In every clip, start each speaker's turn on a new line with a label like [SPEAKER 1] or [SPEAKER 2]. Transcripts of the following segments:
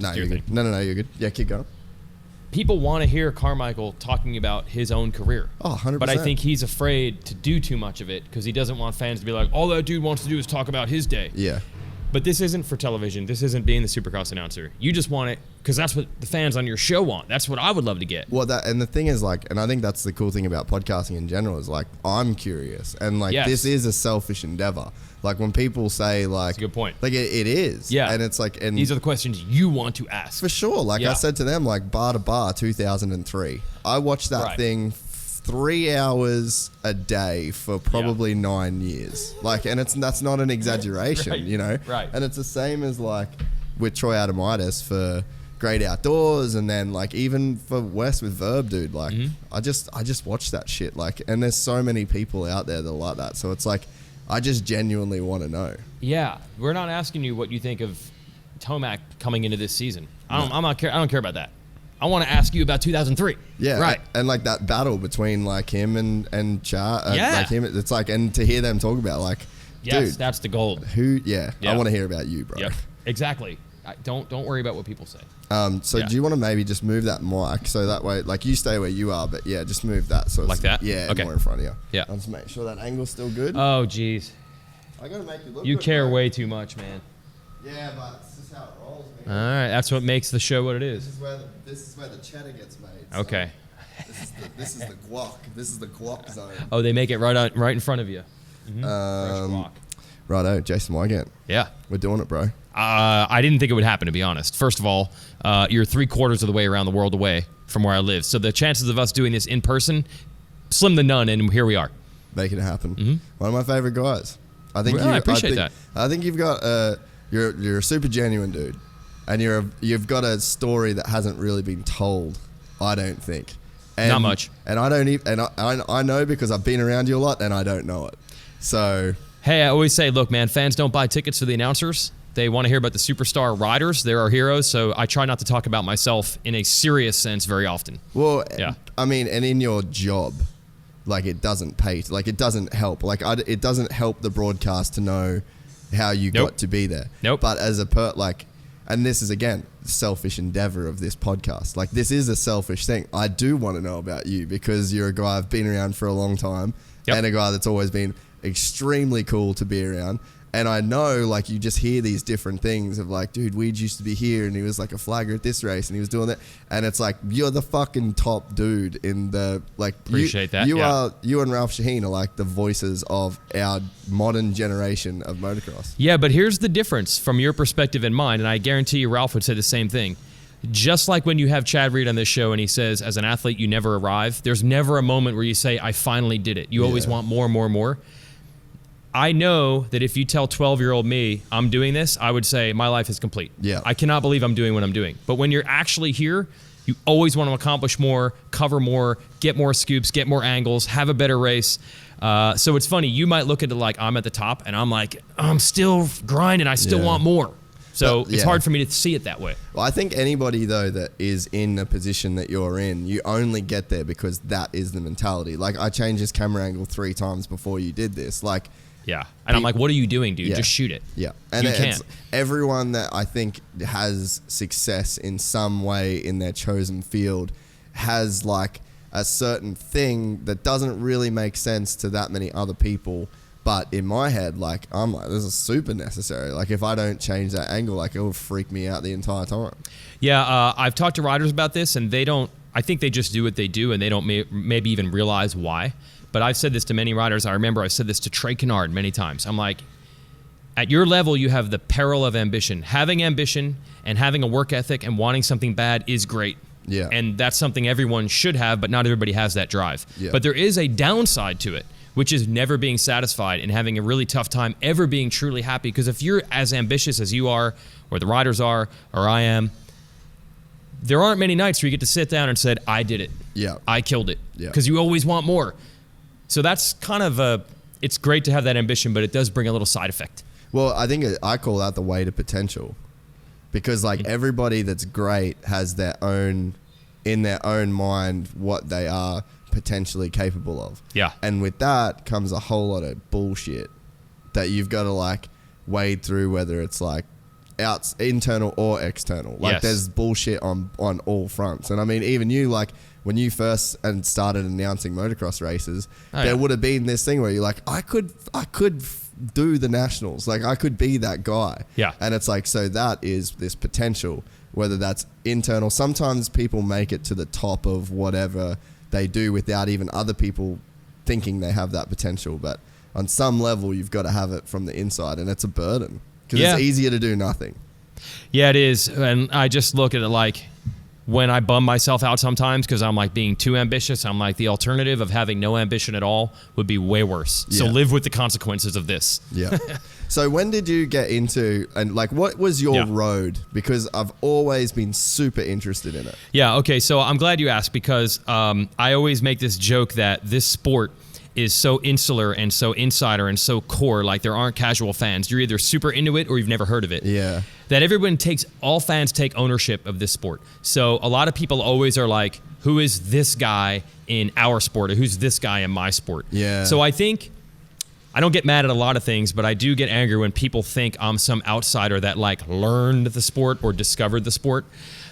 [SPEAKER 1] No, you're good. No, you're good. Yeah, keep going.
[SPEAKER 2] People want to hear Carmichael talking about his own career.
[SPEAKER 1] Oh, 100%.
[SPEAKER 2] But I think he's afraid to do too much of it because he doesn't want fans to be like, all that dude wants to do is talk about his day.
[SPEAKER 1] Yeah.
[SPEAKER 2] But this isn't for television. This isn't being the Supercross announcer. You just want it because that's what the fans on your show want. That's what I would love to get.
[SPEAKER 1] Well, and the thing is, like, and I think that's the cool thing about podcasting in general is, like, I'm curious. And, like, This is a selfish endeavor. Like, when people say, like...
[SPEAKER 2] That's a good point.
[SPEAKER 1] Like, it is.
[SPEAKER 2] Yeah.
[SPEAKER 1] And it's like... And
[SPEAKER 2] these are the questions you want to ask.
[SPEAKER 1] For sure. Like, I said to them, like, Bar to Bar 2003. I watched that thing 3 hours a day for probably 9 years. Like, and that's not an exaggeration, you know?
[SPEAKER 2] Right.
[SPEAKER 1] And it's the same as, like, with Troy Adamitis for Great Outdoors, and then, like, even for Wes with Verb, dude. Like, I just watched that shit. Like, and there's so many people out there that are like that. So it's like, I just genuinely want to know. Yeah.
[SPEAKER 2] We're not asking you what you think of Tomac coming into this season. I don't care about that. I want to ask you about 2003.
[SPEAKER 1] Yeah,
[SPEAKER 2] right.
[SPEAKER 1] And like that battle between like him and Char, like him, it's like, and to hear them talk about like,
[SPEAKER 2] yes,
[SPEAKER 1] dude,
[SPEAKER 2] that's the gold.
[SPEAKER 1] I want to hear about you, bro.
[SPEAKER 2] Yep, exactly. Don't worry about what people say.
[SPEAKER 1] Do you want to maybe just move that mic so that way, like you stay where you are, but yeah, just move that so
[SPEAKER 2] like
[SPEAKER 1] it's,
[SPEAKER 2] that.
[SPEAKER 1] Yeah,
[SPEAKER 2] okay.
[SPEAKER 1] More in front of you.
[SPEAKER 2] Yeah.
[SPEAKER 1] I'll just make sure that angle's still good.
[SPEAKER 2] Oh, jeez.
[SPEAKER 1] I gotta make you look.
[SPEAKER 2] You
[SPEAKER 1] good,
[SPEAKER 2] care
[SPEAKER 1] bro.
[SPEAKER 2] Way too much, man.
[SPEAKER 1] Yeah, but this is how it rolls,
[SPEAKER 2] All
[SPEAKER 1] man.
[SPEAKER 2] right, that's what makes the show what it is.
[SPEAKER 1] This is where the cheddar gets made. So
[SPEAKER 2] Okay.
[SPEAKER 1] This is the guac. This is the guac zone.
[SPEAKER 2] Oh, they make it right in front of you. Fresh guac.
[SPEAKER 1] Righto, Jason Weigant.
[SPEAKER 2] Yeah.
[SPEAKER 1] We're doing it, bro.
[SPEAKER 2] I didn't think it would happen, to be honest. First of all, you're 3/4 of the way around the world away from where I live. So the chances of us doing this in person, slim to none, and here we are.
[SPEAKER 1] Making it happen. One of my favorite guys. I think
[SPEAKER 2] I appreciate that.
[SPEAKER 1] I think you've got you're a super genuine dude, and you've got a story that hasn't really been told. I don't think. And,
[SPEAKER 2] not much.
[SPEAKER 1] And I don't even. And I know because I've been around you a lot, and I don't know it. So.
[SPEAKER 2] Hey, I always say, look, man, fans don't buy tickets for the announcers. They want to hear about the superstar riders. They're our heroes, so I try not to talk about myself in a serious sense very often.
[SPEAKER 1] Well,
[SPEAKER 2] yeah.
[SPEAKER 1] I mean, and in your job, like it doesn't pay, like it doesn't help. Like it doesn't help the broadcast to know how you got to be there. But as and this is again, selfish endeavor of this podcast. Like this is a selfish thing. I do want to know about you because you're a guy I've been around for a long time and a guy that's always been extremely cool to be around. And I know, like, you just hear these different things of like, dude, Weige used to be here and he was like a flagger at this race and he was doing that. And it's like, you're the fucking top dude in the, like,
[SPEAKER 2] appreciate that.
[SPEAKER 1] You and Ralph Shaheen are like the voices of our modern generation of motocross.
[SPEAKER 2] Yeah, but here's the difference from your perspective and mine. And I guarantee you Ralph would say the same thing. Just like when you have Chad Reed on this show and he says, as an athlete, you never arrive. There's never a moment where you say, I finally did it. You always want more and more and more. I know that if you tell 12-year-old me I'm doing this, I would say my life is complete.
[SPEAKER 1] Yeah.
[SPEAKER 2] I cannot believe I'm doing what I'm doing. But when you're actually here, you always want to accomplish more, cover more, get more scoops, get more angles, have a better race. So it's funny. You might look at it like I'm at the top, and I'm like, I'm still grinding. I still want more. So it's hard for me to see it that way.
[SPEAKER 1] Well, I think anybody, though, that is in the position that you're in, you only get there because that is the mentality. Like, I changed this camera angle 3 times before you did this. Like,
[SPEAKER 2] yeah. And I'm like, what are you doing, dude? Just shoot it.
[SPEAKER 1] Yeah. And
[SPEAKER 2] you
[SPEAKER 1] it's everyone that I think has success in some way in their chosen field has like a certain thing that doesn't really make sense to that many other people. But in my head, like, I'm like, this is super necessary. Like, if I don't change that angle, like, it will freak me out the entire time. Yeah.
[SPEAKER 2] I've talked to riders about this, and I think they just do what they do, and they don't maybe even realize why. But I've said this to many riders. I remember I've said this to Trey Kennard many times. I'm like, at your level, you have the peril of ambition. Having ambition and having a work ethic and wanting something bad is great.
[SPEAKER 1] Yeah.
[SPEAKER 2] And that's something everyone should have, but not everybody has that drive.
[SPEAKER 1] Yeah.
[SPEAKER 2] But there is a downside to it, which is never being satisfied and having a really tough time ever being truly happy. Because if you're as ambitious as you are, or the riders are, or I am, there aren't many nights where you get to sit down and say, I did it.
[SPEAKER 1] Yeah.
[SPEAKER 2] I killed it.
[SPEAKER 1] Yeah.
[SPEAKER 2] Because you always want more. So that's kind of it's great to have that ambition, but it does bring a little side effect.
[SPEAKER 1] Well, I think I call that the way to potential. Because like everybody that's great has in their own mind what they are potentially capable of.
[SPEAKER 2] Yeah.
[SPEAKER 1] And with that comes a whole lot of bullshit that you've got to like wade through, whether it's like internal or external. Like there's bullshit on all fronts. And I mean, even you, like when you first started announcing motocross races, there would have been this thing where you're like, I could do the nationals. Like I could be that guy.
[SPEAKER 2] Yeah.
[SPEAKER 1] And it's like, so that is this potential, whether that's internal. Sometimes people make it to the top of whatever they do without even other people thinking they have that potential. But on some level, you've got to have it from the inside, and it's a burden because it's easier to do nothing.
[SPEAKER 2] Yeah, it is. And I just look at it like when I bum myself out sometimes because I'm like being too ambitious, I'm like the alternative of having no ambition at all would be way worse. So live with the consequences of this. Yeah.
[SPEAKER 1] So when did you get into, and like what was your road? Because I've always been super interested in it.
[SPEAKER 2] Yeah, okay. So I'm glad you asked because I always make this joke that this sport is so insular and so insider and so core, like there aren't casual fans. You're either super into it or you've never heard of it.
[SPEAKER 1] Yeah.
[SPEAKER 2] That all fans take ownership of this sport. So a lot of people always are like, who is this guy in our sport or who's this guy in my sport?
[SPEAKER 1] Yeah.
[SPEAKER 2] So I think, I don't get mad at a lot of things, but I do get angry when people think I'm some outsider that like learned the sport or discovered the sport.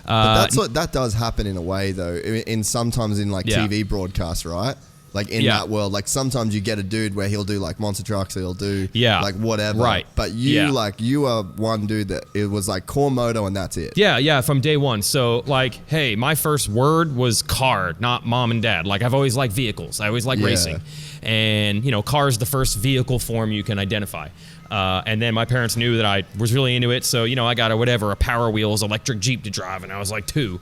[SPEAKER 1] But that does happen in a way though, in sometimes in like TV broadcasts, right? Like in that world, like sometimes you get a dude where he'll do like monster trucks, he'll do like whatever.
[SPEAKER 2] Right.
[SPEAKER 1] But you are one dude that it was like core moto and that's it.
[SPEAKER 2] Yeah, from day one. So like, hey, my first word was car, not mom and dad. Like I've always liked vehicles. I always liked racing. And you know, car is the first vehicle form you can identify. And then my parents knew that I was really into it. So, you know, I got a Power Wheels electric Jeep to drive and I was like 2.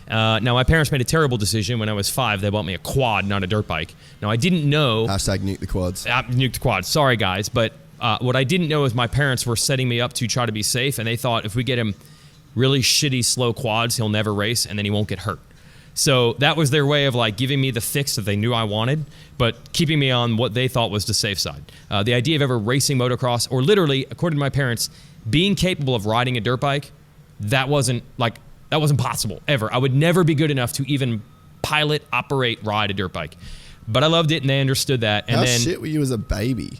[SPEAKER 2] Now, my parents made a terrible decision when I was 5. They bought me a quad, not a dirt bike. Now, I didn't know...
[SPEAKER 1] Hashtag nuke the quads.
[SPEAKER 2] Nuke the quads. Sorry, guys. But what I didn't know is my parents were setting me up to try to be safe, and they thought if we get him really shitty, slow quads, he'll never race, and then he won't get hurt. So that was their way of like giving me the fix that they knew I wanted, but keeping me on what they thought was the safe side. The idea of ever racing motocross, or literally, according to my parents, being capable of riding a dirt bike, that wasn't possible, ever. I would never be good enough to even pilot, operate, ride a dirt bike. But I loved it, and they understood that. And
[SPEAKER 1] How shit were you as a baby?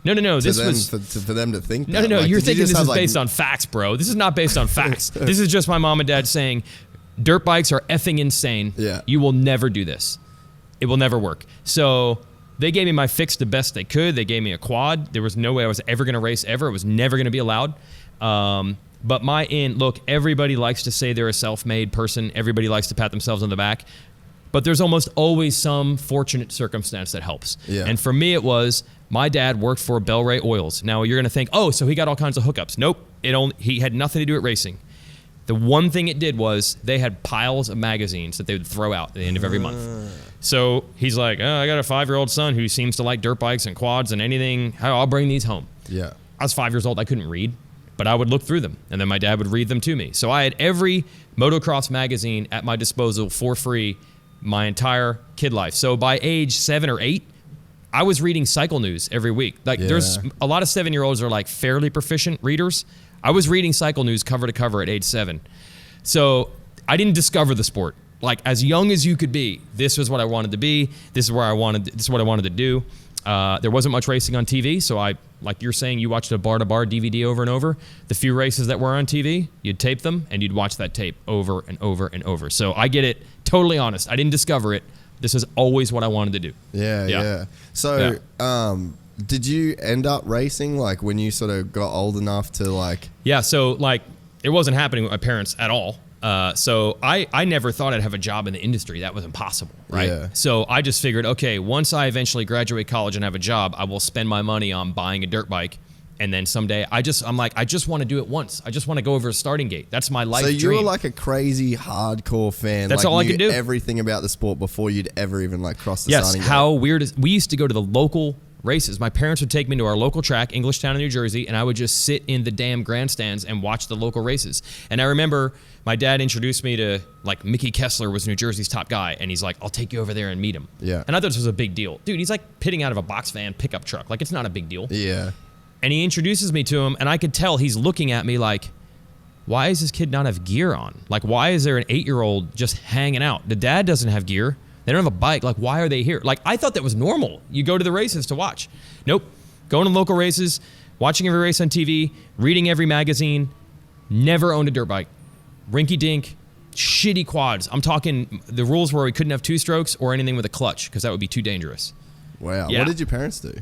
[SPEAKER 2] No. This was...
[SPEAKER 1] For them to think
[SPEAKER 2] that. No. Like, you're thinking this is based on facts, bro. This is not based on facts. This is just my mom and dad saying, dirt bikes are effing insane.
[SPEAKER 1] Yeah.
[SPEAKER 2] You will never do this. It will never work. So they gave me my fix the best they could. They gave me a quad. There was no way I was ever going to race ever. It was never going to be allowed. But look, everybody likes to say they're a self-made person. Everybody likes to pat themselves on the back. But there's almost always some fortunate circumstance that helps.
[SPEAKER 1] Yeah.
[SPEAKER 2] And for me, it was my dad worked for Bel-Ray Oils. Now, you're going to think, oh, so he got all kinds of hookups. Nope. He had nothing to do with racing. The one thing it did was they had piles of magazines that they would throw out at the end of every month. So he's like, oh, I got a 5-year-old son who seems to like dirt bikes and quads and anything. I'll bring these home.
[SPEAKER 1] Yeah.
[SPEAKER 2] I was 5 years old. I couldn't read. But I would look through them, and then my dad would read them to me. So I had every motocross magazine at my disposal for free my entire kid life. So by age 7 or 8, I was reading cycle news every week. Like there's a lot of 7-year-olds are like fairly proficient readers. I was reading cycle news cover to cover at age 7. So I didn't discover the sport. Like as young as you could be, this was what I wanted to be. This is what I wanted to do. There wasn't much racing on TV, so like you're saying, you watched a bar-to-bar DVD over and over. The few races that were on TV, you'd tape them, and you'd watch that tape over and over and over. So I get it, totally honest. I didn't discover it. This is always what I wanted to do.
[SPEAKER 1] Yeah. So, did you end up racing, like, when you sort of got old enough to, like...
[SPEAKER 2] Yeah, so, like, it wasn't happening with my parents at all. So I never thought I'd have a job in the industry. That was impossible, right?
[SPEAKER 1] Yeah.
[SPEAKER 2] So I just figured, okay, once I eventually graduate college and have a job, I will spend my money on buying a dirt bike. And then someday, I just want to do it once. I just want to go over a starting gate. That's my life dream.
[SPEAKER 1] So you were like a crazy hardcore fan.
[SPEAKER 2] That's
[SPEAKER 1] like,
[SPEAKER 2] all I could do.
[SPEAKER 1] Everything about the sport before you'd ever even like cross the starting gate.
[SPEAKER 2] Yes, how weird is... We used to go to the local races. My parents would take me to our local track, Englishtown in New Jersey, and I would just sit in the damn grandstands and watch the local races. And I remember my dad introduced me to, like, Mickey Kessler was New Jersey's top guy, and he's like, I'll take you over there and meet him.
[SPEAKER 1] Yeah.
[SPEAKER 2] And I thought this was a big deal. Dude, he's like pitting out of a box van pickup truck. Like, it's not a big deal.
[SPEAKER 1] Yeah.
[SPEAKER 2] And he introduces me to him, and I could tell he's looking at me like, why does this kid not have gear on? Like, why is there an 8-year-old just hanging out? The dad doesn't have gear. They don't have a bike. Like, why are they here? Like, I thought that was normal. You go to the races to watch. Nope. Going to local races, watching every race on TV, reading every magazine, Never owned a dirt bike. Rinky dink, shitty quads. I'm talking the rules were we couldn't have 2 strokes or anything with a clutch because that would be too dangerous.
[SPEAKER 1] Wow.
[SPEAKER 2] Yeah.
[SPEAKER 1] What did your parents do?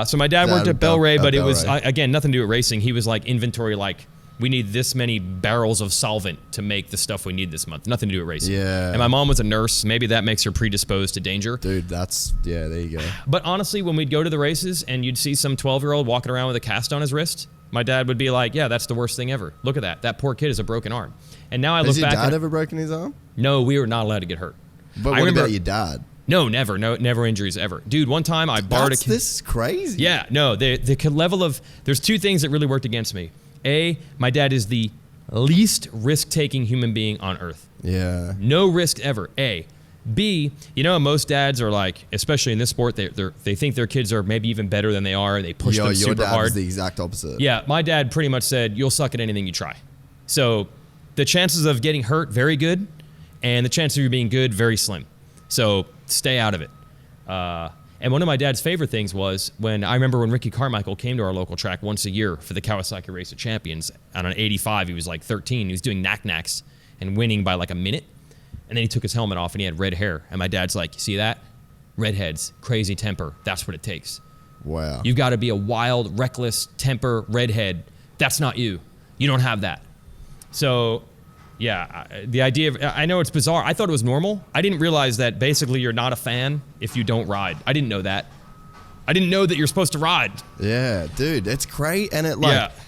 [SPEAKER 2] So my dad worked at Bel-Ray, but it was,
[SPEAKER 1] Bel-Ray.
[SPEAKER 2] Again, nothing to do with racing. He was like inventory, like we need this many barrels of solvent to make the stuff we need this month. Nothing to do with racing.
[SPEAKER 1] Yeah.
[SPEAKER 2] And my mom was a nurse. Maybe that makes her predisposed to danger.
[SPEAKER 1] Dude, there you go.
[SPEAKER 2] But honestly, when we'd go to the races and you'd see some 12-year-old walking around with a cast on his wrist, my dad would be like, yeah, that's the worst thing ever. Look at that. That poor kid has a broken arm. And now I look back.
[SPEAKER 1] Has your dad ever broken his arm?
[SPEAKER 2] No, we were not allowed to get hurt.
[SPEAKER 1] But what about your dad?
[SPEAKER 2] No, never. No, never injuries ever. Dude, one time I borrowed a kid.
[SPEAKER 1] This is crazy.
[SPEAKER 2] Yeah, no, the level of, there's 2 things that really worked against me. A, my dad is the least risk-taking human being on earth.
[SPEAKER 1] Yeah.
[SPEAKER 2] No risk ever. A. B, you know, most dads are like, especially in this sport, they think their kids are maybe even better than they are. They push them super hard.
[SPEAKER 1] Your dad is the exact opposite.
[SPEAKER 2] Yeah, my dad pretty much said, you'll suck at anything you try. So the chances of getting hurt, very good. And the chances of you being good, very slim. So stay out of it. And one of my dad's favorite things was when Ricky Carmichael came to our local track once a year for the Kawasaki Race of Champions. On an 85, he was like 13. He was doing knack-knacks and winning by like a minute. And then he took his helmet off and he had red hair. And my dad's like, you see that? Redheads, crazy temper. That's what it takes.
[SPEAKER 1] Wow.
[SPEAKER 2] You've got to be a wild, reckless temper redhead. That's not you. You don't have that. So, yeah, the idea of, I know it's bizarre. I thought it was normal. I didn't realize that basically you're not a fan if you don't ride. I didn't know that. I didn't know that you're supposed to ride.
[SPEAKER 1] Yeah, dude, it's great. And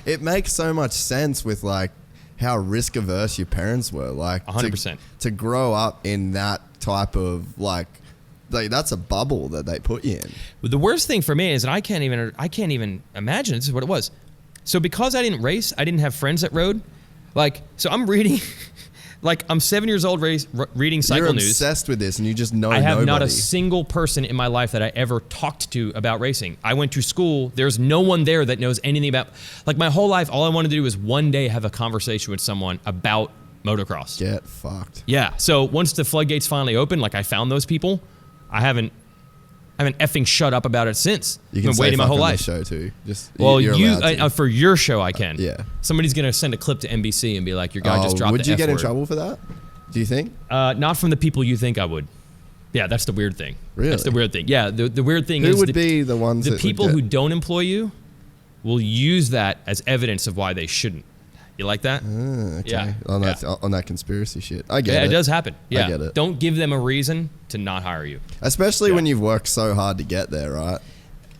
[SPEAKER 1] it makes so much sense with like how risk averse your parents were. Like
[SPEAKER 2] 100%.
[SPEAKER 1] To grow up in that type of like that's a bubble that they put you in.
[SPEAKER 2] But the worst thing for me is that I can't even imagine this is what it was. So because I didn't race, I didn't have friends that rode. Like, so I'm reading, like I'm 7 years old reading cycle
[SPEAKER 1] You're
[SPEAKER 2] news.
[SPEAKER 1] obsessed with this and you just know
[SPEAKER 2] I have
[SPEAKER 1] nobody.
[SPEAKER 2] not a single person in my life that I ever talked to about racing. I went to school. There's no one there that knows anything about, like my whole life, all I wanted to do was one day have a conversation with someone about motocross.
[SPEAKER 1] Get fucked.
[SPEAKER 2] Yeah. So once the floodgates finally opened, like I found those people, I haven't effing shut up about it since.
[SPEAKER 1] You can
[SPEAKER 2] I've been waiting my whole life.
[SPEAKER 1] On the show too. Just
[SPEAKER 2] well,
[SPEAKER 1] you're
[SPEAKER 2] for your show I can.
[SPEAKER 1] Yeah.
[SPEAKER 2] Somebody's gonna send a clip to NBC and be like, "Your guy just dropped the F word."
[SPEAKER 1] Would you get in trouble for that? Do you think?
[SPEAKER 2] Not from the people you think I would. Yeah, that's the weird thing.
[SPEAKER 1] Really?
[SPEAKER 2] That's the weird thing. Yeah, the weird thing is
[SPEAKER 1] who would be the ones
[SPEAKER 2] the
[SPEAKER 1] that
[SPEAKER 2] people who don't employ you will use that as evidence of why they shouldn't. You like that?
[SPEAKER 1] Okay.
[SPEAKER 2] Yeah.
[SPEAKER 1] On that conspiracy shit. I get it.
[SPEAKER 2] Yeah, it does happen. Yeah.
[SPEAKER 1] I get it.
[SPEAKER 2] Don't give them a reason to not hire you.
[SPEAKER 1] Especially when you've worked so hard to get there, right?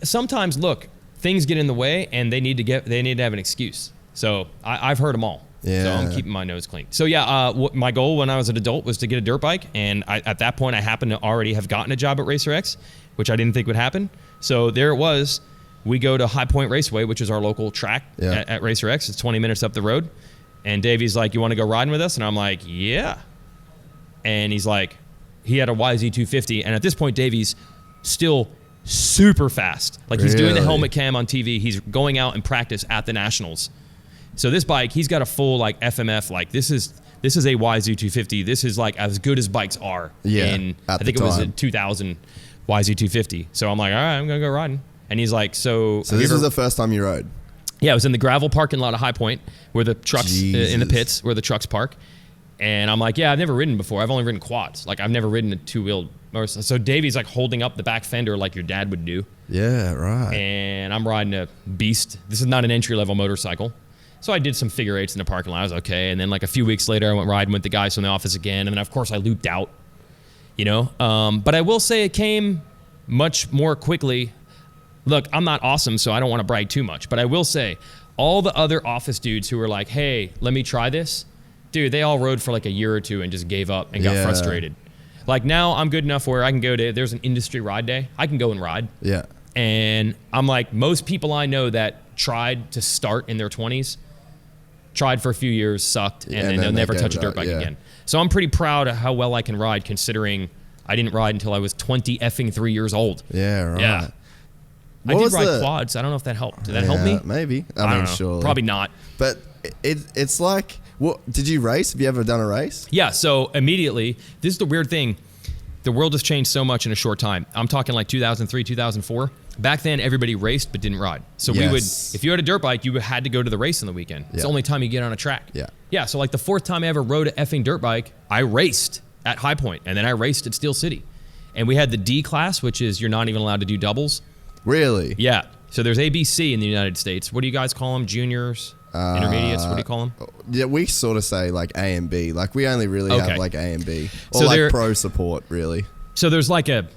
[SPEAKER 2] Sometimes, look, things get in the way and they need to have an excuse. So I've heard them all.
[SPEAKER 1] Yeah.
[SPEAKER 2] So I'm keeping my nose clean. So yeah, my goal when I was an adult was to get a dirt bike, and at that point I happened to already have gotten a job at Racer X, which I didn't think would happen. So there it was. We go to High Point Raceway, which is our local track at Racer X. It's 20 minutes up the road. And Davey's like, you want to go riding with us? And I'm like, yeah. And he's like, he had a YZ250. And at this point, Davey's still super fast. Like he's doing the helmet cam on TV. He's going out and practice at the Nationals. So this bike, he's got a full like FMF. Like this is a YZ250. This is like as good as bikes are.
[SPEAKER 1] Yeah.
[SPEAKER 2] I think it was a 2000 YZ250. So I'm like, all right, I'm going to go riding. And he's like, so
[SPEAKER 1] this was the first time you rode?
[SPEAKER 2] Yeah, it was in the gravel parking lot of High Point where the trucks, in the pits where the trucks park. And I'm like, yeah, I've never ridden before. I've only ridden quads. Like, I've never ridden a two-wheeled motorcycle. So Davey's like holding up the back fender like your dad would do.
[SPEAKER 1] Yeah, right.
[SPEAKER 2] And I'm riding a beast. This is not an entry-level motorcycle. So I did some figure eights in the parking lot. I was okay. And then like a few weeks later, I went riding with the guys from the office again. And then, of course, I looped out, you know. But I will say it came much more quickly. Look, I'm not awesome, so I don't want to brag too much. But I will say, all the other office dudes who were like, hey, let me try this. Dude, they all rode for like a year or two and just gave up and got frustrated. Like now I'm good enough where I can go to, there's an industry ride day. I can go and ride.
[SPEAKER 1] Yeah.
[SPEAKER 2] And I'm like, most people I know that tried to start in their 20s, tried for a few years, sucked, and then they'll never touch a dirt bike again. So I'm pretty proud of how well I can ride considering I didn't ride until I was 23 years old.
[SPEAKER 1] Yeah, right.
[SPEAKER 2] Yeah. I did ride quads. I don't know if that helped. Did that help me?
[SPEAKER 1] Maybe.
[SPEAKER 2] I
[SPEAKER 1] mean,
[SPEAKER 2] don't know.
[SPEAKER 1] surely.
[SPEAKER 2] Probably not.
[SPEAKER 1] But it's like, what? Did you race? Have you ever done a race?
[SPEAKER 2] Yeah. So immediately, this is the weird thing. The world has changed so much in a short time. I'm talking like 2003, 2004. Back then, everybody raced but didn't ride. So we would, if you had a dirt bike, you had to go to the race on the weekend. It's the only time you get on a track. Yeah. So like the 4th time I ever rode an effing dirt bike, I raced at High Point, and then I raced at Steel City. And we had the D class, which is you're not even allowed to do doubles.
[SPEAKER 1] Really?
[SPEAKER 2] Yeah. So there's ABC in the United States. What do you guys call them? Juniors? Intermediates? What do you call them?
[SPEAKER 1] Yeah, we sort of say like A and B. Like we only really have like A and B. Or so like pro support, really.
[SPEAKER 2] So there's like a...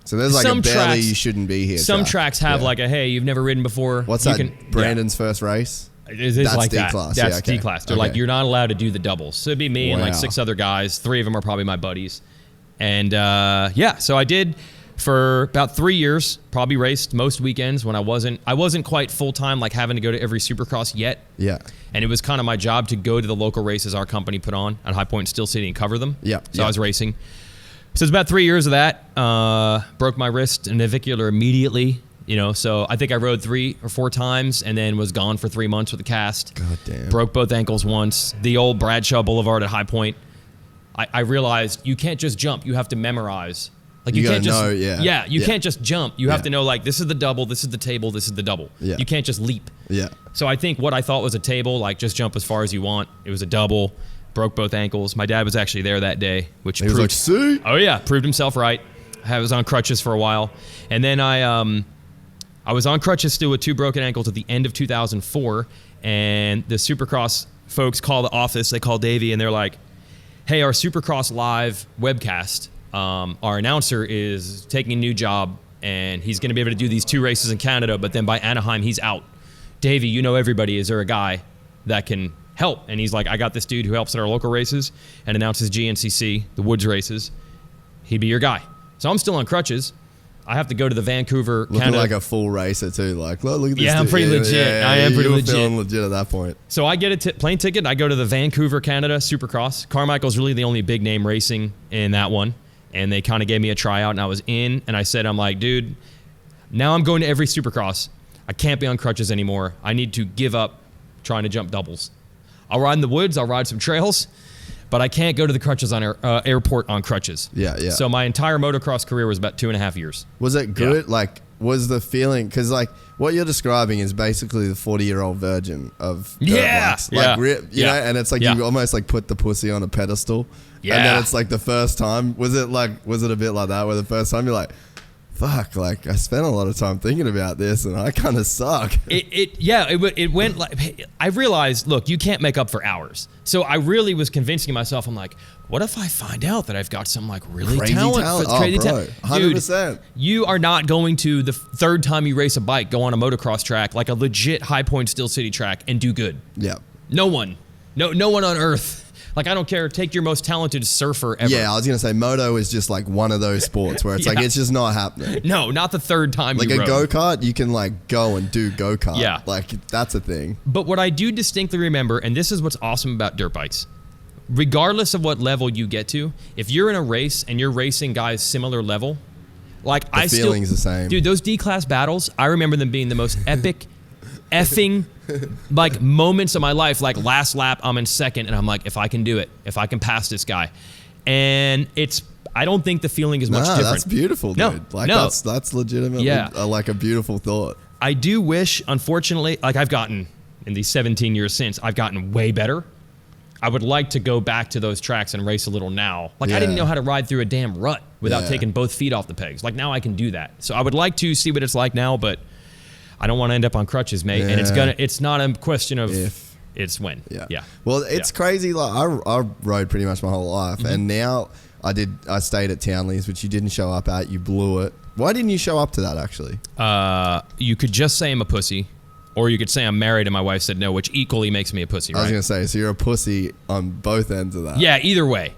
[SPEAKER 1] So there's like a barely you shouldn't be here.
[SPEAKER 2] Some tracks have like a, hey, you've never ridden before.
[SPEAKER 1] What's that? Brandon's first race?
[SPEAKER 2] It is
[SPEAKER 1] That's
[SPEAKER 2] like
[SPEAKER 1] D-class.
[SPEAKER 2] That's D-class. They're like, you're not allowed to do the doubles. So it'd be me and like 6 other guys. 3 of them are probably my buddies. And so I did for about 3 years, probably raced most weekends when I wasn't quite full-time, like having to go to every Supercross yet.
[SPEAKER 1] Yeah.
[SPEAKER 2] And it was kind of my job to go to the local races our company put on at High Point and Steel City and cover them.
[SPEAKER 1] Yeah.
[SPEAKER 2] So I was racing. So it's about 3 years of that. Broke my wrist and navicular immediately. So I think I rode 3 or 4 times and then was gone for 3 months with a cast.
[SPEAKER 1] God damn.
[SPEAKER 2] Broke both ankles once. The old Bradshaw Boulevard at High Point. I realized you can't just jump. You have to memorize. Like you can't just
[SPEAKER 1] know,
[SPEAKER 2] you can't just jump. You have to know like this is the double, this is the table, this is the double.
[SPEAKER 1] Yeah.
[SPEAKER 2] You can't just leap.
[SPEAKER 1] Yeah.
[SPEAKER 2] So I think what I thought was a table, like just jump as far as you want. It was a double. Broke both ankles. My dad was actually there that day, which
[SPEAKER 1] he was like, see?
[SPEAKER 2] Oh yeah, proved himself right. I was on crutches for a while, and then I was on crutches still with 2 broken ankles at the end of 2004, and the Supercross folks call the office. They call Davey, and they're like, "Hey, our Supercross live webcast, our announcer is taking a new job, and he's going to be able to do these 2 races in Canada, but then by Anaheim he's out. Davey, you know everybody. Is there a guy that can help?" And he's like, "I got this dude who helps at our local races and announces GNCC, the Woods races. He'd be your guy." So I'm still on crutches. I have to go to the Vancouver,
[SPEAKER 1] Looking
[SPEAKER 2] Canada.
[SPEAKER 1] like a full racer too. Like, look at this.
[SPEAKER 2] Yeah, I'm pretty legit. I am pretty legit.
[SPEAKER 1] You're feeling legit at that point.
[SPEAKER 2] So I get a plane ticket. I go to the Vancouver, Canada Supercross. Carmichael's really the only big name racing in that one. And they kind of gave me a tryout, and I was in. And I said, I'm like, dude, now I'm going to every Supercross. I can't be on crutches anymore. I need to give up trying to jump doubles. I'll ride in the woods. I'll ride some trails. But I can't go to the crutches on airport on crutches.
[SPEAKER 1] Yeah.
[SPEAKER 2] So my entire motocross career was about 2.5 years.
[SPEAKER 1] Was it good?
[SPEAKER 2] Yeah.
[SPEAKER 1] Like, was the feeling, because like what you're describing is basically the 40-year-old virgin of dirt bikes. Like, you know, and it's like you almost like put the pussy on a pedestal. Yeah. And then it's like the first time. Was it a bit like that where the first time you're like, fuck, like I spent a lot of time thinking about this and I kind of suck.
[SPEAKER 2] It went like, I realized, look, you can't make up for hours. So I really was convincing myself, I'm like, what if I find out that I've got some like really
[SPEAKER 1] crazy talent?
[SPEAKER 2] Crazy
[SPEAKER 1] bro, 100%.
[SPEAKER 2] Dude, you are not going to the 3rd time you race a bike, go on a motocross track, like a legit High Point Steel City track and do good.
[SPEAKER 1] Yeah.
[SPEAKER 2] No one on earth. Like, I don't care. Take your most talented surfer ever.
[SPEAKER 1] Yeah, I was going to say, moto is just like one of those sports where it's like, it's just not happening.
[SPEAKER 2] No, not the 3rd time
[SPEAKER 1] like
[SPEAKER 2] you
[SPEAKER 1] rode. Like a go-kart, you can like go and do go-kart.
[SPEAKER 2] Yeah.
[SPEAKER 1] Like, that's a thing.
[SPEAKER 2] But what I do distinctly remember, and this is what's awesome about dirt bikes, regardless of what level you get to, if you're in a race and you're racing guys similar level, like
[SPEAKER 1] the feeling's the same.
[SPEAKER 2] Dude, those D-class battles, I remember them being the most epic effing like moments of my life. Like last lap, I'm in 2nd, and I'm like, if I can do it, if I can pass this guy, and I don't think the feeling is much different.
[SPEAKER 1] That's beautiful, dude. That's legitimately like a beautiful thought.
[SPEAKER 2] I do wish, unfortunately, like I've gotten in these 17 years since, I've gotten way better. I would like to go back to those tracks and race a little now. Like I didn't know how to ride through a damn rut without taking both feet off the pegs. Like now I can do that. So I would like to see what it's like now, but I don't want to end up on crutches, mate. And it's not a question of if, it's when. Yeah.
[SPEAKER 1] Well, it's crazy. Like I rode pretty much my whole life, and now I stayed at Townley's, which you didn't show up at. You blew it. Why didn't you show up to that actually?
[SPEAKER 2] You could just say I'm a pussy, or you could say I'm married and my wife said no, which equally makes me a pussy, right?
[SPEAKER 1] I was gonna say, so you're a pussy on both ends of that.
[SPEAKER 2] Yeah, either way.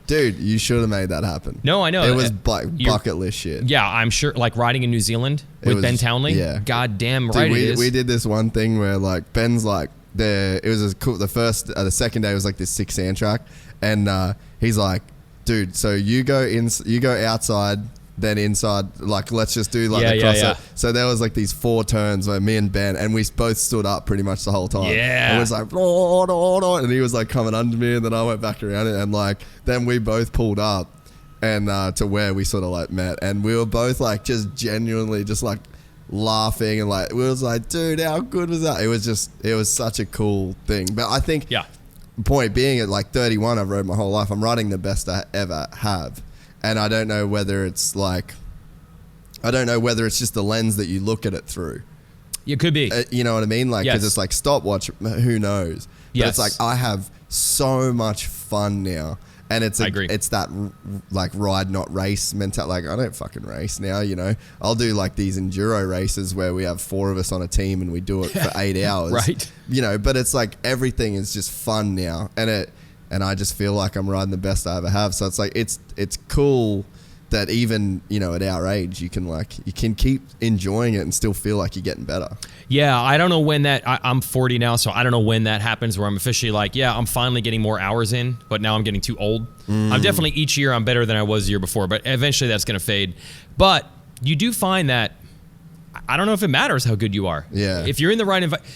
[SPEAKER 1] Dude, you should have made that happen.
[SPEAKER 2] No, I know.
[SPEAKER 1] It was bucket list shit.
[SPEAKER 2] Yeah, I'm sure, like riding in New Zealand with Ben Townley. Yeah. God damn right. Dude,
[SPEAKER 1] we did this one thing where like Ben's like, it was cool. The second day was like this 6 sand track, and he's like, dude, so you go outside, then inside, like let's just do like the crossover. So there was like these 4 turns where me and Ben, and we both stood up pretty much the whole time.
[SPEAKER 2] Yeah.
[SPEAKER 1] And it was like, and he was like coming under me, and then I went back around it, and like then we both pulled up and to where we sort of like met, and we were both like just genuinely just like laughing and like, we was like, dude, how good was that? It was such a cool thing. But I think, point being, at like 31, I've rode my whole life. I'm riding the best I ever have. And I don't know whether it's just the lens that you look at it through.
[SPEAKER 2] It could be.
[SPEAKER 1] You know what I mean? Like, because it's like stopwatch, who knows? But it's like, I have so much fun now. And it's that like ride, not race mentality. Like, I don't fucking race now, you know. I'll do like these enduro races where we have 4 of us on a team and we do it for 8 hours.
[SPEAKER 2] Right.
[SPEAKER 1] You know, but it's like everything is just fun now. And I just feel like I'm riding the best I ever have. So it's like, it's cool that even, you know, at our age, you can keep enjoying it and still feel like you're getting better. Yeah,
[SPEAKER 2] I don't know when I'm 40 now, so I don't know when that happens where I'm officially like, I'm finally getting more hours in, but now I'm getting too old. I'm definitely, each year I'm better than I was the year before, but eventually that's going to fade. But you do find that, I don't know if it matters how good you are.
[SPEAKER 1] Yeah.
[SPEAKER 2] If you're in the right environment,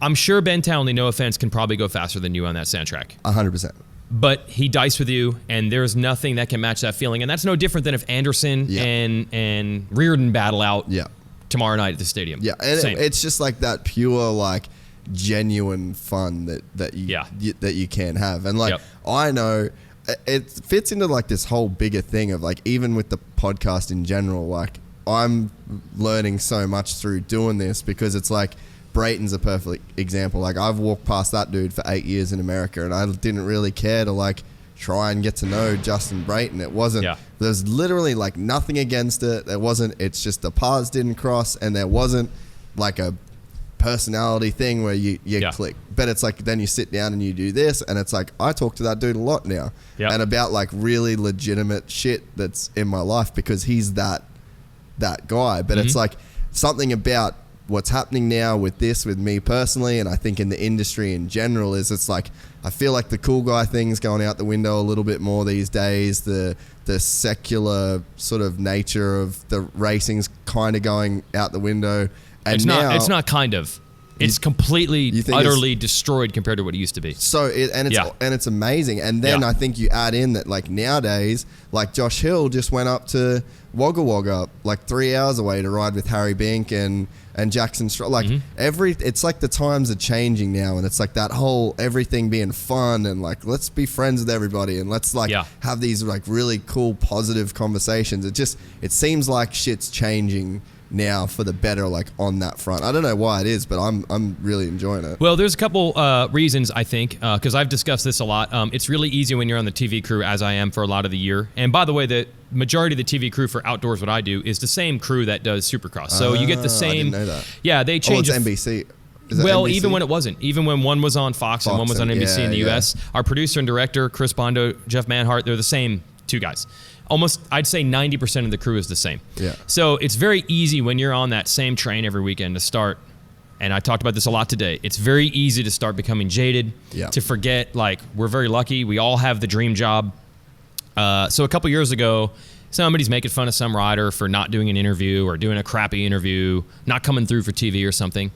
[SPEAKER 2] I'm sure Ben Townley, no offense, can probably go faster than you on that sand track.
[SPEAKER 1] 100%.
[SPEAKER 2] But he diced with you, and there's nothing that can match that feeling. And that's no different than if Anderson and Reardon battle out tomorrow night at the stadium.
[SPEAKER 1] Yeah, and it's just like that pure, like, genuine fun that you can have. And like, I know it fits into like this whole bigger thing of like, even with the podcast in general, like, I'm learning so much through doing this, because it's like, Brayton's a perfect example. Like, I've walked past that dude for 8 years in America, and I didn't really care to like try and get to know Justin Brayton. It wasn't, there's literally like nothing against it. It's just the paths didn't cross, and there wasn't like a personality thing where you click. But it's like, then you sit down and you do this, and it's like, I talk to that dude a lot now, and about like really legitimate shit that's in my life, because he's that guy. But it's like something about what's happening now with me personally, and I think in the industry in general, is it's like, I feel like the cool guy thing's going out the window a little bit more these days. The secular sort of nature of the racing's kind of going out the window. And
[SPEAKER 2] it's not kind of. It's completely, utterly destroyed compared to what it used to be.
[SPEAKER 1] So it's amazing. And then I think you add in that, like, nowadays, like, Josh Hill just went up to Wagga Wagga, like 3 hours away, to ride with Harry Bink and Jackson Stroll. Like, it's like the times are changing now, and it's like that whole everything being fun, and like, let's be friends with everybody, and let's like have these like really cool positive conversations. It seems like shit's changing now for the better, like on that front. I don't know why it is, but I'm really enjoying it.
[SPEAKER 2] Well, there's a couple reasons, I think, because I've discussed this a lot. It's really easy when you're on the TV crew, as I am for a lot of the year. And by the way, the majority of the TV crew for outdoors, what I do, is the same crew that does Supercross. So you get the same. I
[SPEAKER 1] didn't know that.
[SPEAKER 2] Yeah, they change.
[SPEAKER 1] It's NBC.
[SPEAKER 2] Well,
[SPEAKER 1] NBC?
[SPEAKER 2] Even when it wasn't. Even when one was on Fox and one was on NBC in the US. Our producer and director, Chris Bondo, Jeff Manhart, they're the same two guys. Almost, I'd say 90% of the crew is the same.
[SPEAKER 1] Yeah.
[SPEAKER 2] So it's very easy when you're on that same train every weekend to start, and I talked about this a lot today, it's very easy to start becoming jaded, to forget, like, we're very lucky. We all have the dream job. So a couple years ago, somebody's making fun of some rider for not doing an interview or doing a crappy interview, not coming through for TV or something.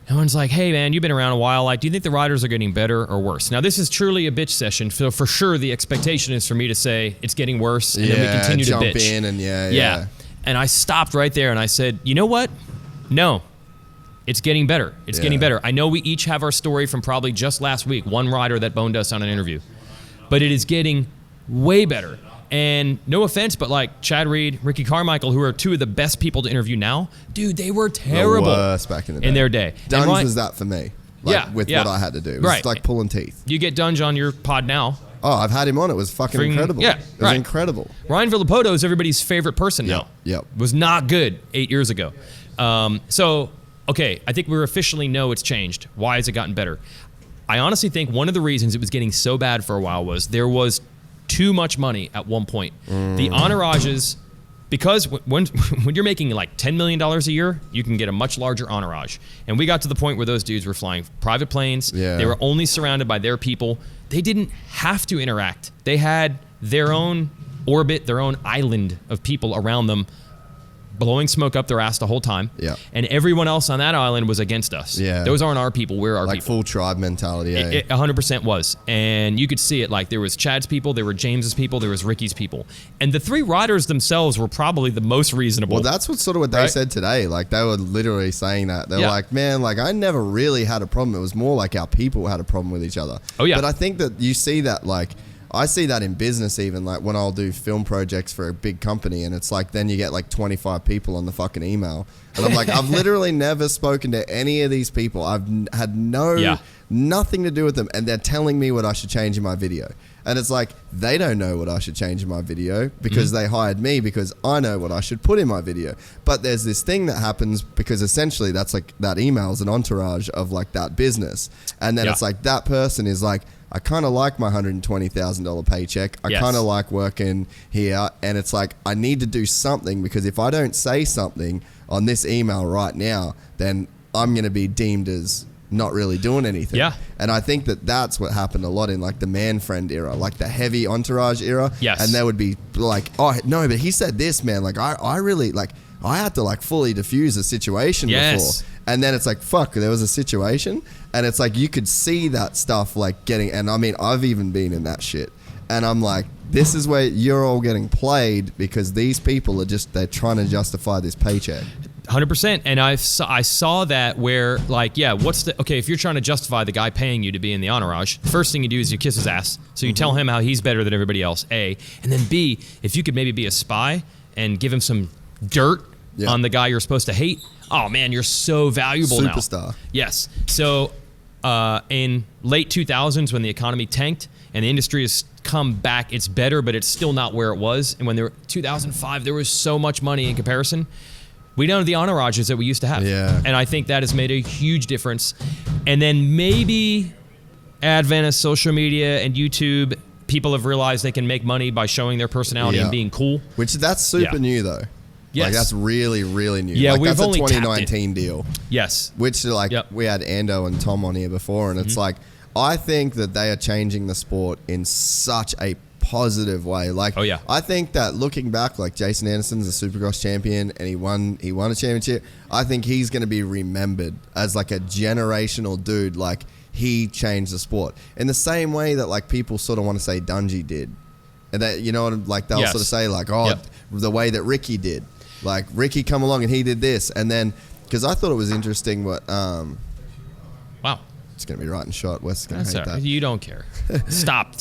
[SPEAKER 2] Everyone's like, hey, man, you've been around a while. Like, do you think the riders are getting better or worse? Now, this is truly a bitch session. So, for sure, the expectation is for me to say it's getting worse, and then we continue to bitch.
[SPEAKER 1] Jump in and
[SPEAKER 2] And I stopped right there, and I said, you know what? No. It's getting better. It's getting better. I know we each have our story from probably just last week, one rider that boned us on an interview. But it is getting way better. And no offense, but like Chad Reed, Ricky Carmichael, who are two of the best people to interview now, dude, they were terrible
[SPEAKER 1] back in the day.
[SPEAKER 2] In their day.
[SPEAKER 1] Dunge was that for me. Like, with what I had to do. It was like pulling teeth.
[SPEAKER 2] You get Dunge on your pod now.
[SPEAKER 1] Oh, I've had him on. It was fucking incredible.
[SPEAKER 2] Yeah,
[SPEAKER 1] it was incredible.
[SPEAKER 2] Ryan Villapoto is everybody's favorite person now.
[SPEAKER 1] Yep.
[SPEAKER 2] Was not good 8 years ago. So, okay, I think we officially know it's changed. Why has it gotten better? I honestly think one of the reasons it was getting so bad for a while was there was too much money at one point. The entourages, because when you're making like $10 million a year, you can get a much larger entourage. And we got to the point where those dudes were flying private planes. They were only surrounded by their people. They didn't have to interact. They had their own orbit, their own island of people around them blowing smoke up their ass the whole time.
[SPEAKER 1] Yeah.
[SPEAKER 2] And everyone else on that island was against us.
[SPEAKER 1] Yeah.
[SPEAKER 2] Those aren't our people. We're our
[SPEAKER 1] like
[SPEAKER 2] people.
[SPEAKER 1] full tribe mentality.
[SPEAKER 2] It 100% was. And you could see it. Like, there was Chad's people, there were James's people, there was Ricky's people. And the 3 riders themselves were probably the most reasonable.
[SPEAKER 1] Well, that's what they said today. Like, they were literally saying that. They're like, man, like, I never really had a problem. It was more like our people had a problem with each other.
[SPEAKER 2] Oh, yeah.
[SPEAKER 1] But I think that you see that, like, I see that in business even, like when I'll do film projects for a big company and it's like then you get like 25 people on the fucking email. And I'm like, I've literally never spoken to any of these people. I've had nothing to do with them. And they're telling me what I should change in my video. And it's like, they don't know what I should change in my video because they hired me because I know what I should put in my video. But there's this thing that happens because essentially that's like, that email is an entourage of like that business. And then it's like, that person is like, I kind of like my $120,000 paycheck. I kind of like working here. And it's like, I need to do something because if I don't say something on this email right now, then I'm going to be deemed as not really doing anything.
[SPEAKER 2] Yeah.
[SPEAKER 1] And I think that that's what happened a lot in like the man friend era, like the heavy entourage era.
[SPEAKER 2] Yes.
[SPEAKER 1] And they would be like, oh, no, but he said this, man. Like, I really, like, I had to like fully diffuse a situation before. And then it's like, fuck, there was a situation. And it's like, you could see that stuff like getting, and I mean, I've even been in that shit. And I'm like, this is where you're all getting played because these people are just, they're trying to justify this paycheck.
[SPEAKER 2] 100%. And I saw that where, like, okay, if you're trying to justify the guy paying you to be in the entourage, the first thing you do is you kiss his ass. So you tell him how he's better than everybody else, A. And then B, if you could maybe be a spy and give him some dirt on the guy you're supposed to hate, oh man, you're so valuable now.
[SPEAKER 1] Superstar.
[SPEAKER 2] Yes. So in late 2000s when the economy tanked and the industry has come back, it's better, but it's still not where it was. And when there 2005, there was so much money in comparison. We don't have the entourages that we used to have.
[SPEAKER 1] Yeah.
[SPEAKER 2] And I think that has made a huge difference. And then maybe advent of social media and YouTube, people have realized they can make money by showing their personality and being cool.
[SPEAKER 1] Which that's super new though.
[SPEAKER 2] Yes.
[SPEAKER 1] Like that's really, really new.
[SPEAKER 2] Yeah,
[SPEAKER 1] like,
[SPEAKER 2] we've
[SPEAKER 1] that's
[SPEAKER 2] only
[SPEAKER 1] a 2019 deal.
[SPEAKER 2] Yes.
[SPEAKER 1] Which like we had Ando and Tom on here before, and it's like I think that they are changing the sport in such a positive way. Like, I think that looking back, like Jason Anderson's a Supercross champion and he won a championship. I think he's going to be remembered as like a generational dude. Like he changed the sport in the same way that like people sort of want to say Dungey did, and that you know like they'll sort of say like the way that Ricky did. Like Ricky come along and he did this, and then because I thought it was interesting what
[SPEAKER 2] wow.
[SPEAKER 1] It's going to be right in shot. Wes is going to hate that.
[SPEAKER 2] You don't care. Stop.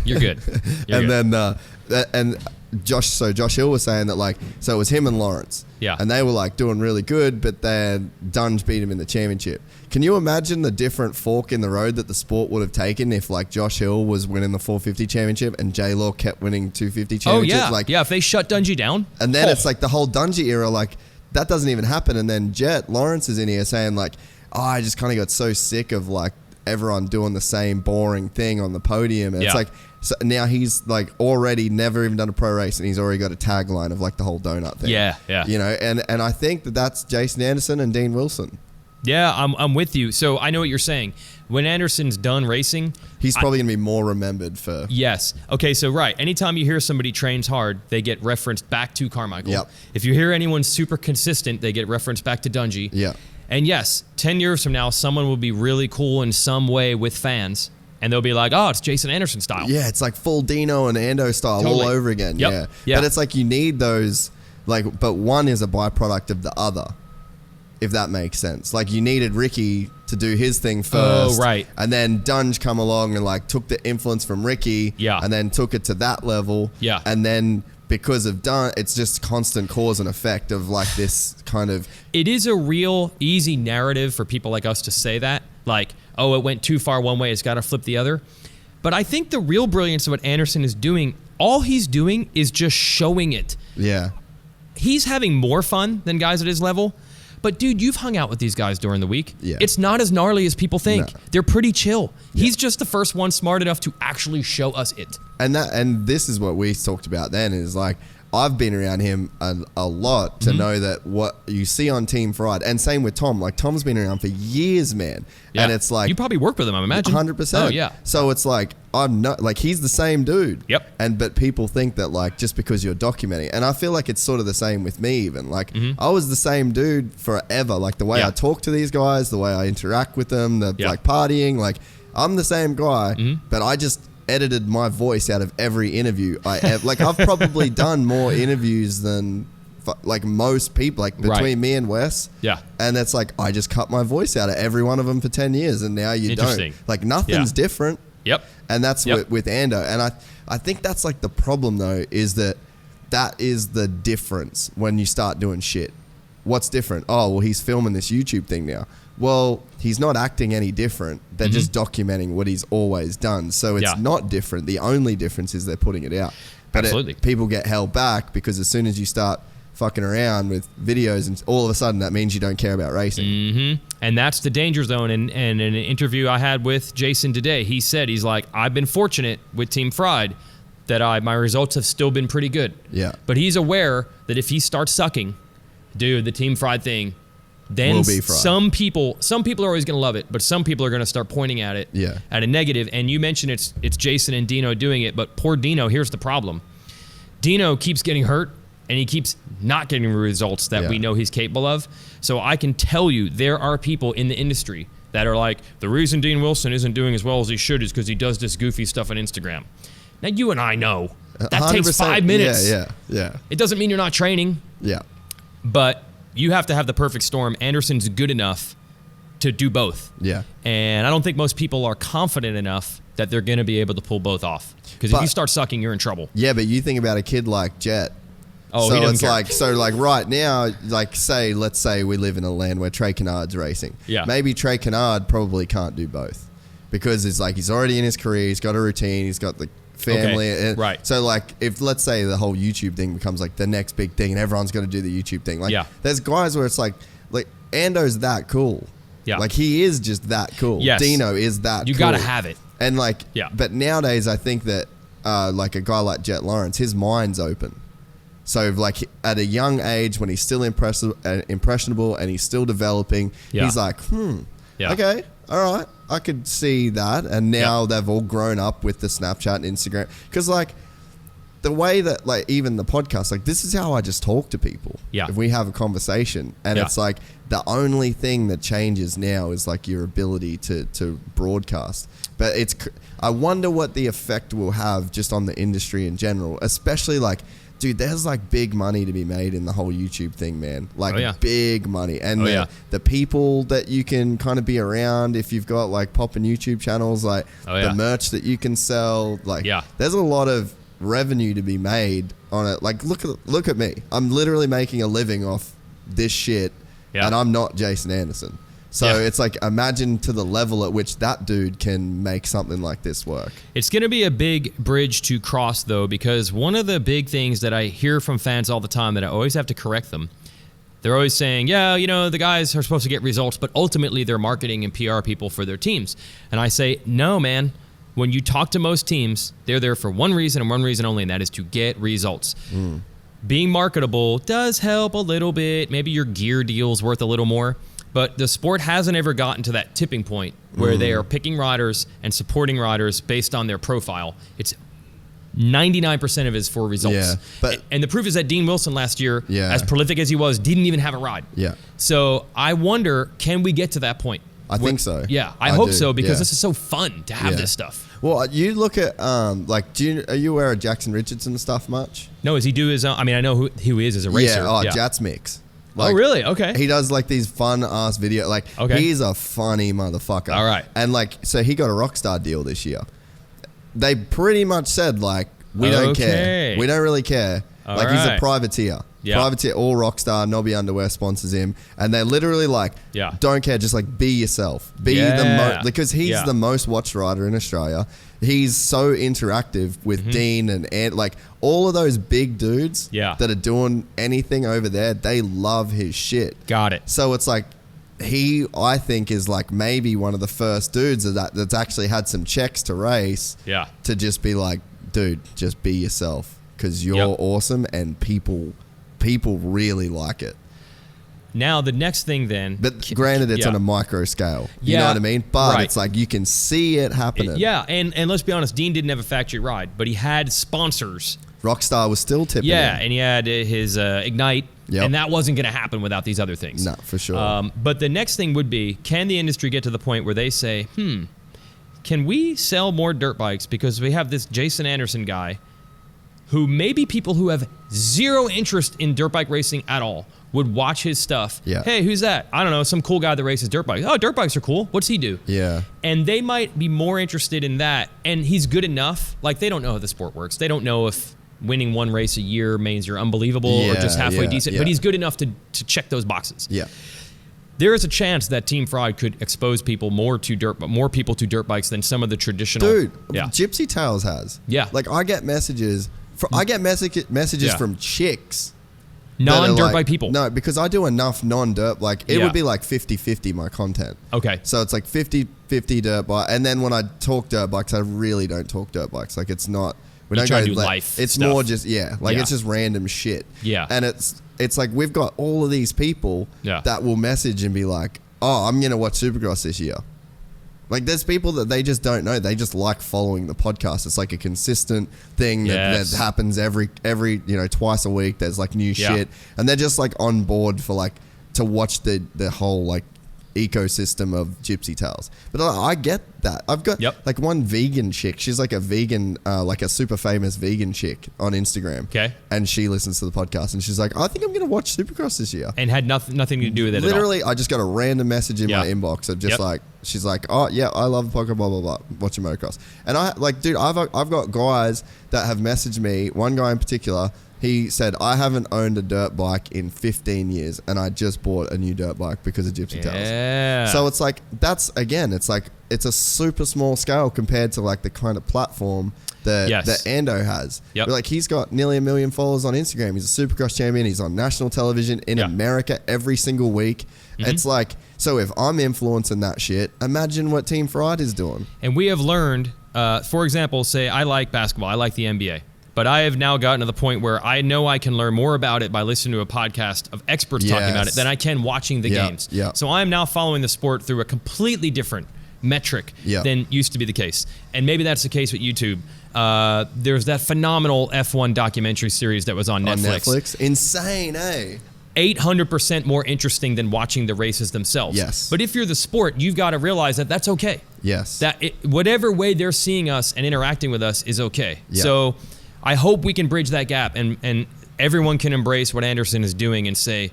[SPEAKER 2] You're good. You're
[SPEAKER 1] and
[SPEAKER 2] good.
[SPEAKER 1] then Josh Hill was saying that like, so it was him and Lawrence.
[SPEAKER 2] Yeah.
[SPEAKER 1] And they were like doing really good, but then Dunge beat him in the championship. Can you imagine the different fork in the road that the sport would have taken if like Josh Hill was winning the 450 championship and J-Law kept winning 250 championships?
[SPEAKER 2] Oh yeah.
[SPEAKER 1] Like,
[SPEAKER 2] if they shut Dungey down.
[SPEAKER 1] And then it's like the whole Dungey era, like that doesn't even happen. And then Lawrence is in here saying like, I just kind of got so sick of like everyone doing the same boring thing on the podium. And it's like, so now he's like already never even done a pro race and he's already got a tagline of like the whole donut thing.
[SPEAKER 2] Yeah.
[SPEAKER 1] You know, and I think that's Jason Anderson and Dean Wilson.
[SPEAKER 2] Yeah, I'm with you. So I know what you're saying. When Anderson's done racing,
[SPEAKER 1] he's probably going to be more remembered for...
[SPEAKER 2] Yes. Okay, so right. Anytime you hear somebody trains hard, they get referenced back to Carmichael.
[SPEAKER 1] Yep.
[SPEAKER 2] If you hear anyone super consistent, they get referenced back to Dungey.
[SPEAKER 1] Yeah.
[SPEAKER 2] And yes, 10 years from now, someone will be really cool in some way with fans. And they'll be like, oh, it's Jason Anderson style.
[SPEAKER 1] Yeah, it's like full Dino and Ando style all over again.
[SPEAKER 2] Yep.
[SPEAKER 1] Yeah. But it's like you need those, like, but one is a byproduct of the other, if that makes sense. Like you needed Ricky to do his thing first.
[SPEAKER 2] Oh, right.
[SPEAKER 1] And then Dunge come along and like took the influence from Ricky.
[SPEAKER 2] Yeah.
[SPEAKER 1] And then took it to that level.
[SPEAKER 2] Yeah.
[SPEAKER 1] And then because of Dunge, it's just constant cause and effect of like this kind of...
[SPEAKER 2] It is a real easy narrative for people like us to say that. Like, oh, it went too far one way, it's got to flip the other. But I think the real brilliance of what Anderson is doing, all he's doing is just showing it.
[SPEAKER 1] Yeah.
[SPEAKER 2] He's having more fun than guys at his level. But dude, you've hung out with these guys during the week.
[SPEAKER 1] Yeah.
[SPEAKER 2] It's not as gnarly as people think.
[SPEAKER 1] No.
[SPEAKER 2] They're pretty chill. Yeah. He's just the first one smart enough to actually show us it.
[SPEAKER 1] And this is what we talked about then is like, I've been around him a lot to know that what you see on Team Fried, and same with Tom. Like, Tom's been around for years, man. Yeah. And it's like...
[SPEAKER 2] You probably work with him, I imagine.
[SPEAKER 1] 100%.
[SPEAKER 2] Oh, yeah.
[SPEAKER 1] So it's like, I'm not... Like, he's the same dude.
[SPEAKER 2] Yep.
[SPEAKER 1] But people think that, like, just because you're documenting... And I feel like it's sort of the same with me, even. Like, I was the same dude forever. Like, the way I talk to these guys, the way I interact with them, like, partying. Like, I'm the same guy, but I just... edited my voice out of every interview I ever. Like, I've probably done more interviews than like most people, like between me and Wes.
[SPEAKER 2] Yeah.
[SPEAKER 1] And it's like, I just cut my voice out of every one of them for 10 years, and now you don't. Like, nothing's different.
[SPEAKER 2] Yep.
[SPEAKER 1] And that's with Ando. And I think that's like the problem though, is that is the difference when you start doing shit. What's different? Oh, well, he's filming this YouTube thing now. Well, he's not acting any different. They're just documenting what he's always done. So it's not different. The only difference is they're putting it out. But
[SPEAKER 2] Absolutely.
[SPEAKER 1] People get held back because as soon as you start fucking around with videos, and all of a sudden that means you don't care about racing.
[SPEAKER 2] And that's the danger zone. And in an interview I had with Jason today, he said, he's like, I've been fortunate with Team Fried that my results have still been pretty good.
[SPEAKER 1] Yeah.
[SPEAKER 2] But he's aware that if he starts sucking, dude, the Team Fried thing, then some people are always going to love it, but some people are going to start pointing at it at a negative. And you mentioned it's Jason and Dino doing it, but poor Dino, here's the problem. Dino keeps getting hurt, and he keeps not getting the results that we know he's capable of. So I can tell you there are people in the industry that are like, the reason Dean Wilson isn't doing as well as he should is because he does this goofy stuff on Instagram. Now, you and I know that takes 5 minutes.
[SPEAKER 1] Yeah.
[SPEAKER 2] It doesn't mean you're not training.
[SPEAKER 1] Yeah.
[SPEAKER 2] But you have to have the perfect storm. Anderson's good enough to do both.
[SPEAKER 1] Yeah.
[SPEAKER 2] And I don't think most people are confident enough that they're going to be able to pull both off. Because if you start sucking, you're in trouble.
[SPEAKER 1] Yeah, but you think about a kid like Jet.
[SPEAKER 2] Oh,
[SPEAKER 1] so
[SPEAKER 2] he doesn't
[SPEAKER 1] it's
[SPEAKER 2] care.
[SPEAKER 1] like right now, like let's say we live in a land where Trey Kennard's racing.
[SPEAKER 2] Yeah.
[SPEAKER 1] Maybe Trey Kennard probably can't do both because it's like he's already in his career, he's got a routine, he's got the family.
[SPEAKER 2] Okay. Right.
[SPEAKER 1] So like if let's say the whole YouTube thing becomes like the next big thing and everyone's got to do the YouTube thing. Like there's guys where it's like Ando's that cool.
[SPEAKER 2] Yeah.
[SPEAKER 1] Like he is just that cool.
[SPEAKER 2] Yes.
[SPEAKER 1] Dino is that
[SPEAKER 2] You
[SPEAKER 1] cool.
[SPEAKER 2] got to have it.
[SPEAKER 1] And like, but nowadays I think that like a guy like Jet Lawrence, his mind's open. So like at a young age when he's still impressionable and he's still developing, he's like, okay, all right, I could see that. And now they've all grown up with the Snapchat and Instagram. Because like the way that like even the podcast, like this is how I just talk to people. Yeah. If we have a conversation and it's like the only thing that changes now is like your ability to broadcast. But I wonder what the effect will have just on the industry in general, especially like, dude, there's like big money to be made in the whole YouTube thing, man. Like big money. And the people that you can kind of be around if you've got like popping YouTube channels, like the merch that you can sell, like there's a lot of revenue to be made on it. Like look at me. I'm literally making a living off this shit and I'm not Jason Anderson. So it's like, imagine to the level at which that dude can make something like this work. It's
[SPEAKER 2] going to be a big bridge to cross, though, because one of the big things that I hear from fans all the time that I always have to correct them, they're always saying, yeah, you know, the guys are supposed to get results, but ultimately they're marketing and PR people for their teams. And I say, no, man. When you talk to most teams, they're there for one reason and one reason only, and that is to get results. Being marketable does help a little bit. Maybe your gear deal's worth a little more. But the sport hasn't ever gotten to that tipping point where they are picking riders and supporting riders based on their profile. It's 99% of it is for results. And the proof is that Dean Wilson last year, as prolific as he was, didn't even have a ride. So I wonder, can we get to that point?
[SPEAKER 1] I think so.
[SPEAKER 2] Yeah, I hope so, because this is so fun to have this stuff.
[SPEAKER 1] Well, you look at, like, are you aware of Jackson Richardson stuff much?
[SPEAKER 2] No, does he do his own? I mean, I know who he is as a racer.
[SPEAKER 1] Jats Mix.
[SPEAKER 2] Like, oh, really? Okay.
[SPEAKER 1] He does like these fun ass videos. Like, he's a funny motherfucker.
[SPEAKER 2] All right.
[SPEAKER 1] And like, so he got a Rockstar deal this year. They pretty much said like, we don't care. We don't really care. Like he's a privateer. Privateer, all Rockstar, Nobby Underwear sponsors him. And they're literally like, don't care, just like be yourself. Be because he's the most watched rider in Australia. He's so interactive with Dean and like all of those big dudes that are doing anything over there, they love his shit.
[SPEAKER 2] Got it.
[SPEAKER 1] So it's like I think is like maybe one of the first dudes that's actually had some checks to race to just be like, dude, just be yourself. because you're awesome and people really like it.
[SPEAKER 2] Now, the next thing then...
[SPEAKER 1] But granted, it's on a micro scale. You know what I mean? But it's like you can see it happening.
[SPEAKER 2] And let's be honest, Dean didn't have a factory ride, but he had sponsors.
[SPEAKER 1] Rockstar was still tipping in.
[SPEAKER 2] And he had his Ignite, and that wasn't going to happen without these other things.
[SPEAKER 1] No, for sure.
[SPEAKER 2] But the next thing would be, can the industry get to the point where they say, can we sell more dirt bikes? Because we have this Jason Anderson guy who maybe people who have zero interest in dirt bike racing at all would watch his stuff.
[SPEAKER 1] Yeah.
[SPEAKER 2] Hey, who's that? I don't know, some cool guy that races dirt bikes. Oh, dirt bikes are cool. What's he do?
[SPEAKER 1] Yeah.
[SPEAKER 2] And they might be more interested in that. And he's good enough. Like, they don't know how the sport works. They don't know if winning one race a year means you're unbelievable or just halfway decent. But he's good enough to check those boxes.
[SPEAKER 1] Yeah.
[SPEAKER 2] There is a chance that Team Fraud could expose people more people to dirt bikes than some of the traditional.
[SPEAKER 1] Dude, Gypsy Tales has.
[SPEAKER 2] Yeah.
[SPEAKER 1] Like, I get messages from chicks.
[SPEAKER 2] Non-dirt bike people.
[SPEAKER 1] No, because I do enough non-dirt. Like, it would be like 50-50 my content.
[SPEAKER 2] Okay.
[SPEAKER 1] So it's like 50-50 dirt bike. And then when I talk dirt bikes, I really don't talk dirt bikes. Like, it's not... We don't
[SPEAKER 2] try to do
[SPEAKER 1] like,
[SPEAKER 2] life
[SPEAKER 1] It's
[SPEAKER 2] stuff.
[SPEAKER 1] more just, it's just random shit.
[SPEAKER 2] Yeah.
[SPEAKER 1] And it's like we've got all of these people that will message and be like, oh, I'm going to watch Supercross this year. Like, there's people that they just don't know. They just like following the podcast. It's like a consistent thing that happens every twice a week. There's like new shit. And they're just like on board for like to watch the whole like ecosystem of Gypsy Tales. But I get that. I've got like one vegan chick. She's like a vegan, like a super famous vegan chick on Instagram.
[SPEAKER 2] Okay.
[SPEAKER 1] And she listens to the podcast and she's like, I think I'm going to watch Supercross this year.
[SPEAKER 2] And had nothing to do with it
[SPEAKER 1] Literally,
[SPEAKER 2] at all.
[SPEAKER 1] I just got a random message in my inbox of just like, she's like, oh yeah, I love the podcast, blah, blah, blah, watching motocross. And I like, dude, I've got guys that have messaged me, one guy in particular. He said, I haven't owned a dirt bike in 15 years and I just bought a new dirt bike because of Gypsy Tales. So it's like, it's a super small scale compared to like the kind of platform that Ando has. But like, he's got nearly 1 million followers on Instagram. He's a Supercross champion. He's on national television in America every single week. It's like, so if I'm influencing that shit, imagine what Team Fried is doing.
[SPEAKER 2] And we have learned, for example, say I like basketball. I like the NBA. But I have now gotten to the point where I know I can learn more about it by listening to a podcast of experts talking about it than I can watching the games. So I am now following the sport through a completely different metric than used to be the case. And maybe that's the case with YouTube. There's that phenomenal F1 documentary series that was on Netflix.
[SPEAKER 1] Insane, eh?
[SPEAKER 2] 800% more interesting than watching the races themselves.
[SPEAKER 1] Yes.
[SPEAKER 2] But if you're the sport, you've got to realize that that's okay.
[SPEAKER 1] Yes.
[SPEAKER 2] Whatever way they're seeing us and interacting with us is okay. So I hope we can bridge that gap and everyone can embrace what Anderson is doing and say,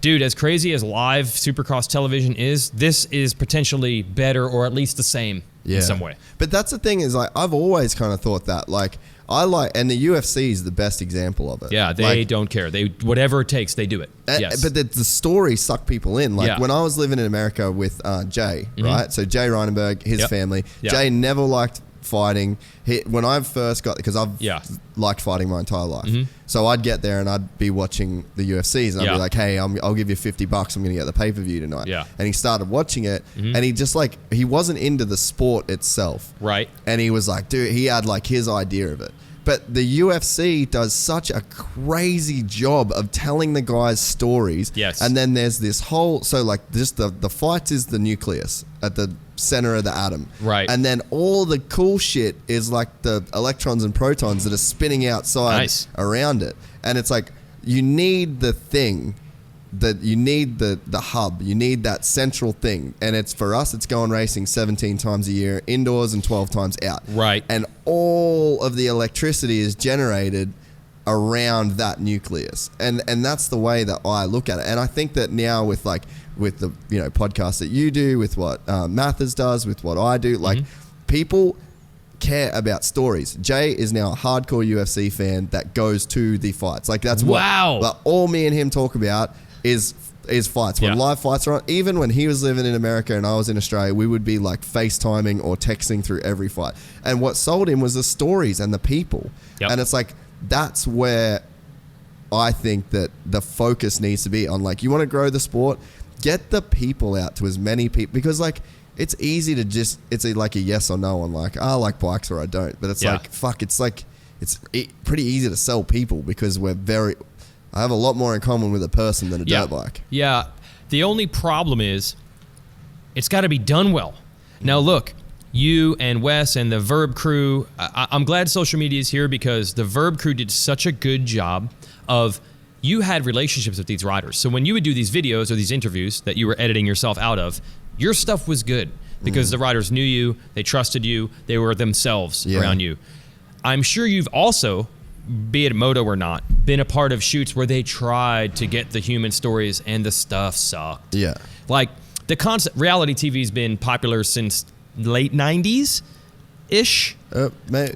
[SPEAKER 2] dude, as crazy as live Supercross television is, this is potentially better or at least the same in some way.
[SPEAKER 1] But that's the thing is, like, I've always kind of thought that, like, and the UFC is the best example of it.
[SPEAKER 2] Yeah, they don't care. Whatever it takes, they do it. Yes.
[SPEAKER 1] But the stories suck people in. Like, when I was living in America with Jay, right? So Jay Reinenberg, his family. Jay never liked fighting. When I first got, because I've liked fighting my entire life, so I'd get there and I'd be watching the UFCs and I'd be like, hey, I'll give you $50, I'm gonna get the pay-per-view tonight. And he started watching it and he just like, he wasn't into the sport itself,
[SPEAKER 2] right? And
[SPEAKER 1] he was like, dude, he had like his idea of it. But the UFC does such a crazy job of telling the guys stories.
[SPEAKER 2] Yes.
[SPEAKER 1] And then there's this whole, so like just the fight is the nucleus at the center of the atom.
[SPEAKER 2] Right.
[SPEAKER 1] And then all the cool shit is like the electrons and protons that are spinning outside around it. And it's like, you need the thing that you need the hub, you need that central thing. And it's for us, it's going racing 17 times a year indoors and 12 times out.
[SPEAKER 2] Right.
[SPEAKER 1] And all of the electricity is generated around that nucleus. And that's the way that I look at it. And I think that now with the, podcasts that you do, with what Mathers does, with what I do, like people care about stories. Jay is now a hardcore UFC fan that goes to the fights. Like that's what all me and him talk about is fights. When live fights are on, even when he was living in America and I was in Australia, we would be like FaceTiming or texting through every fight. And what sold him was the stories and the people. And it's like, that's where I think that the focus needs to be on. Like, you want to grow the sport, get the people out to as many people, because like, it's easy to just, it's like a yes or no on like, I like bikes or I don't. But it's like, fuck, it's like, it's pretty easy to sell people because I have a lot more in common with a person than a dirt bike.
[SPEAKER 2] Yeah. The only problem is it's got to be done well. Now, look, you and Wes and the Verb crew, I'm glad social media is here because the Verb crew did such a good job of, you had relationships with these riders. So when you would do these videos or these interviews that you were editing yourself out of, your stuff was good because the riders knew you, they trusted you, they were themselves around you. I'm sure you've also, be it moto or not, been a part of shoots where they tried to get the human stories and the stuff sucked.
[SPEAKER 1] Yeah.
[SPEAKER 2] Like the concept, reality TV's been popular since late 90s-ish.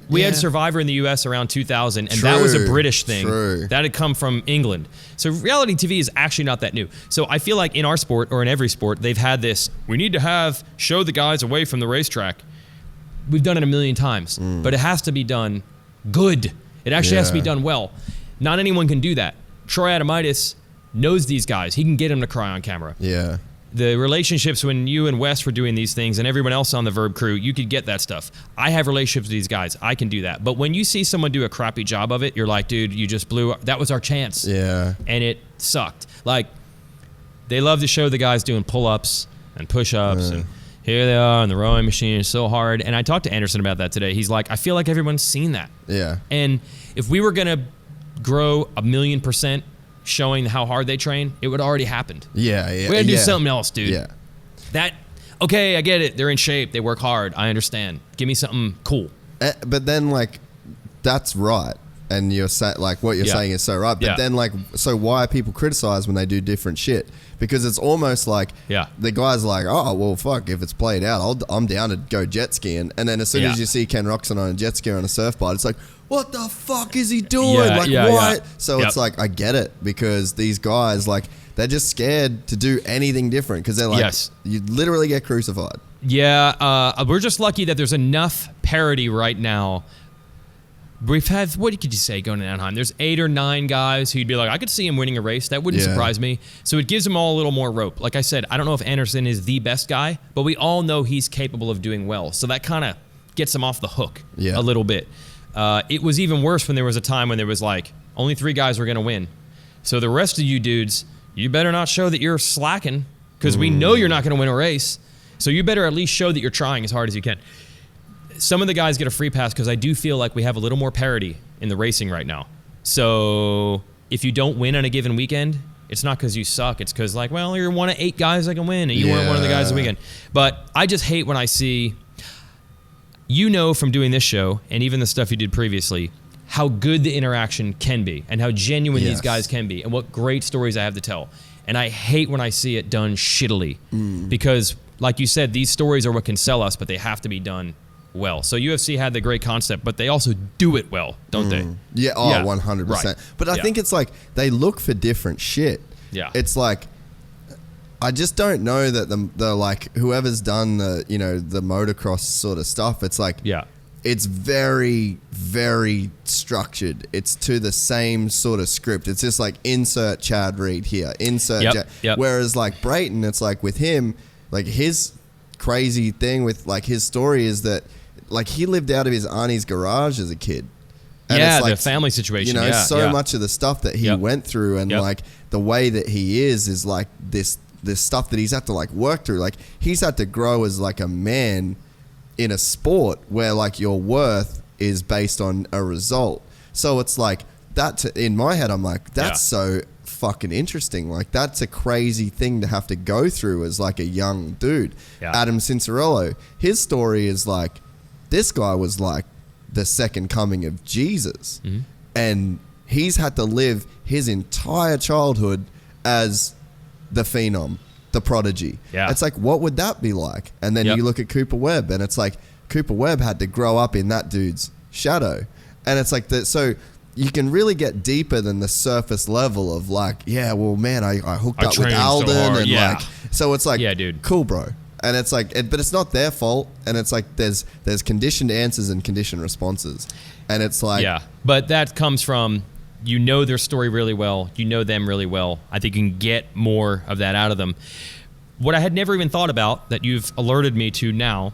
[SPEAKER 2] We had Survivor in the US around 2000, and that was a British thing. That had come from England. So reality TV is actually not that new. So I feel like in our sport, or in every sport, they've had this, we need to show the guys away from the racetrack. We've done it a million times, but it has to be done good. It actually has to be done well. Not anyone can do that. Troy Adamitis knows these guys. He can get them to cry on camera.
[SPEAKER 1] Yeah.
[SPEAKER 2] The relationships when you and Wes were doing these things and everyone else on the Verb crew, you could get that stuff. I have relationships with these guys. I can do that. But when you see someone do a crappy job of it, you're like, dude, you just blew up. That was our chance.
[SPEAKER 1] Yeah.
[SPEAKER 2] And it sucked. Like, they love to show the guys doing pull-ups and push-ups and here they are on the rowing machine. It's so hard. And I talked to Anderson about that today. He's like, I feel like everyone's seen that.
[SPEAKER 1] Yeah.
[SPEAKER 2] And if we were going to grow 1,000,000% showing how hard they train, it would already happened.
[SPEAKER 1] Yeah.
[SPEAKER 2] We gotta do something else, dude.
[SPEAKER 1] Yeah.
[SPEAKER 2] Okay, I get it. They're in shape. They work hard. I understand. Give me something cool.
[SPEAKER 1] But then, like, that's right. And you're like, what you're saying is so right. But then, like, so why are people criticized when they do different shit? Because it's almost like the guy's like, oh, well, fuck, if it's played out, I'm down to go jet skiing. And then as soon as you see Ken Roxon on a jet ski or on a surfboard, it's like, what the fuck is he doing? Why? So it's like, I get it, because these guys, like, they're just scared to do anything different because they're like, you literally get crucified.
[SPEAKER 2] Yeah, we're just lucky that there's enough parity right now. We've had, what could you say going to Anaheim? There's 8 or 9 guys who'd be like, I could see him winning a race. That wouldn't surprise me. So it gives them all a little more rope. Like I said, I don't know if Anderson is the best guy, but we all know he's capable of doing well. So that kind of gets him off the hook a little bit. It was even worse when there was a time when there was like, only 3 guys were going to win. So the rest of you dudes, you better not show that you're slacking because we know you're not going to win a race. So you better at least show that you're trying as hard as you can. Some of the guys get a free pass because I do feel like we have a little more parity in the racing right now. So if you don't win on a given weekend, it's not because you suck. It's because, like, well, you're one of 8 guys that can win, and you weren't one of the guys this weekend. But I just hate when I see, from doing this show and even the stuff you did previously, how good the interaction can be and how genuine these guys can be and what great stories I have to tell. And I hate when I see it done shittily because, like you said, these stories are what can sell us, but they have to be done well. So UFC had the great concept, but they also do it well, don't they?
[SPEAKER 1] Yeah, 100%. Right. But I think it's like they look for different shit. Yeah. It's like, I just don't know that the like, whoever's done the, the motocross sort of stuff, it's like, it's very, very structured. It's to the same sort of script. It's just like, insert Chad Reed here, insert Chad. Whereas like Brayton, it's like with him, like his crazy thing with like his story is that like he lived out of his auntie's garage as a kid. And it's like,
[SPEAKER 2] the family situation.
[SPEAKER 1] Much of the stuff that he went through and like the way that he is like this stuff that he's had to like work through. Like he's had to grow as like a man in a sport where like your worth is based on a result. So it's like that in my head, I'm like, that's so fucking interesting. Like that's a crazy thing to have to go through as like a young dude. Adam Cincerello, his story is like, this guy was like the second coming of Jesus. And he's had to live his entire childhood as the phenom, the prodigy. It's like, what would that be like? And then you look at Cooper Webb and it's like, Cooper Webb had to grow up in that dude's shadow. And it's like that. So you can really get deeper than the surface level of like, well, man, I hooked up with Alden so and like, so it's like, dude, cool, bro. And it's like, but it's not their fault. And it's like, there's conditioned answers and conditioned responses. And it's like,
[SPEAKER 2] but that comes from, their story really well. You know them really well. I think you can get more of that out of them. What I had never even thought about that you've alerted me to now,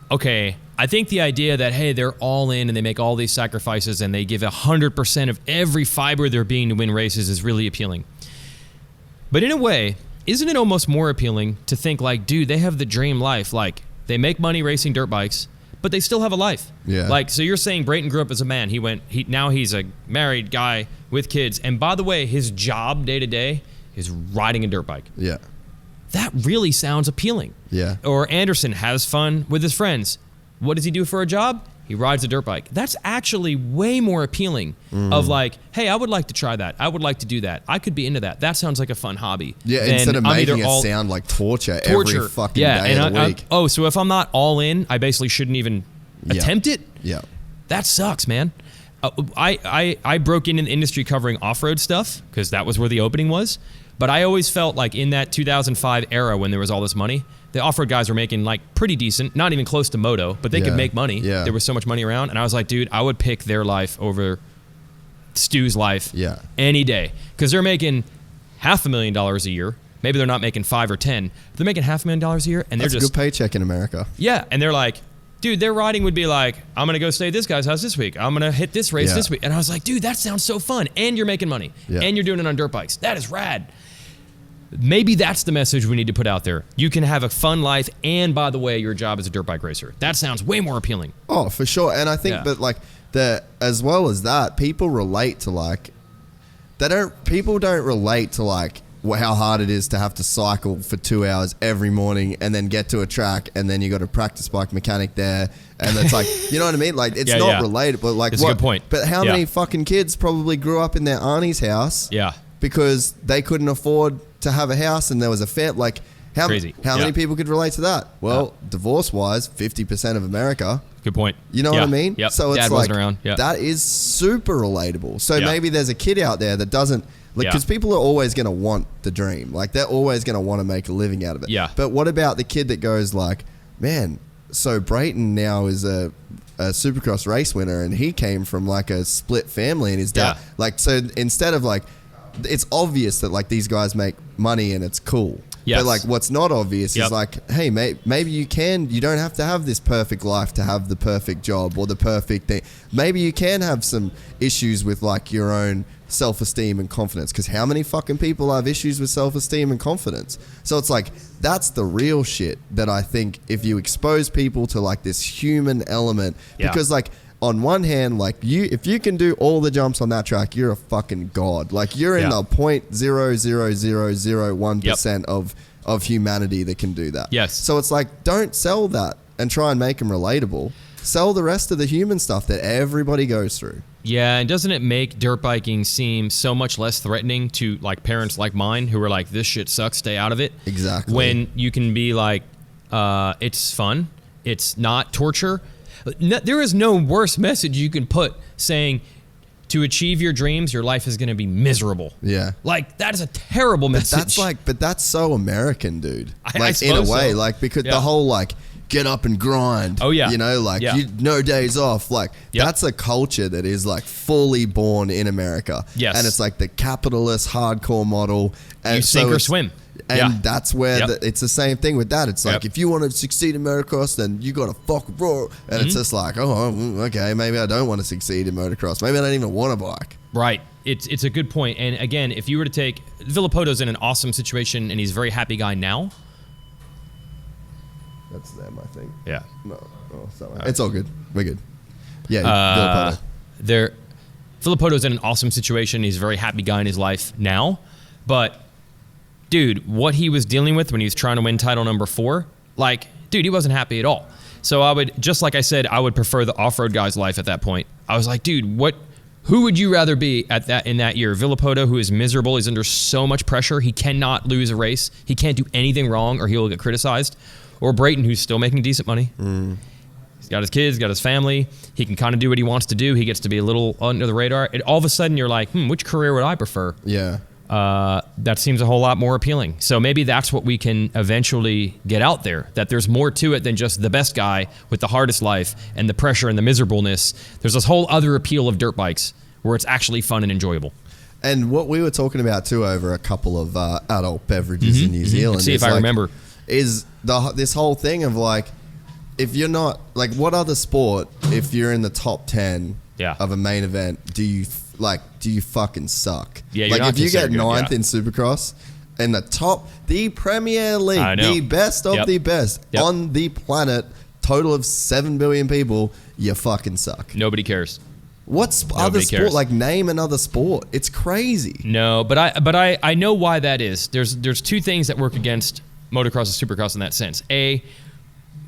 [SPEAKER 2] okay, I think the idea that, hey, they're all in and they make all these sacrifices and they give 100% of every fiber of their being to win races is really appealing. But in a way, isn't it almost more appealing to think like, dude, they have the dream life. Like, they make money racing dirt bikes, but they still have a life.
[SPEAKER 1] Yeah.
[SPEAKER 2] Like, so you're saying Brayton grew up as a man. Now he's a married guy with kids. And by the way, his job day to day is riding a dirt bike.
[SPEAKER 1] Yeah.
[SPEAKER 2] That really sounds appealing.
[SPEAKER 1] Yeah.
[SPEAKER 2] Or Anderson has fun with his friends. What does he do for a job? He rides a dirt bike. That's actually way more appealing of like, hey, I would like to try that. I would like to do that. I could be into that. That sounds like a fun hobby.
[SPEAKER 1] Yeah, instead of making it sound like torture every fucking day of the week.
[SPEAKER 2] So if I'm not all in, I basically shouldn't even attempt it?
[SPEAKER 1] Yeah.
[SPEAKER 2] That sucks, man. I broke into the industry covering off-road stuff because that was where the opening was. But I always felt like in that 2005 era when there was all this money, the off-road guys were making like pretty decent, not even close to moto, but they could make money. Yeah. There was so much money around. And I was like, dude, I would pick their life over Stu's life any day. Because they're making $500,000 a year. Maybe they're not making 5 or 10. They're making $500,000 a year. And
[SPEAKER 1] That's
[SPEAKER 2] they're just
[SPEAKER 1] a good paycheck in America.
[SPEAKER 2] Yeah. And they're like, dude, their riding would be like, I'm going to go stay at this guy's house this week. I'm going to hit this race this week. And I was like, dude, that sounds so fun. And you're making money. Yeah. And you're doing it on dirt bikes. That is rad. Maybe that's the message we need to put out there. You can have a fun life, and by the way, your job is a dirt bike racer. That sounds way more appealing.
[SPEAKER 1] Oh, for sure. And I think that like as well as that, people relate to like people don't relate to like how hard it is to have to cycle for 2 hours every morning and then get to a track and then you got a practice bike mechanic there and it's like, you know what I mean? Like it's not relatable. Like
[SPEAKER 2] it's a good point.
[SPEAKER 1] But how many fucking kids probably grew up in their auntie's house?
[SPEAKER 2] Yeah.
[SPEAKER 1] Because they couldn't afford to have a house and there was a like how many people could relate to that? Well, divorce-wise, 50% of America.
[SPEAKER 2] Good point.
[SPEAKER 1] You know what I mean?
[SPEAKER 2] Yep.
[SPEAKER 1] So it's
[SPEAKER 2] Dad
[SPEAKER 1] like
[SPEAKER 2] wasn't around.
[SPEAKER 1] That is super relatable. So maybe there's a kid out there that doesn't because people are always going to want the dream. Like they're always going to want to make a living out of it.
[SPEAKER 2] Yeah.
[SPEAKER 1] But what about the kid that goes like, man, so Brayton now is a Supercross race winner and he came from like a split family and his dad like so instead of like it's obvious that like these guys make money and it's cool. Yes. But like what's not obvious is like, hey, maybe you don't have to have this perfect life to have the perfect job or the perfect thing. Maybe you can have some issues with like your own self-esteem and confidence because how many fucking people have issues with self-esteem and confidence? So it's like, that's the real shit that I think if you expose people to like this human element, because like, on one hand, like if you can do all the jumps on that track, you're a fucking god. Like you're in the 0.00001% of humanity that can do that.
[SPEAKER 2] Yes.
[SPEAKER 1] So it's like, don't sell that and try and make them relatable. Sell the rest of the human stuff that everybody goes through.
[SPEAKER 2] Yeah, and doesn't it make dirt biking seem so much less threatening to like parents like mine who are like, this shit sucks, stay out of it?
[SPEAKER 1] Exactly.
[SPEAKER 2] When you can be like, it's fun, it's not torture. No, there is no worse message you can put saying to achieve your dreams, your life is going to be miserable.
[SPEAKER 1] Yeah.
[SPEAKER 2] Like, that is a terrible message.
[SPEAKER 1] But that's so American, dude. Like,
[SPEAKER 2] I
[SPEAKER 1] in a way,
[SPEAKER 2] so.
[SPEAKER 1] like, because the whole, like, get up and grind.
[SPEAKER 2] Oh, yeah.
[SPEAKER 1] You know, like, no days off. Like, that's a culture that is, like, fully born in America.
[SPEAKER 2] Yes.
[SPEAKER 1] And it's, like, the capitalist hardcore model. And
[SPEAKER 2] you sink or swim.
[SPEAKER 1] And that's where it's the same thing with that. It's like, if you want to succeed in motocross, then you got to fuck raw. And it's just like, oh, okay, maybe I don't want to succeed in motocross. Maybe I don't even want a bike.
[SPEAKER 2] Right. It's a good point. And again, if you were to take Villopoto's in an awesome situation and he's a very happy guy now.
[SPEAKER 1] That's them, I think.
[SPEAKER 2] Yeah.
[SPEAKER 1] No, sorry. It's all good. We're good. Yeah,
[SPEAKER 2] Villopoto's in an awesome situation. He's a very happy guy in his life now. But dude, what he was dealing with when he was trying to win title number 4, like, dude, he wasn't happy at all. So I would, just like I said, I would prefer the off-road guy's life at that point. I was like, dude, who would you rather be in that year? Villopoto, who is miserable, he's under so much pressure, he cannot lose a race, he can't do anything wrong or he will get criticized, or Brayton, who's still making decent money. He's got his kids, got his family, he can kind of do what he wants to do, he gets to be a little under the radar, and all of a sudden you're like, which career would I prefer?
[SPEAKER 1] Yeah.
[SPEAKER 2] That seems a whole lot more appealing. So maybe that's what we can eventually get out there, that there's more to it than just the best guy with the hardest life and the pressure and the miserableness. There's this whole other appeal of dirt bikes where it's actually fun and enjoyable.
[SPEAKER 1] And what we were talking about too over a couple of adult beverages in New Zealand.
[SPEAKER 2] Let's see if I remember.
[SPEAKER 1] Is this whole thing of like, if you're not like, what other sport, if you're in the top 10 of a main event, do you fucking suck?
[SPEAKER 2] Yeah,
[SPEAKER 1] like
[SPEAKER 2] you're not
[SPEAKER 1] if you get
[SPEAKER 2] considered good,
[SPEAKER 1] ninth in Supercross, in the top, the Premier League, the best of the best on the planet, total of 7 billion people, you fucking suck.
[SPEAKER 2] Nobody cares.
[SPEAKER 1] What's other sport? Like, name another sport. It's crazy.
[SPEAKER 2] No, but I know why that is. There's two things that work against motocross and supercross in that sense. A,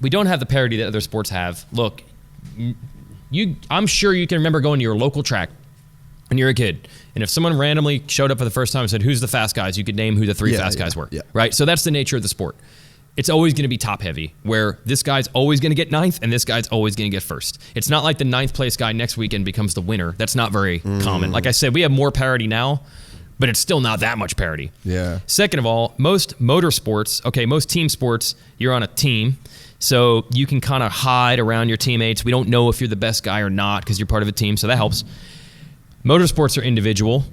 [SPEAKER 2] we don't have the parity that other sports have. Look, I'm sure you can remember going to your local track when you're a kid, and if someone randomly showed up for the first time and said, "Who's the fast guys?" you could name who the three fast guys were. Yeah. Right? So that's the nature of the sport. It's always going to be top heavy, where this guy's always going to get ninth and this guy's always going to get first. It's not like the ninth place guy next weekend becomes the winner. That's not very common. Like I said, we have more parity now, but it's still not that much parity.
[SPEAKER 1] Yeah.
[SPEAKER 2] Second of all, most motorsports, most team sports, you're on a team, so you can kind of hide around your teammates. We don't know if you're the best guy or not because you're part of a team, so that helps. Motorsports are individual,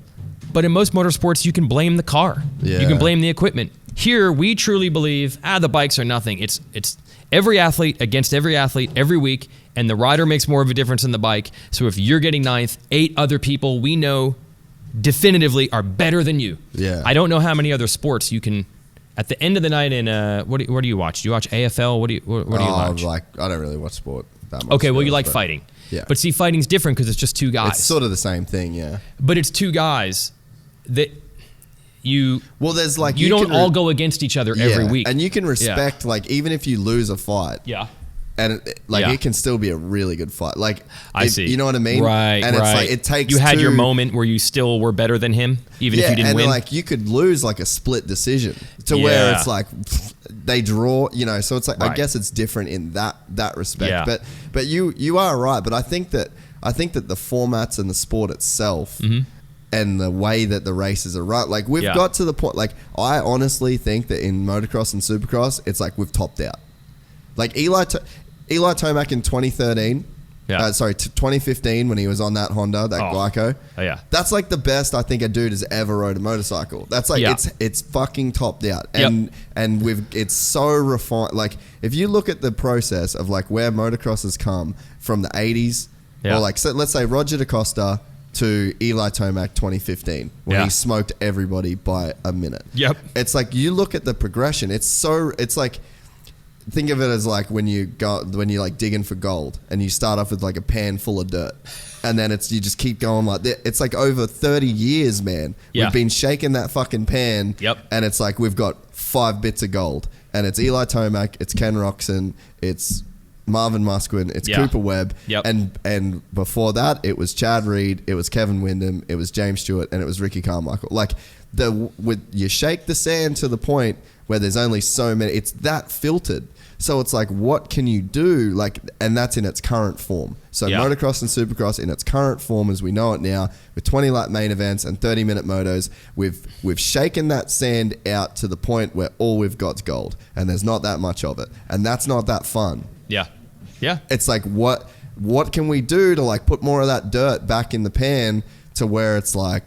[SPEAKER 2] but in most motorsports, you can blame the car. Yeah. You can blame the equipment. Here, we truly believe, the bikes are nothing. It's every athlete against every athlete every week, and the rider makes more of a difference than the bike. So if you're getting ninth, 8 other people we know definitively are better than you.
[SPEAKER 1] Yeah.
[SPEAKER 2] I don't know how many other sports you can. At the end of the night, in what do you watch? Do you watch AFL? What do you watch?
[SPEAKER 1] I don't really watch sport that much.
[SPEAKER 2] Okay, well, you like fighting.
[SPEAKER 1] Yeah.
[SPEAKER 2] But see, fighting's different because it's just two guys.
[SPEAKER 1] It's sort of the same thing, yeah.
[SPEAKER 2] But it's two guys that
[SPEAKER 1] there's like
[SPEAKER 2] you don't all go against each other every week,
[SPEAKER 1] and you can respect like even if you lose a fight, and it can still be a really good fight. Like
[SPEAKER 2] I see,
[SPEAKER 1] you know what I mean,
[SPEAKER 2] right?
[SPEAKER 1] And it's like it takes.
[SPEAKER 2] You had your moment where you still were better than him, even if you didn't win.
[SPEAKER 1] Like you could lose like a split decision to where it's like they draw, So it's like I guess it's different in that respect.
[SPEAKER 2] Yeah.
[SPEAKER 1] But you are right. But I think that the formats and the sport itself. And the way that the races are run, like we've got to the point. Like I honestly think that in motocross and supercross, it's like we've topped out. Like Eli Tomac in 2013, 2015 when he was on that Honda, that Glyco.
[SPEAKER 2] Oh yeah,
[SPEAKER 1] that's like the best I think a dude has ever rode a motorcycle. That's like it's fucking topped out, and it's so refined. Like if you look at the process of like where motocross has come from the 80s, or like so let's say Roger DaCosta to Eli Tomac 2015 when he smoked everybody by a minute.
[SPEAKER 2] Yep.
[SPEAKER 1] It's like you look at the progression. It's like think of it as like when you're like digging for gold and you start off with like a pan full of dirt and then you just keep going like that. It's like over 30 years, man. We've been shaking that fucking pan.
[SPEAKER 2] Yep.
[SPEAKER 1] And it's like we've got 5 bits of gold and it's Eli Tomac, it's Ken Roxon, it's Marvin Musquin, it's Cooper Webb, and before that it was Chad Reed, it was Kevin Windham, it was James Stewart, and it was Ricky Carmichael. Like you shake the sand to the point where there's only so many. It's that filtered. So it's like, what can you do? Like, and that's in its current form. So motocross and supercross in its current form as we know it now, with 20-lap main events and 30-minute motos, we've shaken that sand out to the point where all we've got's gold, and there's not that much of it, and that's not that fun.
[SPEAKER 2] Yeah. Yeah.
[SPEAKER 1] It's like, what can we do to like put more of that dirt back in the pan to where it's like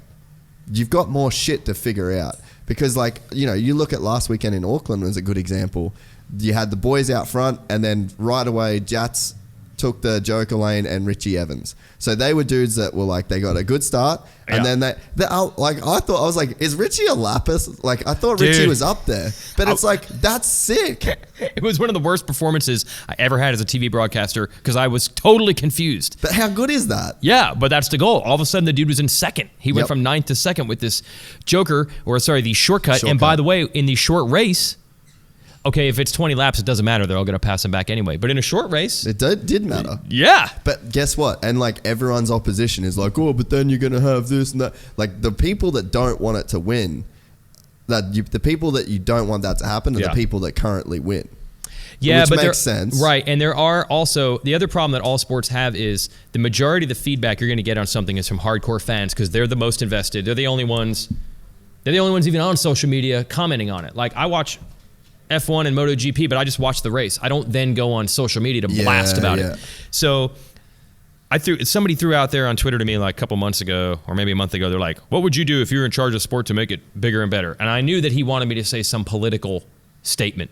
[SPEAKER 1] you've got more shit to figure out? Because like, you look at last weekend in Auckland as a good example. You had the boys out front and then right away Jats took the Joker lane and Richie Evans. So they were dudes that were like, they got a good start. And then I was like, is Richie a lapis? Like I thought Richie was up there, but it's like, that's sick.
[SPEAKER 2] It was one of the worst performances I ever had as a TV broadcaster because I was totally confused.
[SPEAKER 1] But how good is that?
[SPEAKER 2] Yeah, but that's the goal. All of a sudden the dude was in second. He went from 9th to 2nd with this the shortcut. And by the way, in the short race, okay, if it's 20 laps, it doesn't matter. They're all going to pass him back anyway. But in a short race...
[SPEAKER 1] It did matter.
[SPEAKER 2] Yeah.
[SPEAKER 1] But guess what? And like everyone's opposition is like, oh, but then you're going to have this and that. Like the people that don't want it to win, the people that you don't want that to happen are the people that currently win.
[SPEAKER 2] Yeah,
[SPEAKER 1] which
[SPEAKER 2] but
[SPEAKER 1] makes sense.
[SPEAKER 2] Right. And there are also... The other problem that all sports have is the majority of the feedback you're going to get on something is from hardcore fans because they're the most invested. They're the only ones even on social media commenting on it. Like I watch F1 and MotoGP, but I just watch the race. I don't then go on social media to blast about it. So somebody threw out there on Twitter to me like a couple months ago, or maybe a month ago, they're like, what would you do if you were in charge of sport to make it bigger and better? And I knew that he wanted me to say some political statement.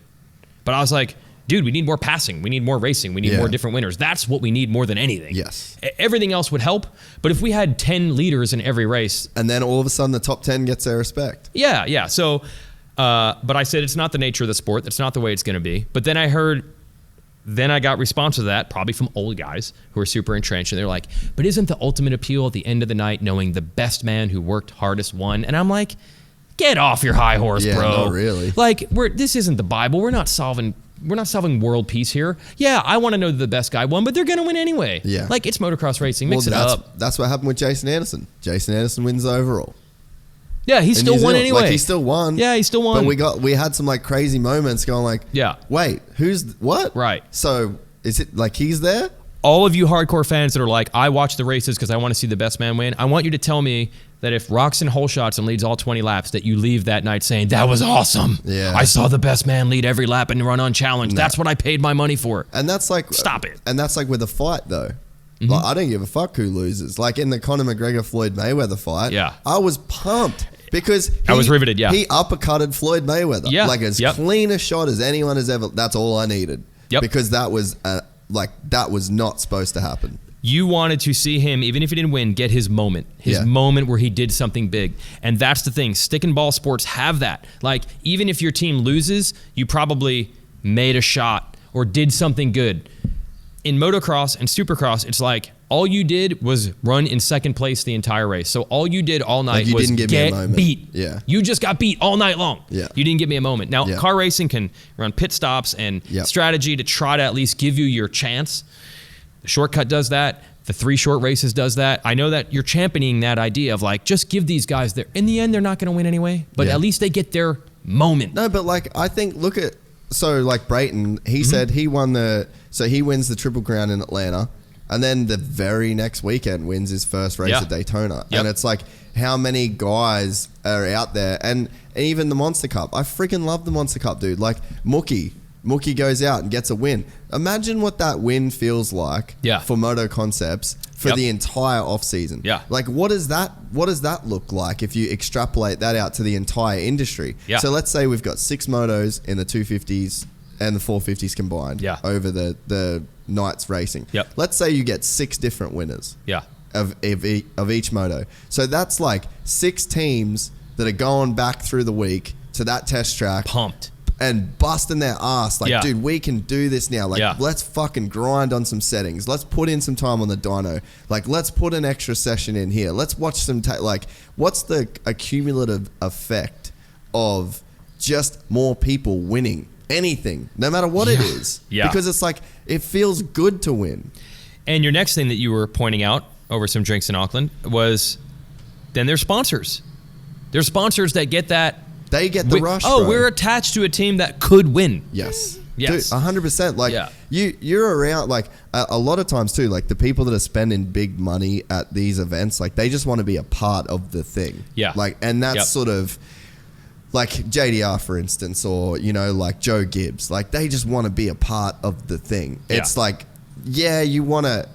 [SPEAKER 2] But I was like, dude, we need more passing. We need more racing. We need more different winners. That's what we need more than anything.
[SPEAKER 1] Yes.
[SPEAKER 2] Everything else would help. But if we had 10 leaders in every race.
[SPEAKER 1] And then all of a sudden the top 10 gets their respect.
[SPEAKER 2] Yeah. So, but I said it's not the nature of the sport. That's not the way it's going to be. But then I got response to that, probably from old guys who are super entrenched. And they're like, but isn't the ultimate appeal at the end of the night knowing the best man who worked hardest won? And I'm like, get off your high horse, bro.
[SPEAKER 1] No, really.
[SPEAKER 2] Like, this isn't the Bible. We're not solving world peace here. Yeah, I want to know the best guy won, but they're going to win anyway.
[SPEAKER 1] Yeah.
[SPEAKER 2] Like, it's motocross racing. Mix it up.
[SPEAKER 1] That's what happened with Jason Anderson. Jason Anderson wins the overall.
[SPEAKER 2] Yeah, he still won anyway.
[SPEAKER 1] Like, he still won.
[SPEAKER 2] Yeah, he still won.
[SPEAKER 1] But we had some like crazy moments going like, wait, who's what?
[SPEAKER 2] Right.
[SPEAKER 1] So is it like he's there?
[SPEAKER 2] All of you hardcore fans that are like, I watch the races because I want to see the best man win. I want you to tell me that if Roczen hole shots and leads all 20 laps, that you leave that night saying, that was awesome.
[SPEAKER 1] Yeah.
[SPEAKER 2] I saw the best man lead every lap and run on challenge. No. That's what I paid my money for.
[SPEAKER 1] And that's like,
[SPEAKER 2] stop it.
[SPEAKER 1] And that's like with a fight though. Mm-hmm. Like, I don't give a fuck who loses. Like in the Conor McGregor Floyd Mayweather fight, I was pumped because
[SPEAKER 2] I was riveted. Yeah.
[SPEAKER 1] He uppercutted Floyd Mayweather.
[SPEAKER 2] Yeah.
[SPEAKER 1] Like as clean a shot as anyone has ever. That's all I needed.
[SPEAKER 2] Yep.
[SPEAKER 1] Because that was that was not supposed to happen.
[SPEAKER 2] You wanted to see him, even if he didn't win, get his moment. His moment where he did something big. And that's the thing. Stick and ball sports have that. Like, even if your team loses, you probably made a shot or did something good. In motocross and supercross, it's like all you did was run in second place the entire race. So all you did all night was get beat.
[SPEAKER 1] Yeah.
[SPEAKER 2] You just got beat all night long.
[SPEAKER 1] Yeah.
[SPEAKER 2] You didn't give me a moment. Now, car racing can run pit stops and strategy to try to at least give you your chance. The shortcut does that. The 3 short races does that. I know that you're championing that idea of like, just give these guys their, in the end, they're not going to win anyway, but at least they get their moment.
[SPEAKER 1] No, but like, I think, look at, so like Brayton, he said he won he wins the Triple Crown in Atlanta, and then the very next weekend wins his first race at Daytona. And it's like, how many guys are out there? And even the Monster Cup. I freaking love the Monster Cup, dude. Like Mookie goes out and gets a win. Imagine what that win feels like for Moto Concepts for the entire off season.
[SPEAKER 2] Yeah.
[SPEAKER 1] Like what does that look like if you extrapolate that out to the entire industry?
[SPEAKER 2] Yeah.
[SPEAKER 1] So let's say we've got 6 motos in the 250s and the 450s combined over the night's racing.
[SPEAKER 2] Yep.
[SPEAKER 1] Let's say you get 6 different winners of each moto. So that's like 6 teams that are going back through the week to that test track.
[SPEAKER 2] Pumped.
[SPEAKER 1] And busting their ass. Like, dude, we can do this now. Like, let's fucking grind on some settings. Let's put in some time on the dyno. Like, let's put an extra session in here. Let's watch some... what's the accumulative effect of just more people winning anything, no matter what it is? Because it's like, it feels good to win.
[SPEAKER 2] And your next thing that you were pointing out over some drinks in Auckland was then there's sponsors. There's sponsors that get that.
[SPEAKER 1] They get the rush.
[SPEAKER 2] Oh, we're attached to a team that could win.
[SPEAKER 1] Yes.
[SPEAKER 2] Yes.
[SPEAKER 1] Dude, 100%. Like you're around, like a lot of times too, like the people that are spending big money at these events, like they just want to be a part of the thing. Yeah. Like, and that's sort of like JDR, for instance, or, you know, like Joe Gibbs, like they just want to be a part of the thing. It's like, you want to,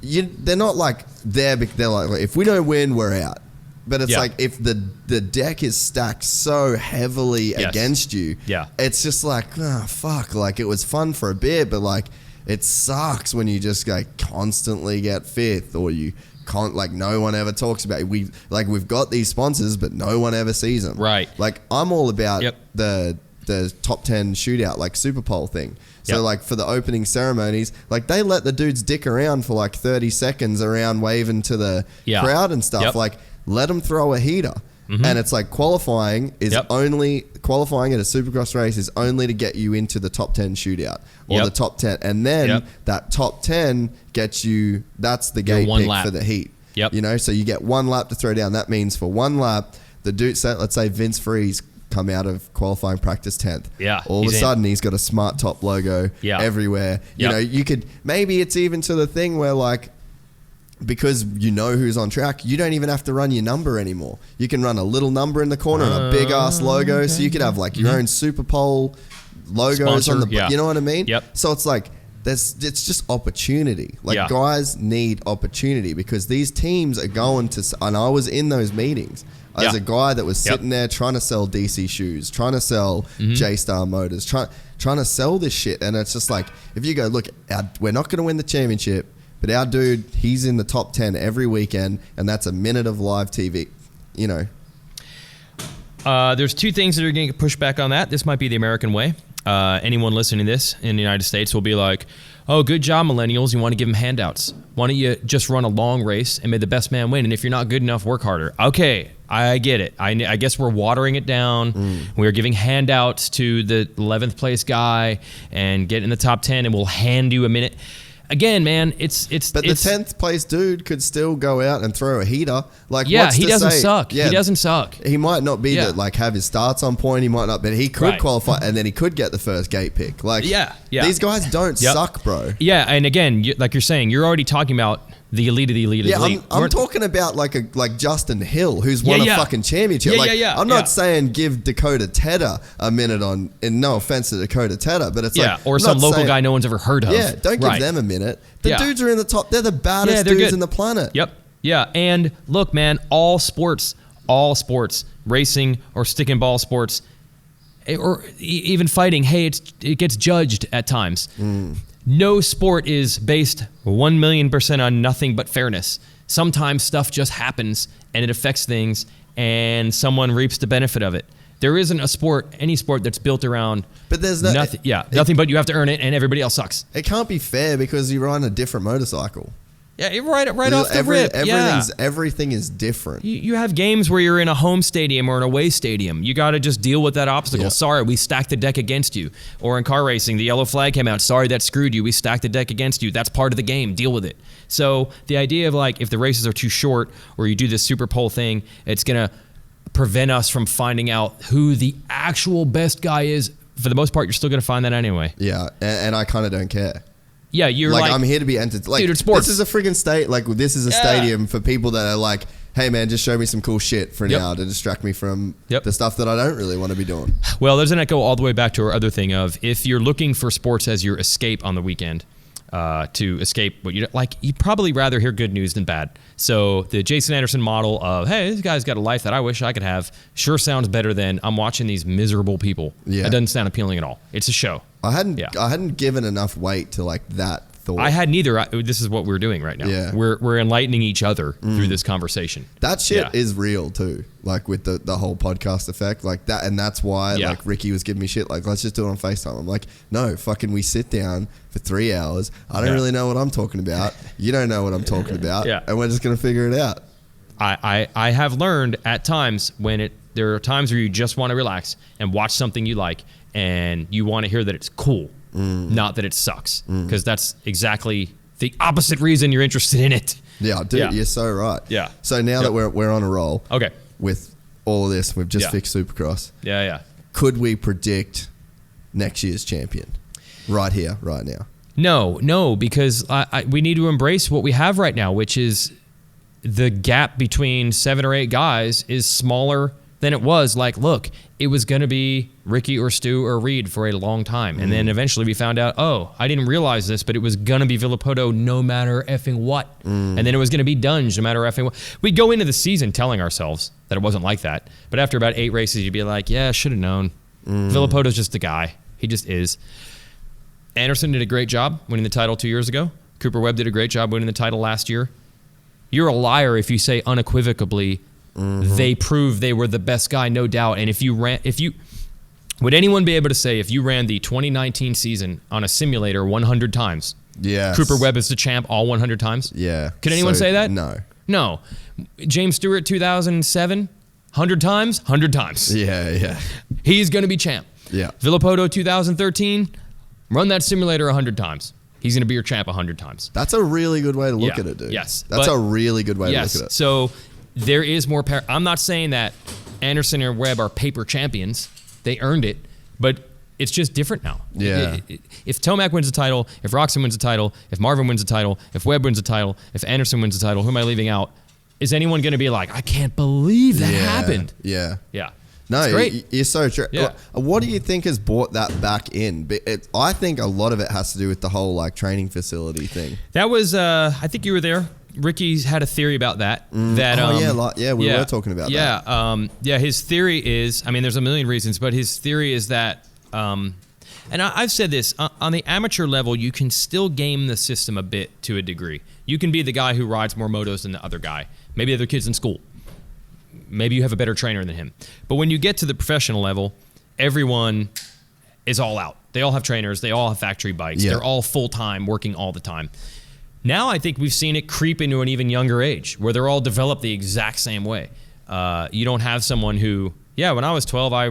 [SPEAKER 1] they're not like there, they're like, if we don't win, we're out. But it's like, if the deck is stacked so heavily against you, it's just like, fuck, like it was fun for a bit, but like it sucks when you just like constantly get 5th, or you can't, like no one ever talks about it. We've got these sponsors, but no one ever sees them. Right. Like I'm all about the top 10 shootout, like Super Bowl thing. So like for the opening ceremonies, like they let the dudes dick around for like 30 seconds around waving to the crowd and stuff. Like, let them throw a heater. And it's like qualifying is only qualifying at a Supercross race is only to get you into the top 10 shootout or the top 10. And then that top 10 gets you, that's the gate pick for the heat. You know, so you get 1 lap to throw down. That means for 1 lap, the dude set, let's say Vince Freeze come out of qualifying practice 10th. All of a sudden he's got a Smart Top logo everywhere. You know, you could, maybe it's even to the thing where like, because you know who's on track, you don't even have to run your number anymore. You can run a little number in the corner and a big ass logo. Okay. So you could have like your own Super Bowl logos on the, you know what I mean? So it's like, it's just opportunity. Like guys need opportunity because these teams are going to, and I was in those meetings as a guy that was sitting there trying to sell DC shoes, trying to sell J-Star Motors, trying to sell this shit. And it's just like, if you go, look, we're not going to win the championship, but our dude, he's in the top 10 every weekend, and that's a minute of live TV, you know.
[SPEAKER 2] There's two things that are going to push back on that. This might be the American way. Anyone listening to this in the United States will be like, oh, good job, millennials. You want to give them handouts. Why don't you just run a long race and may the best man win? And if you're not good enough, work harder. Okay, I get it. I guess we're watering it down. We're giving handouts to the 11th place guy and get in the top 10, and we'll hand you a minute. Again, man, But
[SPEAKER 1] the 10th place dude could still go out and throw a heater. Like,
[SPEAKER 2] he doesn't suck. Yeah, he doesn't suck.
[SPEAKER 1] He might not be have his starts on point. He might not, but he could qualify, and then he could get the first gate pick. Like, these guys don't suck, bro. Yeah,
[SPEAKER 2] and again, like you're saying, you're already talking about the elite of the elite of the elite.
[SPEAKER 1] I'm talking about like Justin Hill, who's won a fucking championship. I'm not saying give Dakota Tedder a minute on, and no offense to Dakota Tedder, but it's
[SPEAKER 2] or some local guy no one's ever heard of.
[SPEAKER 1] Yeah, don't give them a minute. The dudes are in the top. They're the baddest dudes in the planet.
[SPEAKER 2] Yep. Yeah, and look, man, all sports, racing or stick and ball sports, or even fighting, hey, it gets judged at times. No sport is based 1,000,000% on nothing but fairness. Sometimes stuff just happens and it affects things and someone reaps the benefit of it. There isn't any sport that's built around nothing. Nothing but you have to earn it and everybody else sucks.
[SPEAKER 1] It can't be fair because you're on a different motorcycle.
[SPEAKER 2] Yeah, right off the rip.
[SPEAKER 1] Everything is different.
[SPEAKER 2] You have games where you're in a home stadium or an away stadium. You got to just deal with that obstacle.
[SPEAKER 1] Yeah.
[SPEAKER 2] Sorry, we stacked the deck against you. Or in car racing, the yellow flag came out. Sorry, that screwed you. We stacked the deck against you. That's part of the game. Deal with it. So the idea of like if the races are too short or you do this super pole thing, it's going to prevent us from finding out who the actual best guy is. For the most part, you're still going to find that anyway.
[SPEAKER 1] Yeah, and I kind of don't care.
[SPEAKER 2] Yeah, you're like
[SPEAKER 1] I'm here to be entertained. Like,
[SPEAKER 2] dude, it's sports.
[SPEAKER 1] This is a friggin' state. Like, this is a stadium for people that are like, hey, man, just show me some cool shit for an hour to distract me from the stuff that I don't really want to be doing.
[SPEAKER 2] Well, doesn't that go all the way back to our other thing of if you're looking for sports as your escape on the weekend, to escape what you like, you'd probably rather hear good news than bad. So the Jason Anderson model of, hey, this guy's got a life that I wish I could have, sure sounds better than I'm watching these miserable people. Yeah. It doesn't sound appealing at all. It's a show.
[SPEAKER 1] I hadn't given enough weight to like that thought.
[SPEAKER 2] I had neither. This is what we're doing right now.
[SPEAKER 1] Yeah.
[SPEAKER 2] We're enlightening each other through this conversation.
[SPEAKER 1] That shit is real too. Like with the whole podcast effect, like that, and that's why like Ricky was giving me shit. Like, let's just do it on FaceTime. I'm like, no, fucking, we sit down for 3 hours. I don't really know what I'm talking about. You don't know what I'm talking about. And we're just gonna figure it out.
[SPEAKER 2] I have learned at times when there are times where you just want to relax and watch something you like, and you want to hear that it's cool. Not that it sucks, because that's exactly the opposite reason you're interested in it.
[SPEAKER 1] Yeah, dude, you're so right.
[SPEAKER 2] Yeah.
[SPEAKER 1] So now that we're on a roll,
[SPEAKER 2] okay,
[SPEAKER 1] with all of this, we've just fixed Supercross.
[SPEAKER 2] Yeah.
[SPEAKER 1] Could we predict next year's champion right here, right now?
[SPEAKER 2] No, because we need to embrace what we have right now, which is the gap between 7 or 8 guys is smaller than it was. Like, look, it was going to be Ricky or Stu or Reed for a long time. And then eventually we found out, I didn't realize this, but it was going to be Villopoto no matter effing what. And then it was going to be Dunge no matter effing what. We'd go into the season telling ourselves that it wasn't like that. But after about 8 races, you'd be like, yeah, should have known. Villopoto's just the guy. He just is. Anderson did a great job winning the title 2 years ago. Cooper Webb did a great job winning the title last year. You're a liar if you say unequivocally they proved they were the best guy, no doubt. And would anyone be able to say if you ran the 2019 season on a simulator 100 times, Cooper Webb is the champ all 100 times?
[SPEAKER 1] Yeah.
[SPEAKER 2] Could anyone say that?
[SPEAKER 1] No.
[SPEAKER 2] James Stewart 2007, 100 times? 100 times.
[SPEAKER 1] Yeah.
[SPEAKER 2] He's going to be champ.
[SPEAKER 1] Yeah.
[SPEAKER 2] Villopoto 2013, run that simulator 100 times. He's going to be your champ 100 times.
[SPEAKER 1] That's a really good way to look at it, dude.
[SPEAKER 2] Yes.
[SPEAKER 1] That's a really good way to look at it.
[SPEAKER 2] So there is more I'm not saying that Anderson or Webb are paper champions. They earned it, but it's just different now.
[SPEAKER 1] Yeah.
[SPEAKER 2] If Tomac wins a title, if Roxon wins a title, if Marvin wins a title, if Webb wins a title, if Anderson wins a title, who am I leaving out? Is anyone going to be like, I can't believe that happened?
[SPEAKER 1] Yeah. No,
[SPEAKER 2] it's great.
[SPEAKER 1] You're so true.
[SPEAKER 2] Yeah.
[SPEAKER 1] What do you think has brought that back in? I think a lot of it has to do with the whole like training facility thing.
[SPEAKER 2] That was, I think you were there. Ricky's had a theory about that. We
[SPEAKER 1] were talking about that.
[SPEAKER 2] Yeah, his theory is, I mean, there's a million reasons, but his theory is that, and I've said this, on the amateur level, you can still game the system a bit to a degree. You can be the guy who rides more motos than the other guy. Maybe other kids in school. Maybe you have a better trainer than him. But when you get to the professional level, everyone is all out. They all have trainers. They all have factory bikes. They're all full-time, working all the time. Now I think we've seen it creep into an even younger age where they're all developed the exact same way. You don't have someone who, when I was 12, I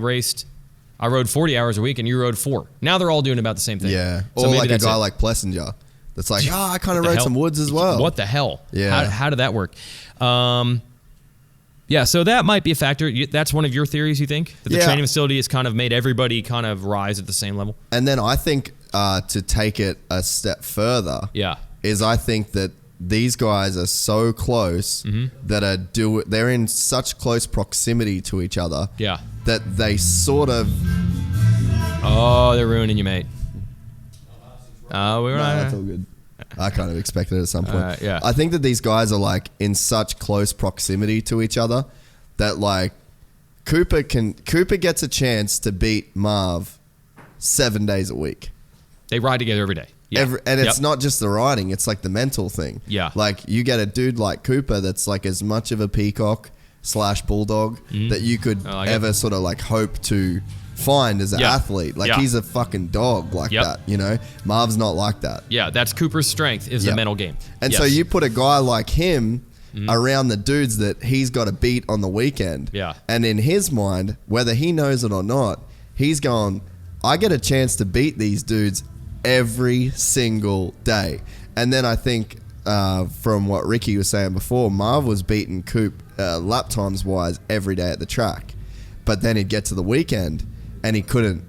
[SPEAKER 2] rode 40 hours a week and you rode 4. Now they're all doing about the same thing.
[SPEAKER 1] Yeah. So or like a guy like Plessinger that's like, I kind of rode some woods as well.
[SPEAKER 2] What the hell?
[SPEAKER 1] Yeah.
[SPEAKER 2] How did that work? So that might be a factor. That's one of your theories, you think? That the training facility has kind of made everybody kind of rise at the same level?
[SPEAKER 1] And then I think to take it a step further is I think that these guys are so close that they're in such close proximity to each other that they sort of...
[SPEAKER 2] Oh, they're ruining you, mate.
[SPEAKER 1] That's all good. I kind of expected it at some point. I think that these guys are like in such close proximity to each other that like Cooper gets a chance to beat Marv 7 days a week.
[SPEAKER 2] They ride together every day. Yeah.
[SPEAKER 1] It's not just the riding, it's like the mental thing.
[SPEAKER 2] Yeah.
[SPEAKER 1] Like you get a dude like Cooper that's like as much of a peacock / bulldog that you could ever sort of like hope to find as an athlete. Like he's a fucking dog like that, you know? Marv's not like that.
[SPEAKER 2] Yeah, that's Cooper's strength is the mental game.
[SPEAKER 1] And so you put a guy like him around the dudes that he's got to beat on the weekend.
[SPEAKER 2] Yeah.
[SPEAKER 1] And in his mind, whether he knows it or not, he's going, I get a chance to beat these dudes every single day. And then I think from what Ricky was saying before, Marv was beating Coop lap times wise every day at the track. But then he'd get to the weekend and he couldn't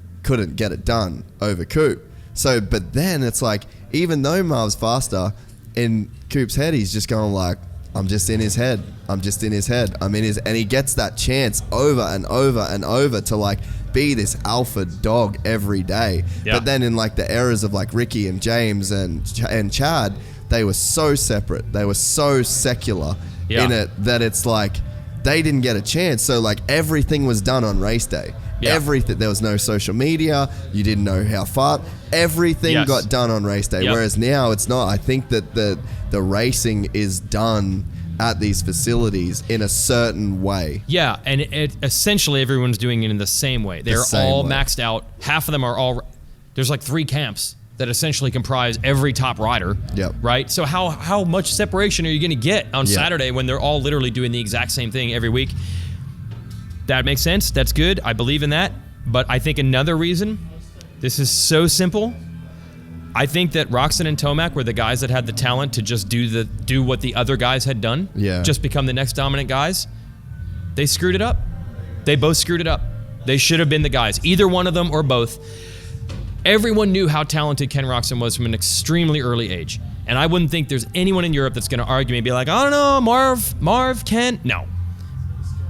[SPEAKER 1] get it done over Coop. So, but then it's like, even though Marv's faster, in Coop's head, he's just going like, I'm just in his head. I'm just in his head. I'm in his, and he gets that chance over and over and over to like be this alpha dog every day. Yeah. But then in like the eras of like Ricky and James and Chad, they were so separate. They were so secular in it that it's like they didn't get a chance. So like everything was done on race day. Yeah. Everything. There was no social media. You didn't know how far. Everything got done on race day. Yep. Whereas now it's not. I think that the racing is done at these facilities in a certain way.
[SPEAKER 2] Yeah, and essentially everyone's doing it in the same way. They're all maxed out. Half of them are all... There's like 3 camps that essentially comprise every top rider.
[SPEAKER 1] Yep.
[SPEAKER 2] Right? So how much separation are you going to get on Saturday when they're all literally doing the exact same thing every week? That makes sense. That's good. I believe in that. But I think another reason, this is so simple. I think that Roczen and Tomac were the guys that had the talent to just do what the other guys had done.
[SPEAKER 1] Yeah.
[SPEAKER 2] Just become the next dominant guys. They screwed it up. They both screwed it up. They should have been the guys. Either one of them or both. Everyone knew how talented Ken Roczen was from an extremely early age. And I wouldn't think there's anyone in Europe that's going to argue and be like, I don't know, Marv, Ken. No.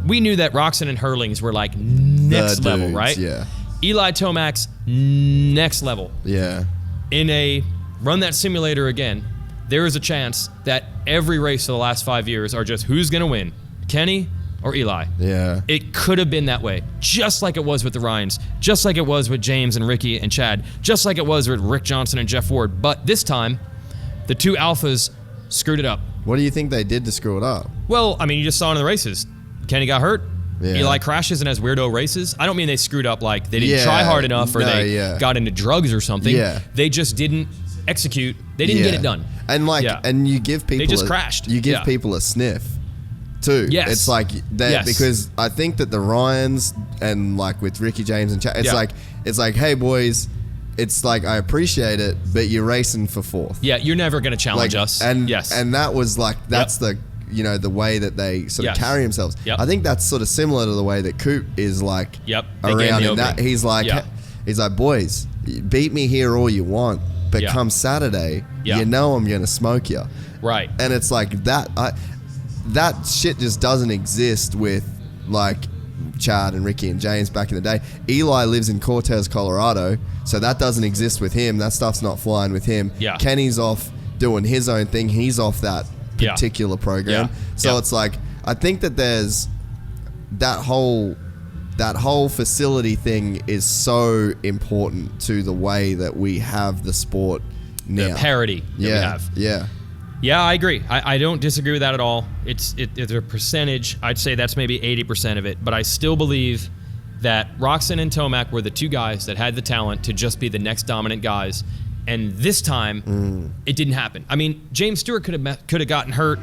[SPEAKER 2] We knew that Roczen and Hurlings were like next level, right?
[SPEAKER 1] Yeah.
[SPEAKER 2] Eli Tomac's next level.
[SPEAKER 1] Yeah.
[SPEAKER 2] In a run that simulator again, there is a chance that every race for the last 5 years are just who's going to win, Kenny or Eli.
[SPEAKER 1] Yeah.
[SPEAKER 2] It could have been that way, just like it was with the Ryans, just like it was with James and Ricky and Chad, just like it was with Rick Johnson and Jeff Ward. But this time, the 2 alphas screwed it up.
[SPEAKER 1] What do you think they did to screw it up?
[SPEAKER 2] Well, I mean, you just saw in the races. Kenny got hurt.
[SPEAKER 1] Yeah.
[SPEAKER 2] Eli crashes and has weirdo races. I don't mean they screwed up like they didn't try hard enough or they got into drugs or something.
[SPEAKER 1] Yeah.
[SPEAKER 2] They just didn't execute. They didn't get it done.
[SPEAKER 1] And like, and you give people...
[SPEAKER 2] They just crashed.
[SPEAKER 1] You give people a sniff too.
[SPEAKER 2] Yes.
[SPEAKER 1] It's like, because I think that the Ryans and like with Ricky James and Chad, it's like, hey boys, it's like, I appreciate it, but you're racing for 4th.
[SPEAKER 2] Yeah, you're never going to challenge us.
[SPEAKER 1] And that was like, that's the... You know, the way that they sort of carry themselves.
[SPEAKER 2] Yep.
[SPEAKER 1] I think that's sort of similar to the way that Coop is like around in that. He's like, boys, beat me here all you want, but come Saturday, you know I'm going to smoke you.
[SPEAKER 2] Right.
[SPEAKER 1] And it's like that shit just doesn't exist with like Chad and Ricky and James back in the day. Eli lives in Cortez, Colorado, so that doesn't exist with him. That stuff's not flying with him.
[SPEAKER 2] Yeah.
[SPEAKER 1] Kenny's off doing his own thing. He's off that particular program.
[SPEAKER 2] Yeah.
[SPEAKER 1] So it's like, I think that there's that whole facility thing is so important to the way that we have the sport now.
[SPEAKER 2] The parity that we have.
[SPEAKER 1] Yeah.
[SPEAKER 2] Yeah, I agree. I don't disagree with that at all. It's a percentage. I'd say that's maybe 80% of it. But I still believe that Roczen and Tomac were the two guys that had the talent to just be the next dominant guys. And this time, it didn't happen. I mean, James Stewart could have gotten hurt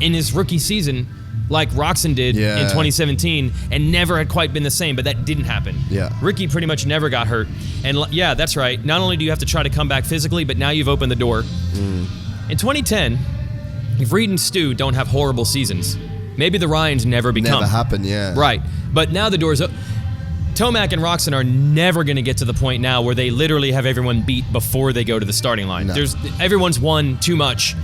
[SPEAKER 2] in his rookie season like Roczen did in 2017 and never had quite been the same, but that didn't happen.
[SPEAKER 1] Yeah.
[SPEAKER 2] Ricky pretty much never got hurt. And yeah, that's right. Not only do you have to try to come back physically, but now you've opened the door. In 2010, if Reed and Stu don't have horrible seasons, maybe the Ryans never become.
[SPEAKER 1] Never happen, yeah.
[SPEAKER 2] Right. But now the door's open. Tomac and Roczen are never going to get to the point now where they literally have everyone beat before they go to the starting line.
[SPEAKER 1] No.
[SPEAKER 2] Everyone's won too much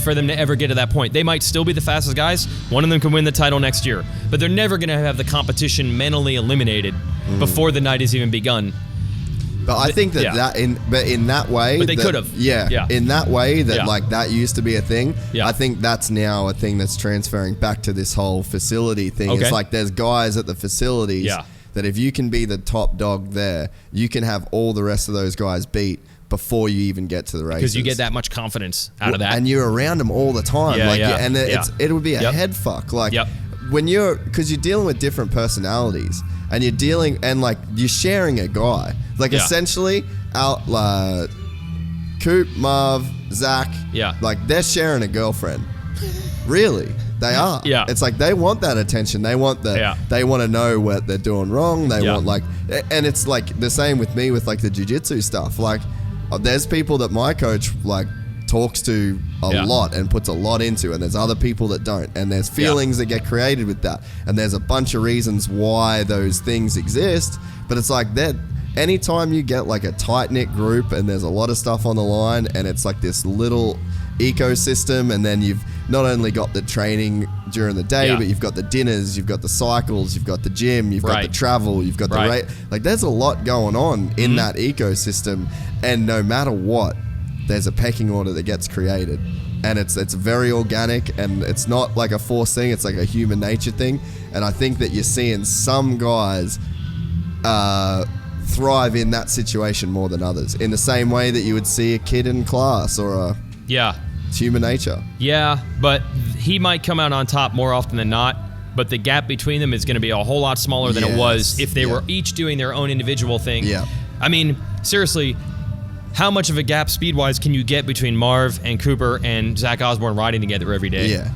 [SPEAKER 2] for them to ever get to that point. They might still be the fastest guys. One of them can win the title next year. But they're never going to have the competition mentally eliminated before the night has even begun.
[SPEAKER 1] But I think in that way...
[SPEAKER 2] But they could have.
[SPEAKER 1] Yeah. In that way that like that used to be a thing,
[SPEAKER 2] Yeah.
[SPEAKER 1] I think that's now a thing that's transferring back to this whole facility thing.
[SPEAKER 2] Okay.
[SPEAKER 1] It's like there's guys at the facilities...
[SPEAKER 2] Yeah.
[SPEAKER 1] that if you can be the top dog there, you can have all the rest of those guys beat before you even get to the races.
[SPEAKER 2] Because you get that much confidence out of that.
[SPEAKER 1] And you're around them all the time. And it would be a head fuck. Like when because you're dealing with different personalities and you're sharing a guy. Like essentially Coop, Marv, Zach, like they're sharing a girlfriend. Really. They are.
[SPEAKER 2] Yeah.
[SPEAKER 1] It's like they want that attention. They want they want to know what they're doing wrong. They want and it's like the same with me with like the jiu-jitsu stuff. Like there's people that my coach like talks to a lot and puts a lot into, and there's other people that don't. And there's feelings that get created with that. And there's a bunch of reasons why those things exist. But it's like that anytime you get like a tight-knit group and there's a lot of stuff on the line and it's like this little ecosystem, and then you've not only got the training during the day, but you've got the dinners, you've got the cycles, you've got the gym, you've got the travel, you've got the like there's a lot going on in that ecosystem, and no matter what, there's a pecking order that gets created, and it's very organic, and it's not like a forced thing, it's like a human nature thing. And I think that you're seeing some guys thrive in that situation more than others, in the same way that you would see a kid in class or it's human nature. Yeah,
[SPEAKER 2] but he might come out on top more often than not, but the gap between them is going to be a whole lot smaller than it was if they were each doing their own individual thing.
[SPEAKER 1] Yeah.
[SPEAKER 2] I mean, seriously, how much of a gap speed-wise can you get between Marv and Cooper and Zach Osborne riding together every day?
[SPEAKER 1] Yeah.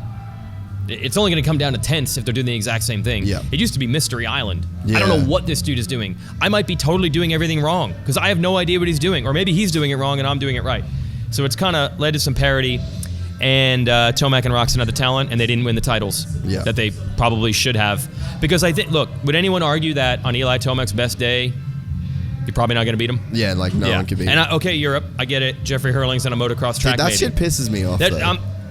[SPEAKER 2] It's only going to come down to tenths if they're doing the exact same thing.
[SPEAKER 1] Yeah.
[SPEAKER 2] It used to be Mystery Island.
[SPEAKER 1] Yeah.
[SPEAKER 2] I don't know what this dude is doing. I might be totally doing everything wrong because I have no idea what he's doing, or maybe he's doing it wrong and I'm doing it right. So it's kind of led to some parity, and Tomac and Roczen had the talent, and they didn't win the titles that they probably should have. Because I think, look, would anyone argue that on Eli Tomac's best day, you're probably not going to beat him?
[SPEAKER 1] Yeah, like no one could beat him.
[SPEAKER 2] And Europe, I get it. Jeffrey Hurling's on a motocross track.
[SPEAKER 1] Dude, that shit pisses me off.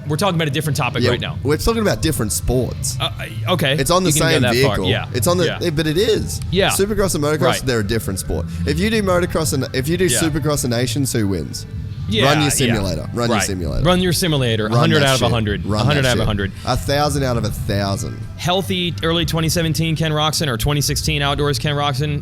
[SPEAKER 2] We're talking about a different topic right now.
[SPEAKER 1] We're talking about different sports.
[SPEAKER 2] Okay.
[SPEAKER 1] It's on the same vehicle.
[SPEAKER 2] Yeah.
[SPEAKER 1] It's on the, but it is.
[SPEAKER 2] Yeah.
[SPEAKER 1] Supercross and motocross, they're a different sport. If you do motocross and if you do Supercross and Nations, who wins? Run your simulator. Run your simulator.
[SPEAKER 2] Run your simulator. 100 out of 100. 100 out of 100.
[SPEAKER 1] 1,000 out of 1,000.
[SPEAKER 2] Healthy early 2017 Ken Roczen or 2016 outdoors Ken Roczen.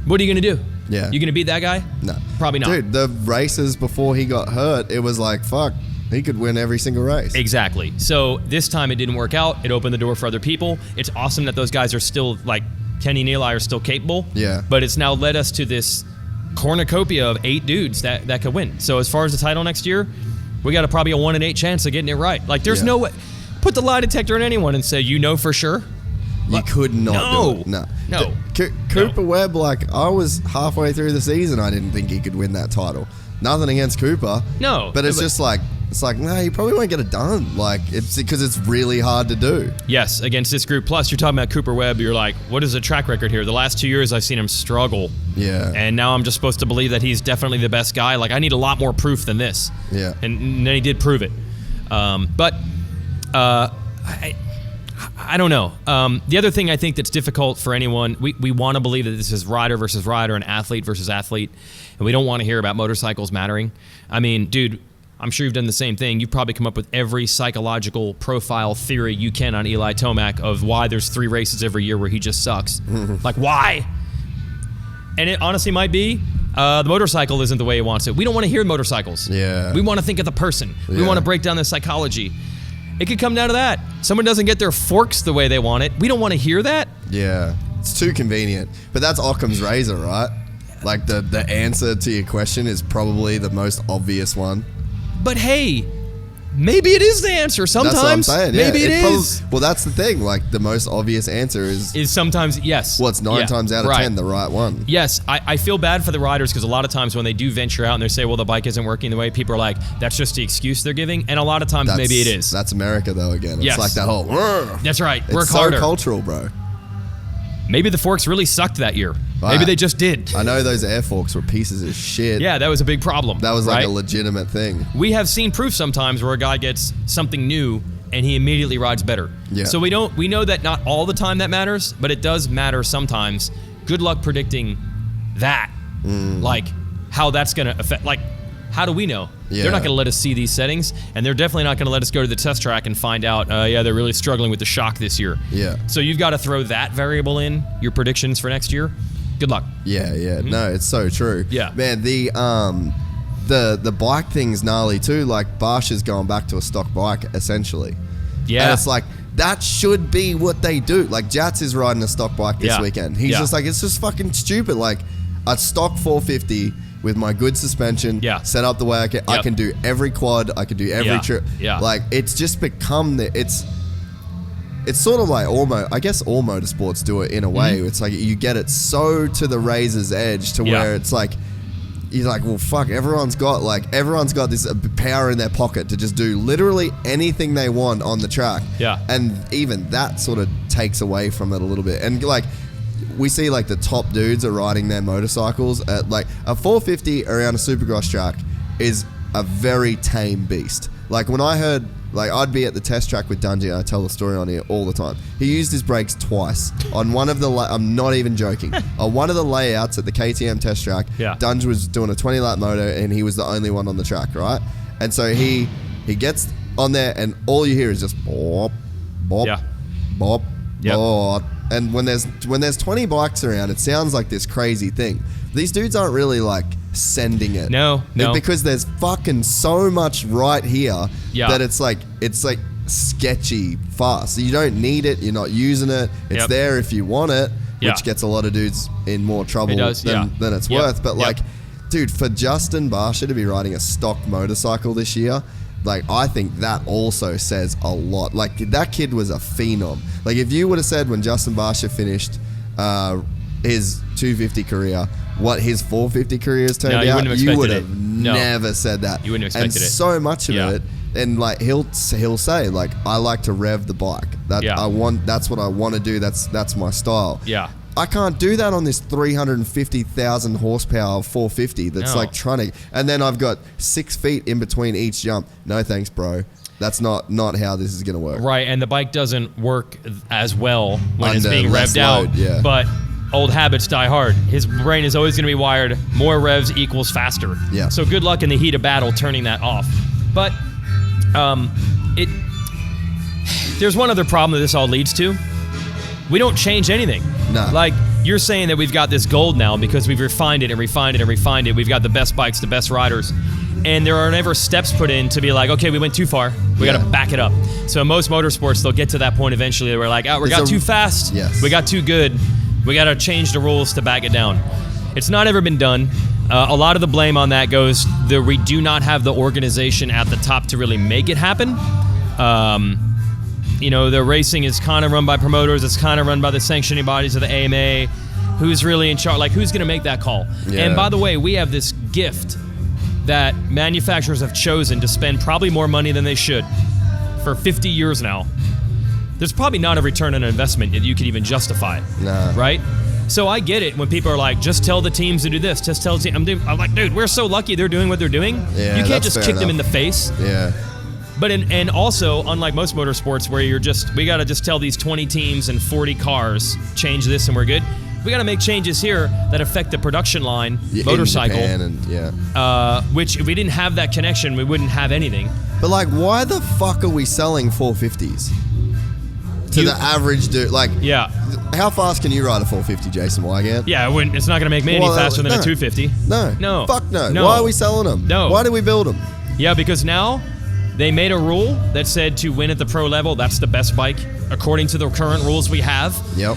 [SPEAKER 2] What are you going to do?
[SPEAKER 1] Yeah.
[SPEAKER 2] You going to beat that guy?
[SPEAKER 1] No.
[SPEAKER 2] Probably not.
[SPEAKER 1] Dude, the races before he got hurt, it was like, fuck, he could win every single race.
[SPEAKER 2] Exactly. So this time it didn't work out. It opened the door for other people. It's awesome that those guys are still, like, Kenny and Eli are still capable.
[SPEAKER 1] Yeah.
[SPEAKER 2] But it's now led us to this cornucopia of 8 dudes that could win. So as far as the title next year, we got probably a 1 in 8 chance of getting it right. Like, there's no way. Put the lie detector on anyone and say, you know for sure?
[SPEAKER 1] You could not do it. No. Cooper Webb, like, I was halfway through the season, I didn't think he could win that title. Nothing against Cooper.
[SPEAKER 2] No.
[SPEAKER 1] But it's just like, no, you probably won't get it done. Like, it's because it's really hard to do.
[SPEAKER 2] Yes, against this group. Plus, you're talking about Cooper Webb. You're like, what is the track record here? The last 2 years, I've seen him struggle.
[SPEAKER 1] Yeah.
[SPEAKER 2] And now I'm just supposed to believe that he's definitely the best guy. Like, I need a lot more proof than this.
[SPEAKER 1] Yeah.
[SPEAKER 2] And then he did prove it. I I don't know. The other thing I think that's difficult for anyone, we want to believe that this is rider versus rider and athlete versus athlete, and we don't want to hear about motorcycles mattering. I mean, dude, I'm sure you've done the same thing. You've probably come up with every psychological profile theory you can on Eli Tomac of why there's 3 races every year where he just sucks. Like, why? And it honestly might be the motorcycle isn't the way he wants it. We don't want to hear motorcycles.
[SPEAKER 1] Yeah.
[SPEAKER 2] We want to think of the person. We want to break down the psychology. It could come down to that. Someone doesn't get their forks the way they want it. We don't want to hear that.
[SPEAKER 1] Yeah. It's too convenient. But that's Occam's razor, right? Like the answer to your question is probably the most obvious one.
[SPEAKER 2] But hey, maybe it is the answer. Sometimes. That's what I'm saying. Yeah, maybe it is.
[SPEAKER 1] Well, that's the thing. Like, the most obvious answer is
[SPEAKER 2] sometimes, yes.
[SPEAKER 1] Well, it's 9 times out of 10 the right one.
[SPEAKER 2] Yes. I feel bad for the riders because a lot of times when they do venture out and they say, well, the bike isn't working the way, people are like, that's just the excuse they're giving. And a lot of times maybe it is.
[SPEAKER 1] That's America, though, again. It's like that whole...
[SPEAKER 2] That's right.
[SPEAKER 1] It's
[SPEAKER 2] Work
[SPEAKER 1] so
[SPEAKER 2] harder.
[SPEAKER 1] Cultural, bro.
[SPEAKER 2] Maybe the forks really sucked that year. Maybe they just did.
[SPEAKER 1] I know those air forks were pieces of shit.
[SPEAKER 2] Yeah, that was a big problem.
[SPEAKER 1] That was like a legitimate thing.
[SPEAKER 2] We have seen proof sometimes where a guy gets something new and he immediately rides better.
[SPEAKER 1] Yeah.
[SPEAKER 2] So we know that not all the time that matters, but it does matter sometimes. Good luck predicting that. Like how that's going to affect, like, how do we know?
[SPEAKER 1] Yeah.
[SPEAKER 2] They're not going to let us see these settings, and they're definitely not going to let us go to the test track and find out, they're really struggling with the shock this year.
[SPEAKER 1] Yeah.
[SPEAKER 2] So you've got to throw that variable in your predictions for next year. Good luck.
[SPEAKER 1] Yeah. No, it's so true.
[SPEAKER 2] Yeah.
[SPEAKER 1] Man, the bike thing's gnarly too. Like, Barsh is going back to a stock bike, essentially.
[SPEAKER 2] Yeah.
[SPEAKER 1] And it's like, that should be what they do. Like, Jats is riding a stock bike this weekend. He's just like, it's just fucking stupid. Like, a stock 450 with my good suspension, set up the way I can. I can do every quad. I can do every trip.
[SPEAKER 2] Yeah.
[SPEAKER 1] Like, it's just become it's sort of like all motorsports do it in a way. It's like you get it so to the razor's edge to where it's like, you're like, well, fuck, everyone's got this power in their pocket to just do literally anything they want on the track.
[SPEAKER 2] Yeah.
[SPEAKER 1] And even that sort of takes away from it a little bit. And like, we see like the top dudes are riding their motorcycles at like a 450 around a Supercross track is a very tame beast. Like, when I heard, like, I'd be at the test track with Dungy, I tell the story on here all the time. He used his brakes twice on one of the, I'm not even joking, on one of the layouts at the KTM test track. Dungy was doing a 20 lap moto and he was the only one on the track, right? And so he gets on there and all you hear is just bop, bop, bop, bop. And when there's 20 bikes around, it sounds like this crazy thing. These dudes aren't really like sending it.
[SPEAKER 2] No.
[SPEAKER 1] Because there's fucking so much right here that it's like sketchy fast. You don't need it. You're not using it. It's there if you want it, which gets a lot of dudes in more trouble than it's worth. But like, dude, for Justin Barsha to be riding a stock motorcycle this year, like, I think that also says a lot. Like, that kid was a phenom. Like, if you would have said when Justin Barsha finished his 250 career, what his 450 career has turned out, you would have never said that.
[SPEAKER 2] You wouldn't have expected it.
[SPEAKER 1] And so much of it, and like he'll say, like, I like to rev the bike. That's what I want to do. That's my style.
[SPEAKER 2] Yeah.
[SPEAKER 1] I can't do that on this 350,000 horsepower 450 that's like trying to... And then I've got 6 feet in between each jump. No thanks, bro. That's not how this is going to work.
[SPEAKER 2] Right, and the bike doesn't work as well when it's being revved out. But old habits die hard. His brain is always going to be wired, more revs equals faster.
[SPEAKER 1] Yeah.
[SPEAKER 2] So good luck in the heat of battle turning that off. But there's one other problem that this all leads to. We don't change anything.
[SPEAKER 1] No.
[SPEAKER 2] Like, you're saying that we've got this gold now because we've refined it and refined it and refined it. We've got the best bikes, the best riders. And there are never steps put in to be like, okay, we went too far. We got to back it up. So in most motorsports, they'll get to that point eventually where we're like, we got too fast.
[SPEAKER 1] Yes.
[SPEAKER 2] We got too good. We got to change the rules to back it down. It's not ever been done. A lot of the blame on that goes that we do not have the organization at the top to really make it happen. The racing is kind of run by promoters. It's kind of run by the sanctioning bodies of the AMA. Who's really in charge? Like, who's going to make that call? Yeah. And by the way, we have this gift that manufacturers have chosen to spend probably more money than they should for 50 years now. There's probably not a return on investment that you could even justify.
[SPEAKER 1] Nah.
[SPEAKER 2] Right? So I get it when people are like, just tell the teams to do this. Just tell the team. I'm like, dude, we're so lucky they're doing what they're doing.
[SPEAKER 1] Yeah,
[SPEAKER 2] you can't just kick them in the face.
[SPEAKER 1] Yeah.
[SPEAKER 2] But and also, unlike most motorsports where we got to just tell these 20 teams and 40 cars, change this and we're good. We got to make changes here that affect the production line, motorcycle.
[SPEAKER 1] In Japan
[SPEAKER 2] which if we didn't have that connection, we wouldn't have anything.
[SPEAKER 1] But like, why the fuck are we selling 450s to the average dude? Like, how fast can you ride a 450, Jason Weigant?
[SPEAKER 2] Yeah, it's not going to make me any faster than a 250.
[SPEAKER 1] No. Fuck no.
[SPEAKER 2] No.
[SPEAKER 1] Why are we selling them?
[SPEAKER 2] No.
[SPEAKER 1] Why do we build them?
[SPEAKER 2] Yeah, because now they made a rule that said to win at the pro level, that's the best bike, according to the current rules we have.
[SPEAKER 1] Yep.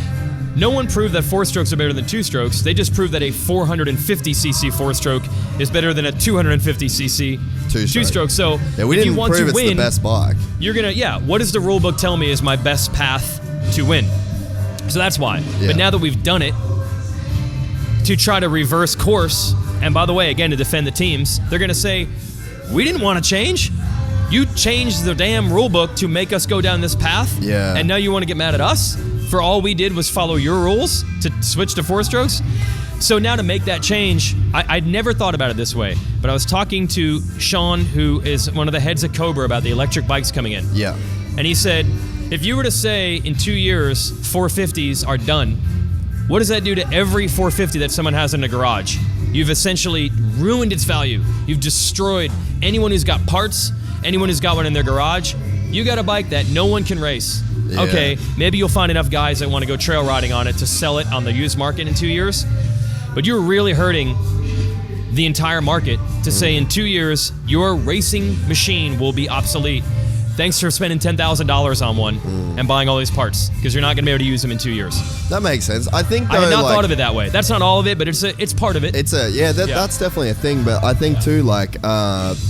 [SPEAKER 2] No one proved that 4-strokes are better than 2-strokes. They just proved that a 450cc 4-stroke is better than a 250cc 2-stroke. So
[SPEAKER 1] we
[SPEAKER 2] if
[SPEAKER 1] didn't
[SPEAKER 2] you want
[SPEAKER 1] prove
[SPEAKER 2] to
[SPEAKER 1] it's
[SPEAKER 2] win,
[SPEAKER 1] the best bike.
[SPEAKER 2] You're gonna, what does the rule book tell me is my best path to win? So that's why.
[SPEAKER 1] Yeah.
[SPEAKER 2] But now that we've done it, to try to reverse course, and by the way, again, to defend the teams, they're gonna say, we didn't want to change. You changed the damn rule book to make us go down this path.
[SPEAKER 1] Yeah.
[SPEAKER 2] And now you want to get mad at us for all we did was follow your rules to switch to 4-strokes? So now to make that change, I'd never thought about it this way, but I was talking to Sean, who is one of the heads of Cobra, about the electric bikes coming in.
[SPEAKER 1] Yeah.
[SPEAKER 2] And he said, if you were to say in 2 years, 450s are done, what does that do to every 450 that someone has in a garage? You've essentially ruined its value. You've destroyed anyone who's got parts, anyone who's got one in their garage. You got a bike that no one can race.
[SPEAKER 1] Yeah.
[SPEAKER 2] Okay, maybe you'll find enough guys that want to go trail riding on it to sell it on the used market in 2 years. But you're really hurting the entire market to say in 2 years, your racing machine will be obsolete. Thanks for spending $10,000 on one and buying all these parts, because you're not going to be able to use them in 2 years.
[SPEAKER 1] That makes sense. I think though,
[SPEAKER 2] I had not thought of it that way. That's not all of it, but it's part of it.
[SPEAKER 1] That's definitely a thing. But I think too, like,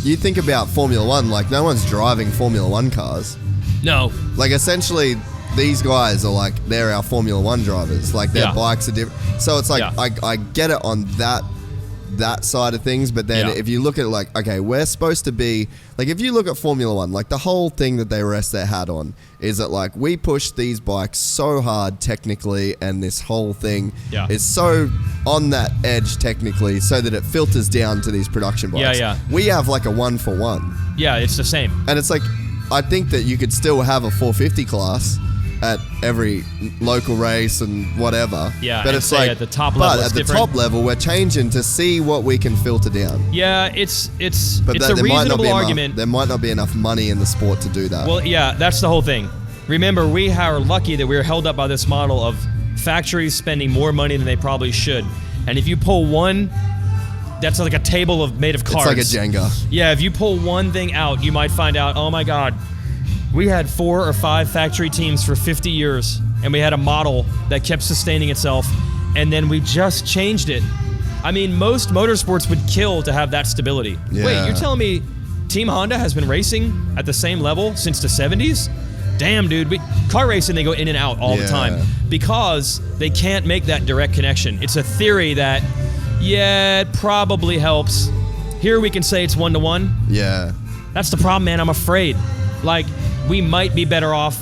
[SPEAKER 1] you think about Formula One, like no one's driving Formula One cars.
[SPEAKER 2] No.
[SPEAKER 1] Like essentially, these guys are like, they're our Formula One drivers. Like their bikes are different. So it's like, I get it on that side of things, but then if you look at it like, okay, we're supposed to be like, if you look at Formula One, like the whole thing that they rest their hat on is that like we push these bikes so hard technically, and this whole thing is so on that edge technically, so that it filters down to these production bikes. We have like a 1-for-1.
[SPEAKER 2] Yeah, it's the same.
[SPEAKER 1] And it's like, I think that you could still have a 450 class at every local race and whatever.
[SPEAKER 2] Yeah,
[SPEAKER 1] but it's like
[SPEAKER 2] at the top level,
[SPEAKER 1] but at the top level, we're changing to see what we can filter down.
[SPEAKER 2] Yeah, it's a reasonable argument.
[SPEAKER 1] There might not be enough money in the sport to do that.
[SPEAKER 2] Well, yeah, that's the whole thing. Remember, we are lucky that we're held up by this model of factories spending more money than they probably should. And if you pull one, that's like a table made of cards.
[SPEAKER 1] It's like a Jenga.
[SPEAKER 2] Yeah, if you pull one thing out, you might find out, oh my God, we had 4 or 5 factory teams for 50 years, and we had a model that kept sustaining itself, and then we just changed it. I mean, most motorsports would kill to have that stability.
[SPEAKER 1] Yeah.
[SPEAKER 2] Wait, you're telling me Team Honda has been racing at the same level since the 70s? Damn, dude. Car racing, they go in and out all the time because they can't make that direct connection. It's a theory that, it probably helps. Here we can say it's 1-to-1.
[SPEAKER 1] Yeah.
[SPEAKER 2] That's the problem, man. I'm afraid. Like, we might be better off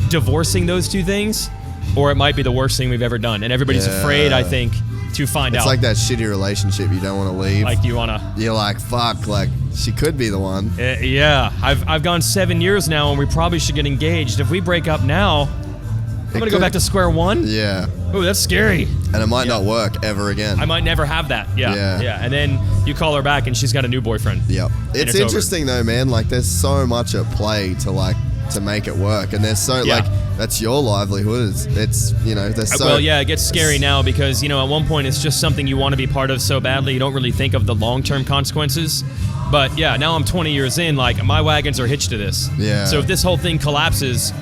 [SPEAKER 2] divorcing those two things, or it might be the worst thing we've ever done. And everybody's afraid, I think, to find out.
[SPEAKER 1] It's like that shitty relationship you don't want to leave.
[SPEAKER 2] Like, you want to...
[SPEAKER 1] You're like, fuck, like, she could be the one.
[SPEAKER 2] Yeah. I've gone 7 years now, and we probably should get engaged. If we break up now, I'm going to go back to square one?
[SPEAKER 1] Yeah.
[SPEAKER 2] Oh, that's scary.
[SPEAKER 1] And it might not work ever again.
[SPEAKER 2] I might never have that. Yeah. And then you call her back, and she's got a new boyfriend.
[SPEAKER 1] Yep. It's interesting, though, man. Like, there's so much at play to make it work, and there's so like that's your livelihood. It's there's so
[SPEAKER 2] it gets scary now because at one point it's just something you want to be part of so badly you don't really think of the long-term consequences. But now I'm 20 years in, like my wagons are hitched to this.
[SPEAKER 1] Yeah.
[SPEAKER 2] So if this whole thing collapses,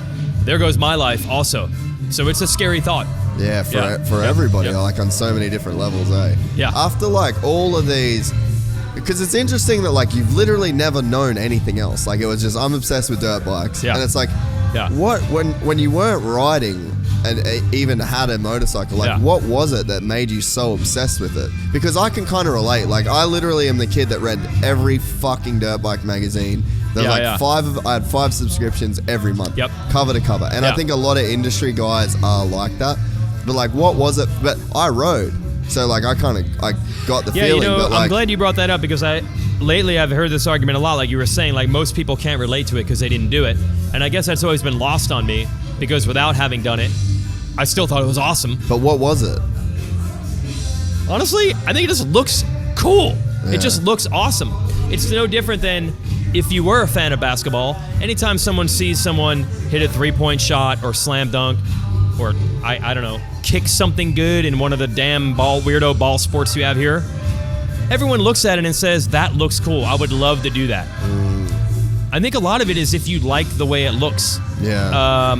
[SPEAKER 2] there goes my life also. So it's a scary thought.
[SPEAKER 1] Yeah, for everybody, like on so many different levels,
[SPEAKER 2] Yeah.
[SPEAKER 1] After like all of these. Because it's interesting that like you've literally never known anything else. Like it was just, I'm obsessed with dirt bikes.
[SPEAKER 2] Yeah.
[SPEAKER 1] And it's like, what when you weren't riding and even had a motorcycle, like what was it that made you so obsessed with it? Because I can kind of relate. Like I literally am the kid that read every fucking dirt bike magazine. There's I had 5 subscriptions every month. Yep. Cover to cover. And I think a lot of industry guys are like that. But like what was it? But I rode. So like I got the feeling.
[SPEAKER 2] But like, I'm glad you brought that up because lately I've heard this argument a lot, like you were saying, like most people can't relate to it because they didn't do it. And I guess that's always been lost on me because without having done it, I still thought it was awesome.
[SPEAKER 1] But what was it?
[SPEAKER 2] Honestly, I think it just looks cool.
[SPEAKER 1] Yeah.
[SPEAKER 2] It just looks awesome. It's no different than if you were a fan of basketball. Anytime someone sees someone hit a three-point shot or slam dunk or, I don't know, kick something good in one of the damn weirdo ball sports you have here, everyone looks at it and says, that looks cool. I would love to do that. I think a lot of it is if you like the way it looks.
[SPEAKER 1] Yeah.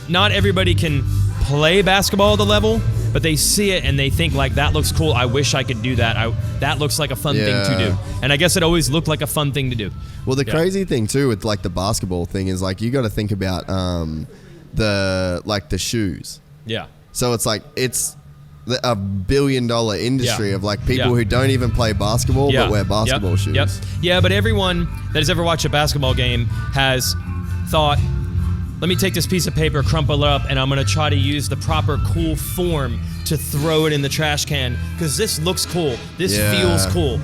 [SPEAKER 2] Not everybody can play basketball at the level, but they see it and they think like, that looks cool. I wish I could do that. That looks like a fun thing to do. And I guess it always looked like a fun thing to do.
[SPEAKER 1] Well, the crazy thing too with like the basketball thing is like you got to think about the shoes.
[SPEAKER 2] Yeah.
[SPEAKER 1] So it's like it's a $1 billion industry of like people who don't even play basketball but wear basketball shoes.
[SPEAKER 2] Yep. Yeah, but everyone that has ever watched a basketball game has thought, let me take this piece of paper, crumple it up, and I'm going to try to use the proper cool form to throw it in the trash can because this looks cool. This feels cool.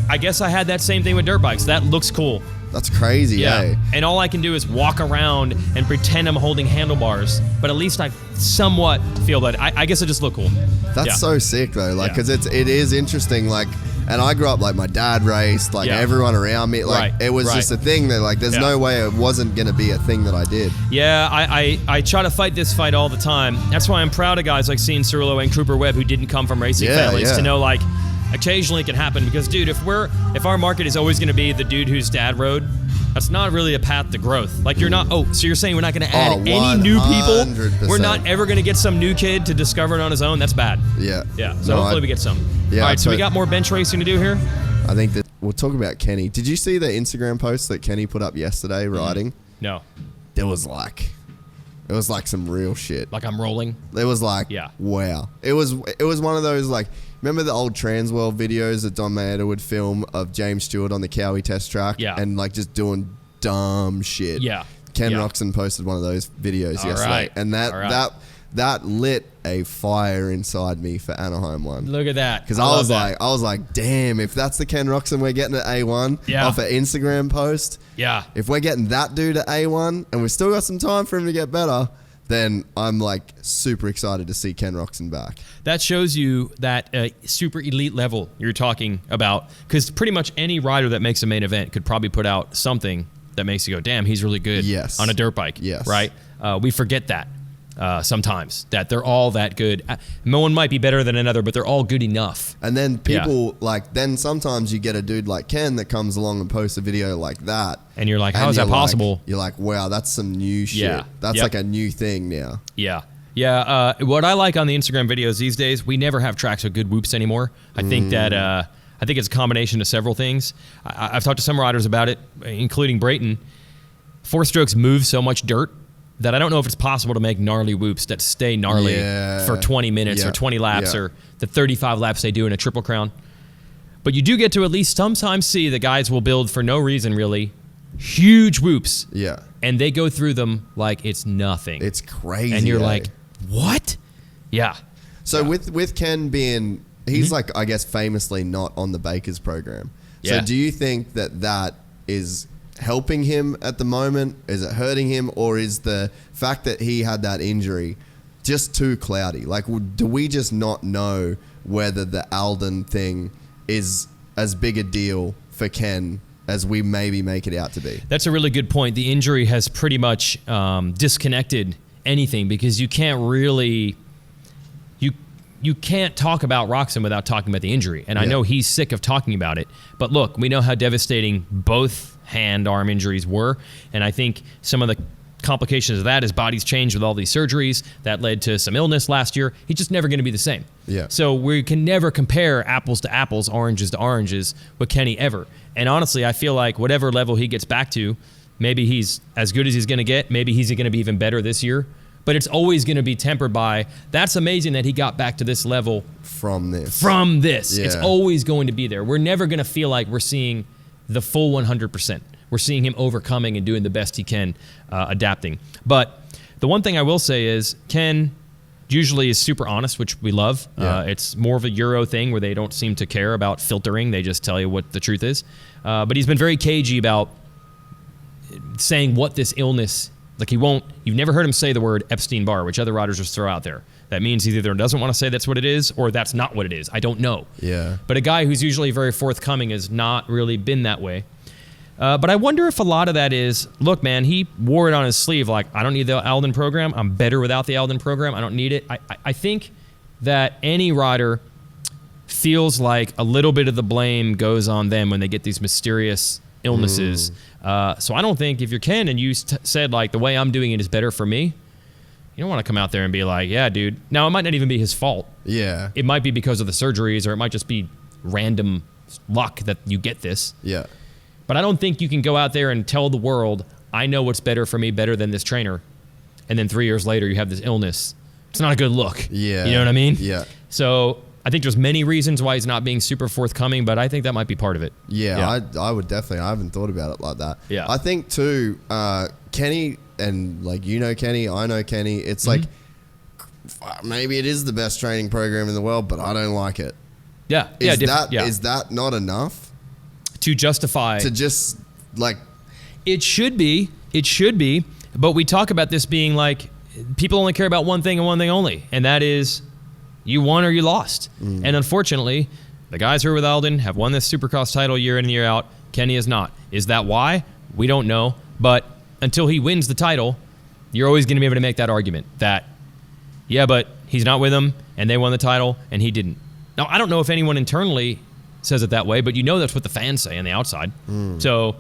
[SPEAKER 2] I guess I had that same thing with dirt bikes. That looks cool.
[SPEAKER 1] That's crazy, eh?
[SPEAKER 2] And all I can do is walk around and pretend I'm holding handlebars, but at least I somewhat feel that. I guess it just looked cool.
[SPEAKER 1] That's so sick, though, like, because it is interesting, like, and I grew up, like, my dad raced, like, everyone around me, like, it was just a thing that, like, there's no way it wasn't going to be a thing that I did. Yeah,
[SPEAKER 2] I try to fight this fight all the time. That's why I'm proud of guys like Cian Cirillo and Cooper Webb who didn't come from racing families to know, like, occasionally it can happen because, dude, if our market is always going to be the dude whose dad rode, that's not really a path to growth. Like, you're not, so you're saying we're not going to add any new people?
[SPEAKER 1] 100%.
[SPEAKER 2] We're not ever going to get some new kid to discover it on his own? That's bad.
[SPEAKER 1] Yeah.
[SPEAKER 2] So hopefully we get some. Yeah, all right, so we got more bench racing to do here?
[SPEAKER 1] I think that we'll talk about Kenny. Did you see the Instagram post that Kenny put up yesterday riding?
[SPEAKER 2] No.
[SPEAKER 1] It was like some real shit.
[SPEAKER 2] Like I'm rolling?
[SPEAKER 1] It was like, wow. It was one of those, like, remember the old Transworld videos that Don Maeda would film of James Stewart on the Cowie test track? Yeah. And, like, just doing dumb shit. Yeah. Ken Roxon posted one of those videos yesterday. Right. And that lit a fire inside me for Anaheim 1.
[SPEAKER 2] Look at that.
[SPEAKER 1] Because I was like, damn, if that's the Ken Roxon we're getting at A1 off an Instagram post, if we're getting that dude at A1 and we've still got some time for him to get better, then I'm like super excited to see Ken Roxon back.
[SPEAKER 2] That shows you that super elite level you're talking about, because pretty much any rider that makes a main event could probably put out something that makes you go, damn, he's really good on a dirt bike. Yes. Right? We forget that sometimes, that they're all that good. No one might be better than another, but they're all good enough.
[SPEAKER 1] And then people, then sometimes you get a dude like Ken that comes along and posts a video like that.
[SPEAKER 2] And you're like, how is that possible?
[SPEAKER 1] You're like, wow, that's some new shit. That's like a new thing now.
[SPEAKER 2] Yeah. What I like on the Instagram videos these days, we never have tracks with good whoops anymore. I think that I think it's a combination of several things. I've talked to some riders about it, including Brayton. Four strokes move so much dirt that I don't know if it's possible to make gnarly whoops that stay gnarly for 20 minutes or 20 laps or the 35 laps they do in a Triple Crown. But you do get to at least sometimes see the guys will build for no reason really huge whoops. Yeah. And they go through them like it's nothing.
[SPEAKER 1] It's crazy.
[SPEAKER 2] And you're like, what? Yeah.
[SPEAKER 1] So with Ken being, he's like, I guess famously not on the Bakers program. So do you think that is helping him at the moment? Is it hurting him? Or is the fact that he had that injury just too cloudy? Like, do we just not know whether the Alden thing is as big a deal for Ken as we maybe make it out to be?
[SPEAKER 2] That's a really good point. The injury has pretty much disconnected anything, because you can't really... You can't talk about Roxon without talking about the injury. And I know he's sick of talking about it. But look, we know how devastating both hand-arm injuries were. And I think some of the complications of that is body's changed with all these surgeries. That led to some illness last year. He's just never going to be the same. Yeah. So we can never compare apples to apples, oranges to oranges with Kenny ever. And honestly, I feel like whatever level he gets back to, maybe he's as good as he's going to get. Maybe he's going to be even better this year. But it's always going to be tempered by, that's amazing that he got back to this level
[SPEAKER 1] from this.
[SPEAKER 2] Yeah. It's always going to be there. We're never going to feel like we're seeing the full 100%. We're seeing him overcoming and doing the best he can, adapting. But the one thing I will say is, Ken, usually is super honest, which we love. It's more of a Euro thing where they don't seem to care about filtering. They just tell you what the truth is. But he's been very cagey about saying what this illness, like you've never heard him say the word Epstein-Barr, which other riders just throw out there. That means he either doesn't want to say that's what it is or that's not what it is. I don't know.
[SPEAKER 1] Yeah.
[SPEAKER 2] But a guy who's usually very forthcoming has not really been that way. But I wonder if a lot of that is, look, man, he wore it on his sleeve. Like, I don't need the Alden program. I'm better without the Alden program. I don't need it. I think that any rider feels like a little bit of the blame goes on them when they get these mysterious illnesses. So I don't think if you're Ken and you said, like, the way I'm doing it is better for me, you don't want to come out there and be like, yeah, dude. Now, it might not even be his fault.
[SPEAKER 1] Yeah.
[SPEAKER 2] It might be because of the surgeries, or it might just be random luck that you get this.
[SPEAKER 1] Yeah.
[SPEAKER 2] But I don't think you can go out there and tell the world, I know what's better for me better than this trainer. And then 3 years later, you have this illness. It's not a good look.
[SPEAKER 1] Yeah.
[SPEAKER 2] You know what I mean?
[SPEAKER 1] Yeah.
[SPEAKER 2] So I think there's many reasons why he's not being super forthcoming, but I think that might be part of it.
[SPEAKER 1] Yeah. I would definitely. I haven't thought about it like that.
[SPEAKER 2] Yeah.
[SPEAKER 1] I think, too, Kenny, and like, you know Kenny, I know Kenny, it's like, maybe it is the best training program in the world, but I don't like it.
[SPEAKER 2] Yeah.
[SPEAKER 1] Is that not enough?
[SPEAKER 2] To justify.
[SPEAKER 1] To just, like...
[SPEAKER 2] It should be, but we talk about this being like, people only care about one thing and one thing only, and that is you won or you lost. And unfortunately, the guys who are with Alden have won this Supercross title year in and year out. Kenny is not. Is that why? We don't know, but until he wins the title, you're always going to be able to make that argument that, yeah, but he's not with them, and they won the title, and he didn't. Now, I don't know if anyone internally says it that way, but you know that's what the fans say on the outside. So,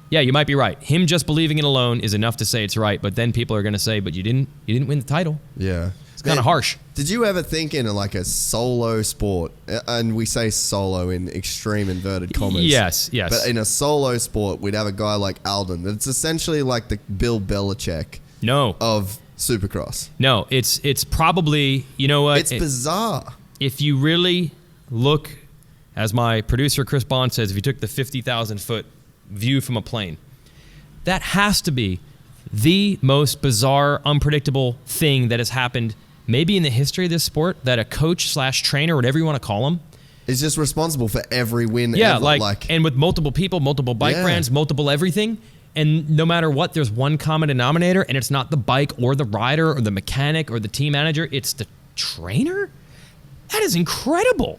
[SPEAKER 2] yeah, you might be right. Him just believing it alone is enough to say it's right, but then people are going to say, but you didn't win the title.
[SPEAKER 1] Yeah.
[SPEAKER 2] It's kind of harsh.
[SPEAKER 1] Did you ever think in like a solo sport, and we say solo in extreme inverted commas?
[SPEAKER 2] Yes.
[SPEAKER 1] But in a solo sport, we'd have a guy like Alden. It's essentially like the Bill Belichick of Supercross.
[SPEAKER 2] No, it's probably, you know what?
[SPEAKER 1] It's bizarre.
[SPEAKER 2] If you really look, as my producer Chris Bond says, if you took the 50,000-foot view from a plane, that has to be the most bizarre, unpredictable thing that has happened maybe in the history of this sport, that a coach / trainer, whatever you want to call him,
[SPEAKER 1] is just responsible for every win ever.
[SPEAKER 2] Yeah, like, and with multiple people, multiple bike brands, multiple everything, and no matter what, there's one common denominator, and it's not the bike or the rider or the mechanic or the team manager, it's the trainer? That is incredible.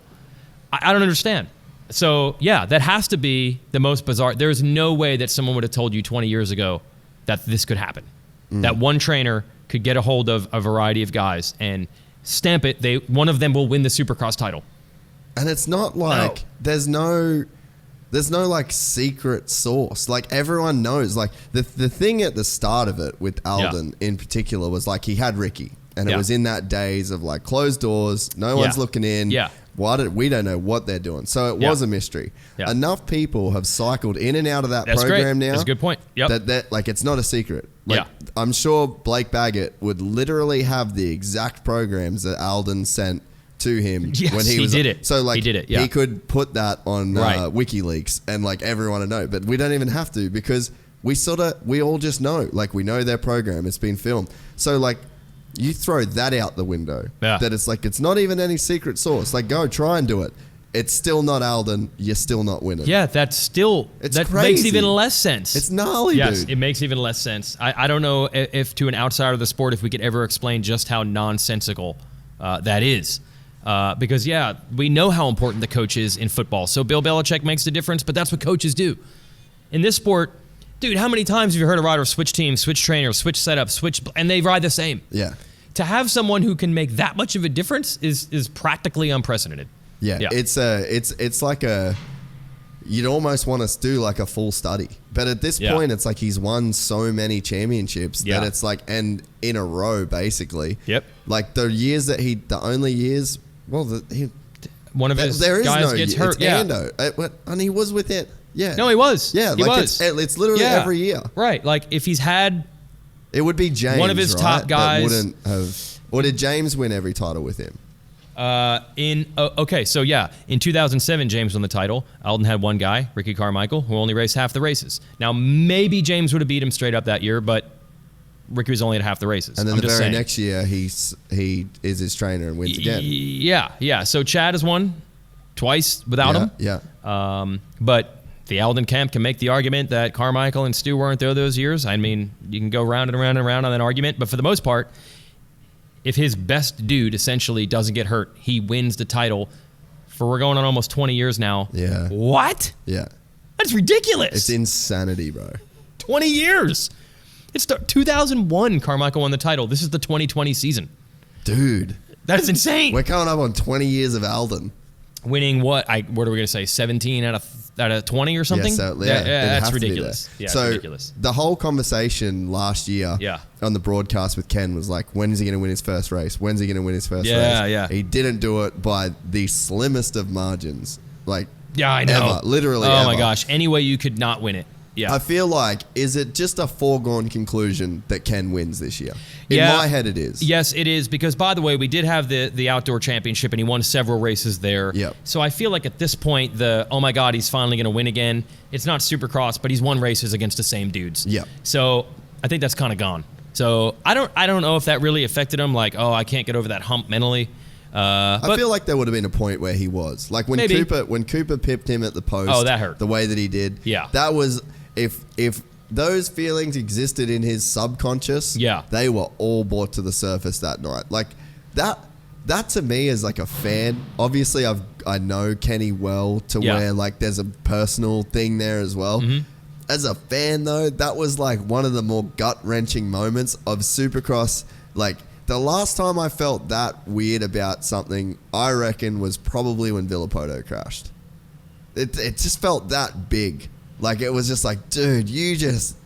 [SPEAKER 2] I don't understand. So, yeah, that has to be the most bizarre. There's no way that someone would have told you 20 years ago that this could happen. That one trainer could get a hold of a variety of guys and stamp it. One of them will win the Supercross title.
[SPEAKER 1] And it's not like there's no like secret sauce. Like, everyone knows. Like, the thing at the start of it with Alden in particular was like he had Ricky. And it was in that days of like closed doors, no one's looking in. Yeah. We don't know what they're doing. So it was a mystery. Yeah. Enough people have cycled in and out of that program now.
[SPEAKER 2] That's a good point. Yep.
[SPEAKER 1] That like, it's not a secret. Like, I'm sure Blake Baggett would literally have the exact programs that Alden sent to him when he did it. So like, he did it. Yeah. He could put that on WikiLeaks and like everyone would know, but we don't even have to, because we all just know. Like, we know their program. It's been filmed. So like, you throw that out the window. Yeah. That it's like, it's not even any secret sauce. Like, go try and do it. It's still not Alden. You're still not winning.
[SPEAKER 2] Yeah, that crazy. Makes even less sense.
[SPEAKER 1] It's gnarly, dude.
[SPEAKER 2] Yes, it makes even less sense. I don't know if to an outsider of the sport, if we could ever explain just how nonsensical that is. Because, we know how important the coach is in football. So Bill Belichick makes the difference, but that's what coaches do. In this sport, dude, how many times have you heard a rider switch teams, switch trainers, switch setups, and they ride the same? Yeah. To have someone who can make that much of a difference is practically unprecedented.
[SPEAKER 1] Yeah. It's like you'd almost want to do like a full study. But at this point, it's like he's won so many championships that it's like, and in a row, basically. Yep. Like the only years, one of his guys gets hurt. Ando. And he was with it. Yeah.
[SPEAKER 2] No, he was.
[SPEAKER 1] Yeah.
[SPEAKER 2] He was.
[SPEAKER 1] It's literally every year.
[SPEAKER 2] Right. Like, if he's had...
[SPEAKER 1] It would be James,
[SPEAKER 2] one of his top guys.
[SPEAKER 1] Wouldn't have... Or did James win every title with him?
[SPEAKER 2] In 2007, James won the title. Alden had one guy, Ricky Carmichael, who only raced half the races. Now, maybe James would have beat him straight up that year, but Ricky was only at half the races.
[SPEAKER 1] And then the very next year, he is his trainer and wins again.
[SPEAKER 2] Yeah. So Chad has won twice without him.
[SPEAKER 1] Yeah.
[SPEAKER 2] But the Alden camp can make the argument that Carmichael and Stu weren't there those years. I mean, you can go round and around and around on that argument. But for the most part, if his best dude essentially doesn't get hurt, he wins the title for we're going on almost 20 years now.
[SPEAKER 1] Yeah.
[SPEAKER 2] What?
[SPEAKER 1] Yeah.
[SPEAKER 2] That's ridiculous.
[SPEAKER 1] It's insanity, bro.
[SPEAKER 2] 20 years. It's 2001 Carmichael won the title. This is the 2020 season.
[SPEAKER 1] Dude.
[SPEAKER 2] That is insane.
[SPEAKER 1] We're coming up on 20 years of Alden.
[SPEAKER 2] Winning what? What are we going to say? 17 out of 20 or something?
[SPEAKER 1] Yeah,
[SPEAKER 2] that's ridiculous. Yeah,
[SPEAKER 1] so
[SPEAKER 2] it's ridiculous.
[SPEAKER 1] The whole conversation last year on the broadcast with Ken was like, when is he going to win his first race? When's he going to win his first race?
[SPEAKER 2] Yeah.
[SPEAKER 1] He didn't do it by the slimmest of margins. Like,
[SPEAKER 2] I know.
[SPEAKER 1] Ever, literally
[SPEAKER 2] Oh
[SPEAKER 1] ever.
[SPEAKER 2] my gosh. Any way you could not win it. Yeah.
[SPEAKER 1] I feel like, is it just a foregone conclusion that Ken wins this year? In my head, it is.
[SPEAKER 2] Yes, it is. Because, by the way, we did have the outdoor championship, and he won several races there.
[SPEAKER 1] Yep.
[SPEAKER 2] So I feel like at this point, oh my God, he's finally going to win again. It's not Supercross, but he's won races against the same dudes.
[SPEAKER 1] Yeah.
[SPEAKER 2] So I think that's kind of gone. So I don't know if that really affected him. Like, I can't get over that hump mentally.
[SPEAKER 1] I feel like there would have been a point where he was. Like when Cooper pipped him at the post.
[SPEAKER 2] Oh, that hurt.
[SPEAKER 1] The way that he did.
[SPEAKER 2] Yeah.
[SPEAKER 1] That was... If those feelings existed in his subconscious, they were all brought to the surface that night. Like that to me is like a fan. Obviously, I know Kenny well to where like there's a personal thing there as well. Mm-hmm. As a fan though, that was like one of the more gut wrenching moments of Supercross. Like the last time I felt that weird about something, I reckon was probably when Villapoto crashed. It just felt that big. Like, it was just like, dude, you just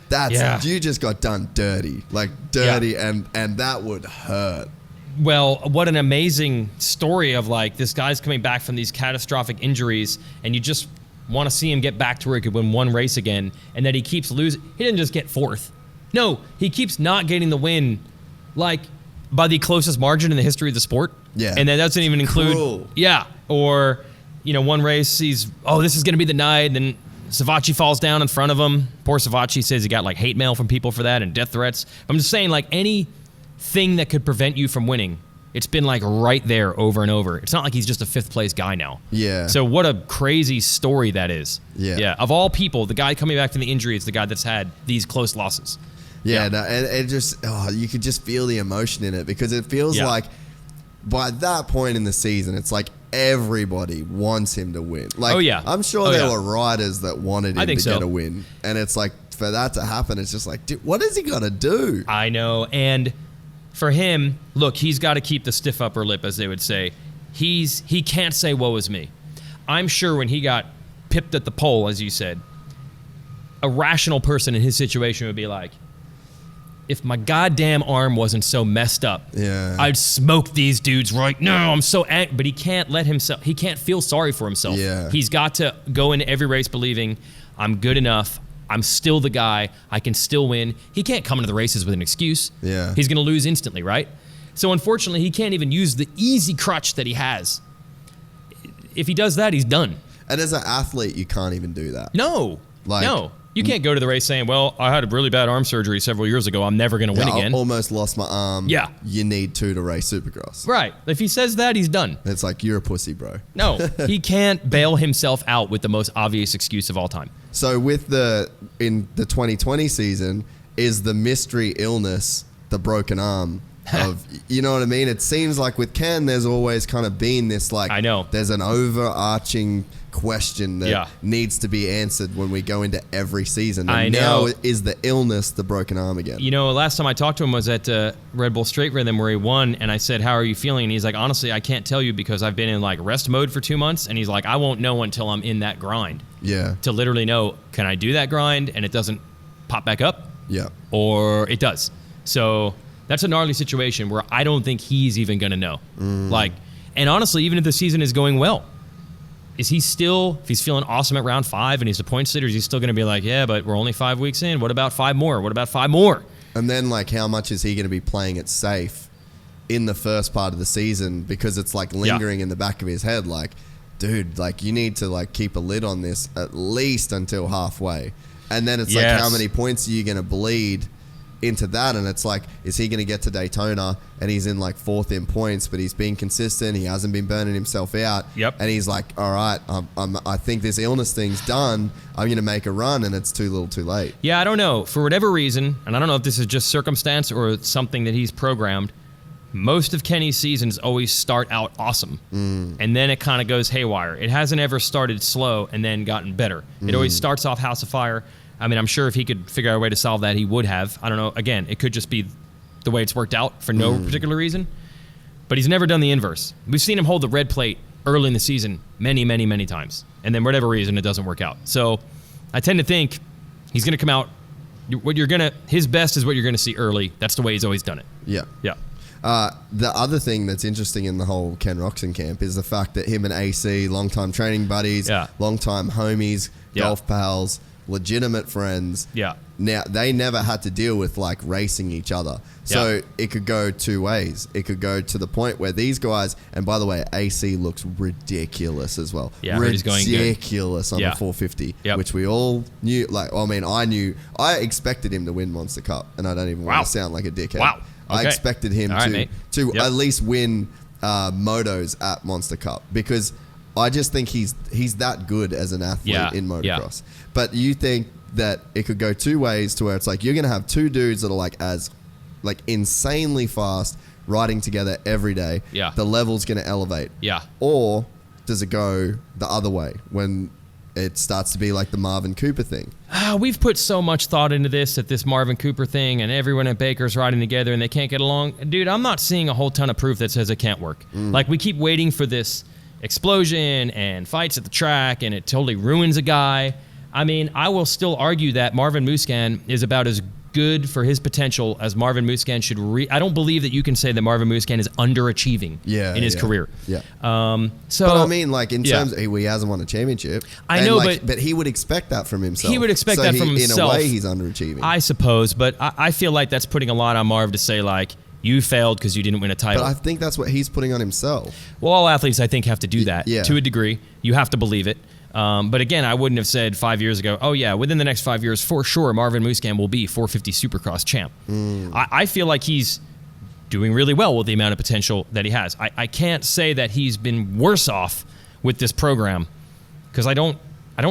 [SPEAKER 1] got done dirty. Like, dirty, and that would hurt.
[SPEAKER 2] Well, what an amazing story of, like, this guy's coming back from these catastrophic injuries, and you just want to see him get back to where he could win one race again, and that he keeps losing. He didn't just get fourth. No, he keeps not getting the win, like, by the closest margin in the history of the sport.
[SPEAKER 1] Yeah.
[SPEAKER 2] And that doesn't even include...
[SPEAKER 1] Cool.
[SPEAKER 2] Yeah. Or, one race, this is going to be the night, and Savacci falls down in front of him. Poor Savacci says he got like hate mail from people for that and death threats. I'm just saying, like, anything that could prevent you from winning, it's been like right there over and over. It's not like he's just a fifth place guy now.
[SPEAKER 1] Yeah.
[SPEAKER 2] So what a crazy story that is.
[SPEAKER 1] Yeah.
[SPEAKER 2] Yeah. Of all people, the guy coming back from the injury is the guy that's had these close losses.
[SPEAKER 1] Yeah. No, and it just, you could just feel the emotion in it because it feels like by that point in the season, it's like everybody wants him to win. Like, I'm sure there were riders that wanted him to get a win. And it's like, for that to happen, it's just like, dude, what is he going to do?
[SPEAKER 2] I know. And for him, look, he's got to keep the stiff upper lip, as they would say. He can't say, woe is me. I'm sure when he got pipped at the pole, as you said, a rational person in his situation would be like, if my goddamn arm wasn't so messed up, I'd smoke these dudes right now. I'm so angry. But he can't he can't feel sorry for himself.
[SPEAKER 1] Yeah.
[SPEAKER 2] He's got to go into every race believing, I'm good enough. I'm still the guy. I can still win. He can't come into the races with an excuse.
[SPEAKER 1] Yeah.
[SPEAKER 2] He's going to lose instantly, right? So unfortunately, he can't even use the easy crutch that he has. If he does that, he's done.
[SPEAKER 1] And as an athlete, you can't even do that.
[SPEAKER 2] No. You can't go to the race saying, well, I had a really bad arm surgery several years ago. I'm never going to win again.
[SPEAKER 1] I almost lost my arm.
[SPEAKER 2] Yeah.
[SPEAKER 1] You need to race Supercross.
[SPEAKER 2] Right. If he says that, he's done.
[SPEAKER 1] It's like, you're a pussy, bro.
[SPEAKER 2] No. He can't bail himself out with the most obvious excuse of all time.
[SPEAKER 1] So in the 2020 season, is the mystery illness the broken arm of, you know what I mean? It seems like with Ken, there's always kind of been this, like,
[SPEAKER 2] I know.
[SPEAKER 1] There's an overarching question that needs to be answered when we go into every season. And now is the illness the broken arm again?
[SPEAKER 2] Last time I talked to him was at Red Bull Straight Rhythm where he won, and I said, how are you feeling? And he's like, honestly, I can't tell you because I've been in like rest mode for 2 months, and he's like, I won't know until I'm in that grind.
[SPEAKER 1] Yeah.
[SPEAKER 2] To literally know, can I do that grind and it doesn't pop back up?
[SPEAKER 1] Yeah.
[SPEAKER 2] Or it does. So that's a gnarly situation where I don't think he's even going to know. And honestly, even if the season is going well, is he still, if he's feeling awesome at round 5 and he's the points leader, is he still going to be like, yeah, but we're only 5 weeks in. What about 5 more? What about 5 more?
[SPEAKER 1] And then, like, how much is he going to be playing it safe in the first part of the season because it's, like, lingering in the back of his head? Like, dude, like, you need to, like, keep a lid on this at least until halfway. And then it's like, how many points are you going to bleed into that, and it's like, is he going to get to Daytona and he's in like 4th in points, but he's being consistent, he hasn't been burning himself out, and he's like, all right, I think this illness thing's done, I'm going to make a run, and it's too little too late.
[SPEAKER 2] Yeah, I don't know. For whatever reason, and I don't know if this is just circumstance or something that he's programmed, most of Kenny's seasons always start out awesome, and then it kind of goes haywire. It hasn't ever started slow and then gotten better. It always starts off house of fire. I mean, I'm sure if he could figure out a way to solve that, he would have. I don't know. Again, it could just be the way it's worked out for no particular reason. But he's never done the inverse. We've seen him hold the red plate early in the season many, many, many times. And then for whatever reason, it doesn't work out. So I tend to think he's going to come out. His best is what you're going to see early. That's the way he's always done it.
[SPEAKER 1] Yeah.
[SPEAKER 2] Yeah.
[SPEAKER 1] The other thing that's interesting in the whole Ken Roczen camp is the fact that him and AC, longtime training buddies, longtime homies, golf pals, legitimate friends.
[SPEAKER 2] Yeah.
[SPEAKER 1] Now, they never had to deal with like racing each other. So it could go two ways. It could go to the point where these guys, and by the way, AC looks ridiculous as well.
[SPEAKER 2] Yeah,
[SPEAKER 1] ridiculous on the 450, which we all knew. Like, I mean, I expected him to win Monster Cup, and I don't even want to sound like a dickhead.
[SPEAKER 2] Wow.
[SPEAKER 1] I expected him to at least win motos at Monster Cup, because I just think he's that good as an athlete in motocross. But you think that it could go two ways, to where it's like you're going to have two dudes that are like insanely fast riding together every day.
[SPEAKER 2] Yeah.
[SPEAKER 1] The level's going to elevate.
[SPEAKER 2] Yeah.
[SPEAKER 1] Or does it go the other way when it starts to be like the Marvin Cooper thing?
[SPEAKER 2] We've put so much thought into this Marvin Cooper thing, and everyone at Baker's riding together and they can't get along. Dude, I'm not seeing a whole ton of proof that says it can't work. Like, we keep waiting for this explosion and fights at the track, and it totally ruins a guy. I mean, I will still argue that Marvin Musquin is about as good for his potential as Marvin Musquin should. I don't believe that you can say that Marvin Musquin is underachieving in his career.
[SPEAKER 1] Yeah.
[SPEAKER 2] So,
[SPEAKER 1] but I mean, like, in terms of, he hasn't won a championship.
[SPEAKER 2] I know,
[SPEAKER 1] but he would expect that from himself.
[SPEAKER 2] He would expect that from himself.
[SPEAKER 1] In a way, he's underachieving.
[SPEAKER 2] I suppose, but I feel like that's putting a lot on Marv to say, like, you failed because you didn't win a title.
[SPEAKER 1] But I think that's what he's putting on himself.
[SPEAKER 2] Well, all athletes, I think, have to do that to a degree. You have to believe it. But again, I wouldn't have said 5 years ago, oh yeah, within the next 5 years, for sure, Marvin Musquin will be 450 Supercross champ. I feel like he's doing really well with the amount of potential that he has. I can't say that he's been worse off with this program, because I don't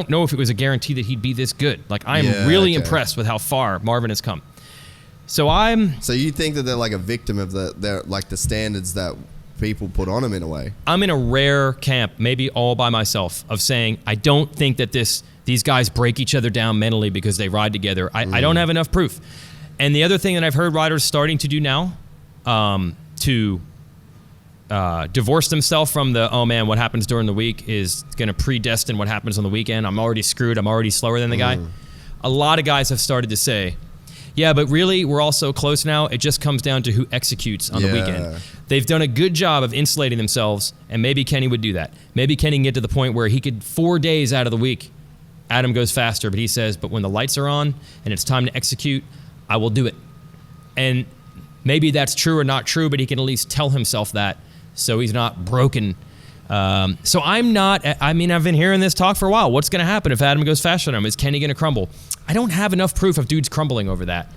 [SPEAKER 2] know if it was a guarantee that he'd be this good. Like, I'm really impressed with how far Marvin has come. So you think that they're like a victim of the standards that people put on him in a way? I'm in a rare camp, maybe all by myself, of saying I don't think that these guys break each other down mentally because they ride together. I don't have enough proof. And the other thing that I've heard riders starting to do now, to divorce themselves from the, oh man, what happens during the week is going to predestine what happens on the weekend. I'm already screwed. I'm already slower than the guy. A lot of guys have started to say, yeah, but really, we're all so close now, it just comes down to who executes on the weekend. They've done a good job of insulating themselves, and maybe Kenny would do that. Maybe Kenny can get to the point where he could, 4 days out of the week, Adam goes faster, but he says, but when the lights are on and it's time to execute, I will do it. And maybe that's true or not true, but he can at least tell himself that, so he's not broken. So I've been hearing this talk for a while. What's going to happen if Adam goes faster than him? Is Kenny going to crumble? I don't have enough proof of dudes crumbling over that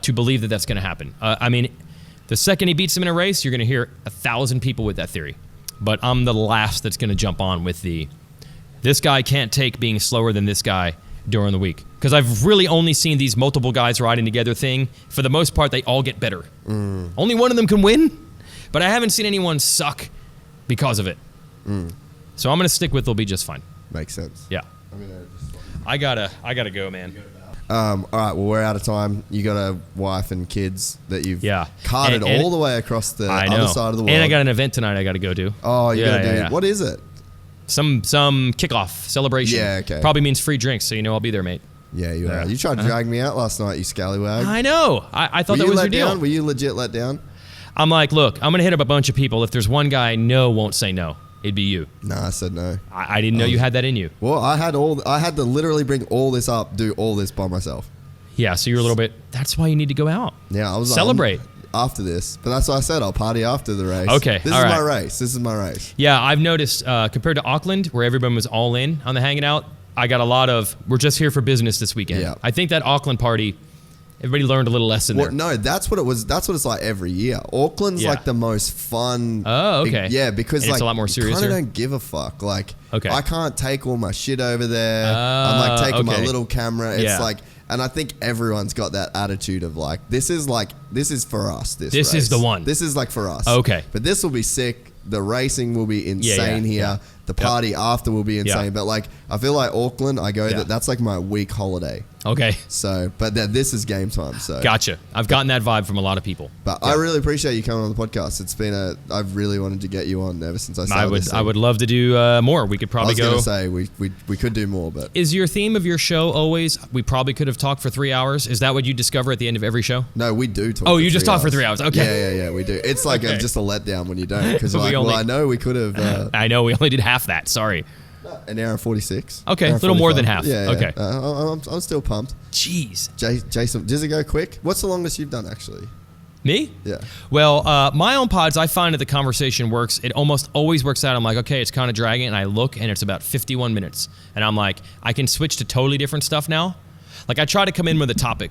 [SPEAKER 2] to believe that that's going to happen. The second he beats him in a race, you're going to hear 1,000 people with that theory. But I'm the last that's going to jump on with this guy can't take being slower than this guy during the week. Because I've really only seen these multiple guys riding together thing. For the most part, they all get better. Only one of them can win, but I haven't seen anyone suck because of it. So I'm going to stick with they'll be just fine. Makes sense. Yeah. I gotta go, man. All right, well, we're out of time. You got a wife and kids that you've carted all the way across the other side of the world. And I got an event tonight I got to go to. Oh, you got to do it. What is it? Some kickoff celebration. Yeah, okay. Probably means free drinks, so you know I'll be there, mate. Yeah, you are. You tried to drag me out last night, you scallywag. I know. I thought that was your deal. Were you legit let down? I'm like, look, I'm going to hit up a bunch of people. If there's one guy won't say no, it'd be you. No, I said no. I didn't know you had that in you. Well, I had to literally bring all this up, do all this by myself. Yeah, so you're a little bit, that's why you need to go out. Yeah, I was celebrate. After this. But that's why I said I'll party after the race. Okay, This is my race. Yeah, I've noticed compared to Auckland, where everyone was all in on the hanging out, I got a lot of, we're just here for business this weekend. Yeah. I think that Auckland party, Everybody learned a little lesson there.
[SPEAKER 1] No, that's what it was. That's what it's like every year. Auckland's like the most fun.
[SPEAKER 2] Oh, okay.
[SPEAKER 1] Yeah, because
[SPEAKER 2] and
[SPEAKER 1] like
[SPEAKER 2] it's a lot more serious.
[SPEAKER 1] I kind of don't give a fuck. Like,
[SPEAKER 2] okay.
[SPEAKER 1] I can't take all my shit over there. I'm like taking my little camera. It's like, and I think everyone's got that attitude of like, this is for us. This race.
[SPEAKER 2] Is the one.
[SPEAKER 1] This is like for us.
[SPEAKER 2] Okay.
[SPEAKER 1] But this will be sick. The racing will be insane here. Yeah. The party after will be insane. But like, I feel like Auckland, I go that's like my week holiday.
[SPEAKER 2] Okay.
[SPEAKER 1] So, but this is game time. So
[SPEAKER 2] gotcha. I've gotten that vibe from a lot of people.
[SPEAKER 1] But I really appreciate you coming on the podcast. It's been I've really wanted to get you on ever since I started.
[SPEAKER 2] I would love to do more. We could probably go.
[SPEAKER 1] I was going to say we could do more, but
[SPEAKER 2] is your theme of your show always? We probably could have talked for 3 hours. Is that what you discover at the end of every show?
[SPEAKER 1] No, we do talk.
[SPEAKER 2] Oh, you just talk for 3 hours. Okay.
[SPEAKER 1] Yeah, we do. It's like just a letdown when you don't, because like, I know we could have.
[SPEAKER 2] I know we only did half that. Sorry.
[SPEAKER 1] An hour and 46.
[SPEAKER 2] Okay, a little more than half.
[SPEAKER 1] Yeah.
[SPEAKER 2] Okay.
[SPEAKER 1] I'm still pumped.
[SPEAKER 2] Jeez.
[SPEAKER 1] Jason, does it go quick? What's the longest you've done, actually?
[SPEAKER 2] Me?
[SPEAKER 1] Yeah.
[SPEAKER 2] Well, my own pods, I find that the conversation works. It almost always works out. I'm like, okay, it's kind of dragging, and I look, and it's about 51 minutes. And I'm like, I can switch to totally different stuff now. Like, I try to come in with a topic,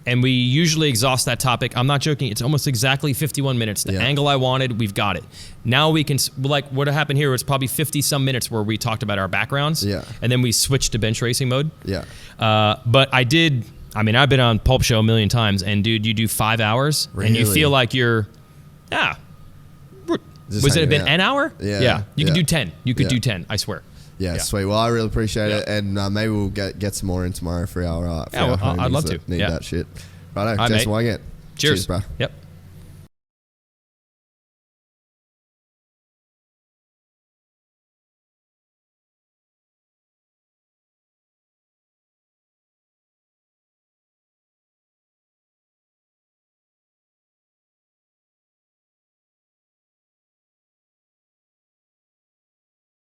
[SPEAKER 2] and we usually exhaust that topic. I'm not joking. It's almost exactly 51 minutes. The angle I wanted, we've got it. Now we can, like what happened here was probably 50-some minutes where we talked about our backgrounds. Yeah. And then we switched to bench racing mode. Yeah. But I've been on Pulp Show a million times, and dude, you do 5 hours, and you feel like you're, was it been an hour? Yeah. Yeah. You can do 10. You could do 10, I swear.
[SPEAKER 1] Yeah, sweet. Well, I really appreciate it, and maybe we'll get some more in tomorrow for our
[SPEAKER 2] I'd love to.
[SPEAKER 1] Need that shit. Righto,
[SPEAKER 2] All right,
[SPEAKER 1] Jason Weigant.
[SPEAKER 2] Cheers,
[SPEAKER 1] bro.
[SPEAKER 2] Yep.